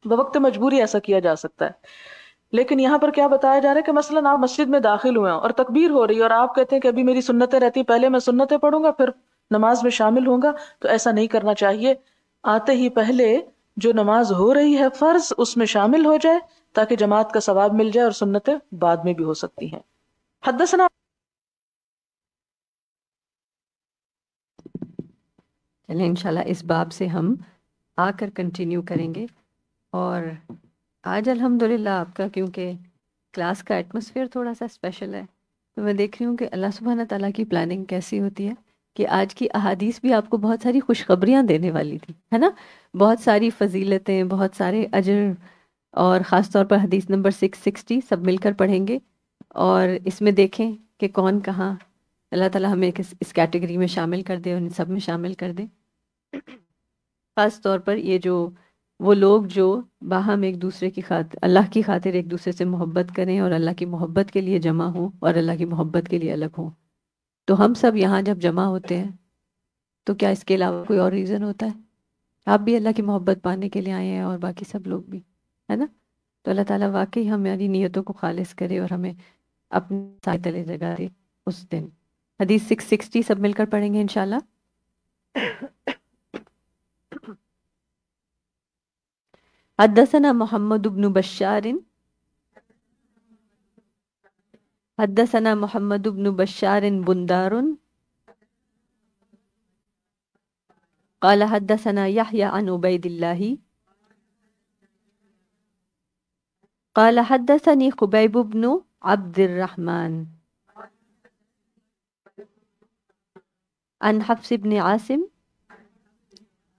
بوقت مجبوری ایسا کیا جا سکتا ہے. لیکن یہاں پر کیا بتایا جا رہا ہے کہ مثلاً آپ مسجد میں داخل ہوئے ہیں اور تکبیر ہو رہی ہے اور آپ کہتے ہیں کہ ابھی میری سنتیں رہتی، پہلے میں سنتیں پڑھوں گا پھر نماز میں شامل ہوں گا، تو ایسا نہیں کرنا چاہیے. آتے ہی پہلے جو نماز ہو رہی ہے فرض، اس میں شامل ہو جائے تاکہ جماعت کا ثواب مل جائے، اور سنتیں بعد میں بھی ہو سکتی ہیں. حدثنا، چلیں انشاءاللہ اس باب سے ہم آ کر کنٹینیو کریں گے. اور آج الحمدللہ آپ کا کیونکہ کلاس کا ایٹماسفیئر تھوڑا سا اسپیشل ہے، تو میں دیکھ رہی ہوں کہ اللہ سبحانہ تعالیٰ کی پلاننگ کیسی ہوتی ہے کہ آج کی احادیث بھی آپ کو بہت ساری خوشخبریاں دینے والی تھی، ہے نا؟ بہت ساری فضیلتیں، بہت سارے اجر، اور خاص طور پر حدیث نمبر 660 سب مل کر پڑھیں گے، اور اس میں دیکھیں کہ کون کہاں، اللہ تعالیٰ ہمیں اس کیٹیگری میں شامل کر دے اور ان سب میں شامل کر دے۔ خاص طور پر یہ جو وہ لوگ جو باہم ایک دوسرے کی خاطر، اللہ کی خاطر ایک دوسرے سے محبت کریں اور اللہ کی محبت کے لیے جمع ہوں اور اللہ کی محبت کے لیے الگ ہوں۔ تو ہم سب یہاں جب جمع ہوتے ہیں تو کیا اس کے علاوہ کوئی اور ریزن ہوتا ہے؟ آپ بھی اللہ کی محبت پانے کے لیے آئے ہیں اور باقی سب لوگ بھی، ہے نا؟ تو اللہ تعالیٰ واقعی ہماری نیتوں کو خالص کرے اور ہمیں اپنے سائے تلے جگہ دے اس دن۔ حدیث 660 سب مل کر پڑھیں گے انشاءاللہ۔ حدثنا محمد بن بشار حدثنا محمد بن بشار بندار قال حدثنا يحيى عن عبيد الله قال حدثني خبيب بن عبد الرحمن عن حفص بن عاصم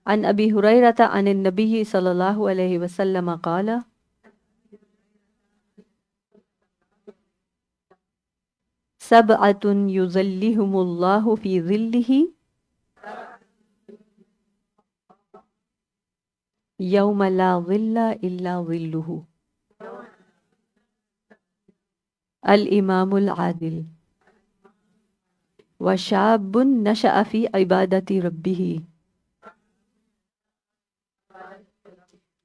عن أبي هريرة عن النبي صلى الله عليه وسلم قال سبعة يظلهم الله في ظله يوم لا ظل إلا ظله الإمام العادل وشاب نشأ في عبادة ربه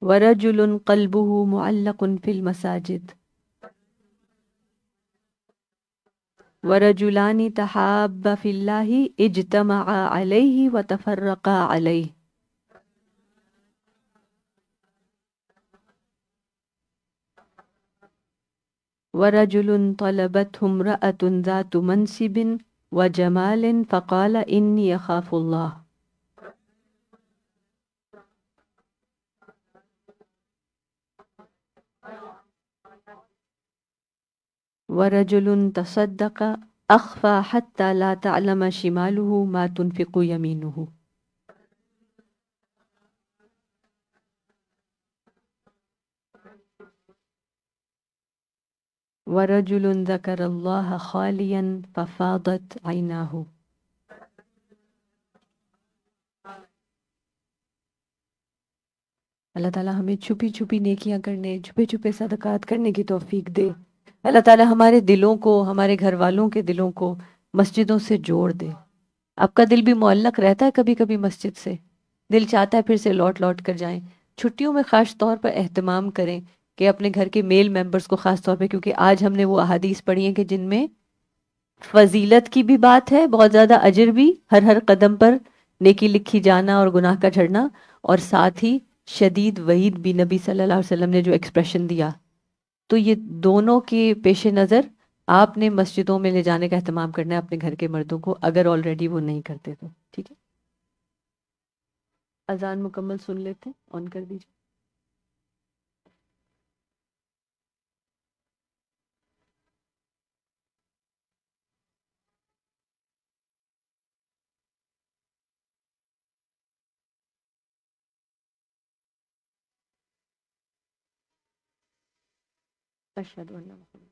ورجل قلبه معلق في المساجد ورجلان تحابا في الله اجتمعا عليه وتفرقا عليه ورجل طلبته امرأة ذات منصب وجمال فقال إني أخاف الله ورجل تصدق أخفى حتى لا تعلم شماله ما تنفق يمينه ورجل ذكر الله خاليا ففاضت عيناه۔ اللہ تعالیٰ ہمیں چھپی چھپی نیکیاں کرنے، چھپے چھپے صدقات کرنے کی توفیق دے۔ اللہ تعالیٰ ہمارے دلوں کو، ہمارے گھر والوں کے دلوں کو مسجدوں سے جوڑ دے۔ آپ کا دل بھی معلق رہتا ہے کبھی کبھی مسجد سے، دل چاہتا ہے پھر سے لوٹ لوٹ کر جائیں۔ چھٹیوں میں خاص طور پر اہتمام کریں کہ اپنے گھر کے میل ممبرز کو خاص طور پہ، کیونکہ آج ہم نے وہ احادیث پڑھی ہیں کہ جن میں فضیلت کی بھی بات ہے، بہت زیادہ اجر بھی، ہر قدم پر نیکی لکھی جانا اور گناہ کا جھڑنا، اور ساتھ ہی شدید وعید بھی نبی صلی اللہ علیہ وسلم نے جو ایکسپریشن دیا۔ تو یہ دونوں کے پیش نظر آپ نے مسجدوں میں لے جانے کا اہتمام کرنا ہے اپنے گھر کے مردوں کو، اگر آلریڈی وہ نہیں کرتے تو ٹھیک ہے۔ اذان مکمل سن لیتے ہیں، آن کر دیجیے۔ اشہد ان محمد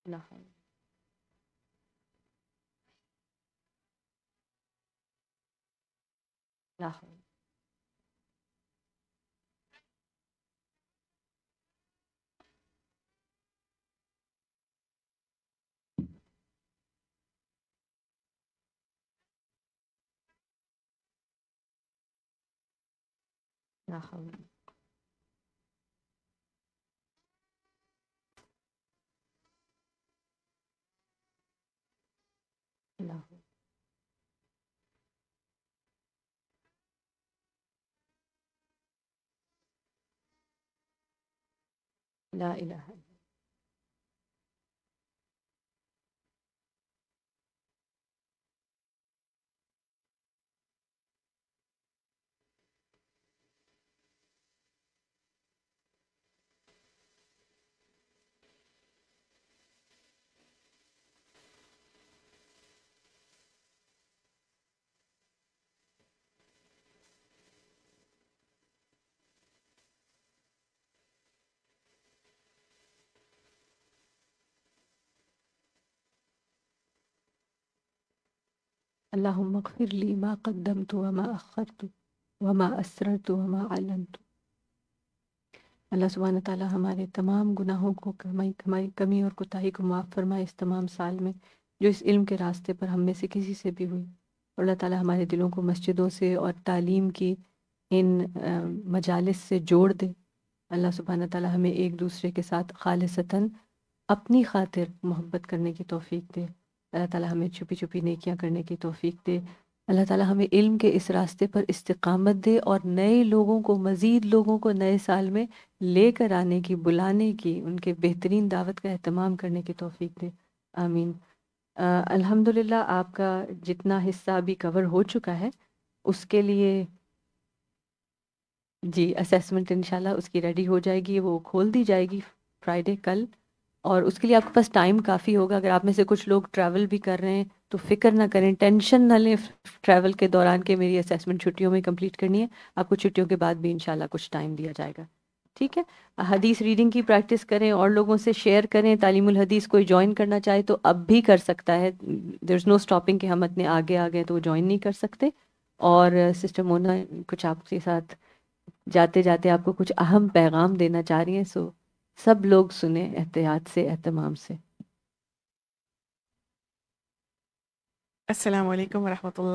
لا حول لا حول لا حول لا حول لا الہ الا اللہم اغفر لی ما قدمت وما اخرت وما اسررت وما علنت. اللہ سبحانہ تعالیٰ ہمارے تمام گناہوں کو، ہماری کمی اور کوتاہی کو معاف فرمائے اس تمام سال میں جو اس علم کے راستے پر ہم میں سے کسی سے بھی ہوئی. اور اللہ تعالیٰ ہمارے دلوں کو مسجدوں سے اور تعلیم کی ان مجالس سے جوڑ دے. اللہ سبحانہ تعالیٰ ہمیں ایک دوسرے کے ساتھ خالصتاً اپنی خاطر محبت کرنے کی توفیق دے. اللہ تعالیٰ ہمیں چھپی چھپی نیکیاں کرنے کی توفیق دے. اللہ تعالیٰ ہمیں علم کے اس راستے پر استقامت دے اور نئے لوگوں کو، مزید لوگوں کو نئے سال میں لے کر آنے کی، بلانے کی، ان کے بہترین دعوت کا اہتمام کرنے کی توفیق دے. آمین. الحمدللہ آپ کا جتنا حصہ ابھی کور ہو چکا ہے اس کے لیے جی اسیسمنٹ انشاءاللہ اس کی ریڈی ہو جائے گی، وہ کھول دی جائے گی فرائیڈے کل. اور اس کے لیے آپ کے پاس ٹائم کافی ہوگا. اگر آپ میں سے کچھ لوگ ٹریول بھی کر رہے ہیں تو فکر نہ کریں، ٹینشن نہ لیں ٹریول کے دوران کہ میری اسیسمنٹ چھٹیوں میں کمپلیٹ کرنی ہے. آپ کو چھٹیوں کے بعد بھی انشاءاللہ کچھ ٹائم دیا جائے گا. ٹھیک ہے. حدیث ریڈنگ کی پریکٹس کریں اور لوگوں سے شیئر کریں. تعلیم الحدیث کوئی جوائن کرنا چاہے تو اب بھی کر سکتا ہے. دیر از نو اسٹاپنگ کہ ہم اتنے آگے آ گئے تو وہ جوائن نہیں کر سکتے. اور سسٹر مونا کچھ آپ کے ساتھ جاتے جاتے آپ کو کچھ اہم پیغام دینا چاہ رہی ہیں، سو سب لوگ سنیں احتیاط سے، اہتمام سے. السلام علیکم ورحمۃ اللہ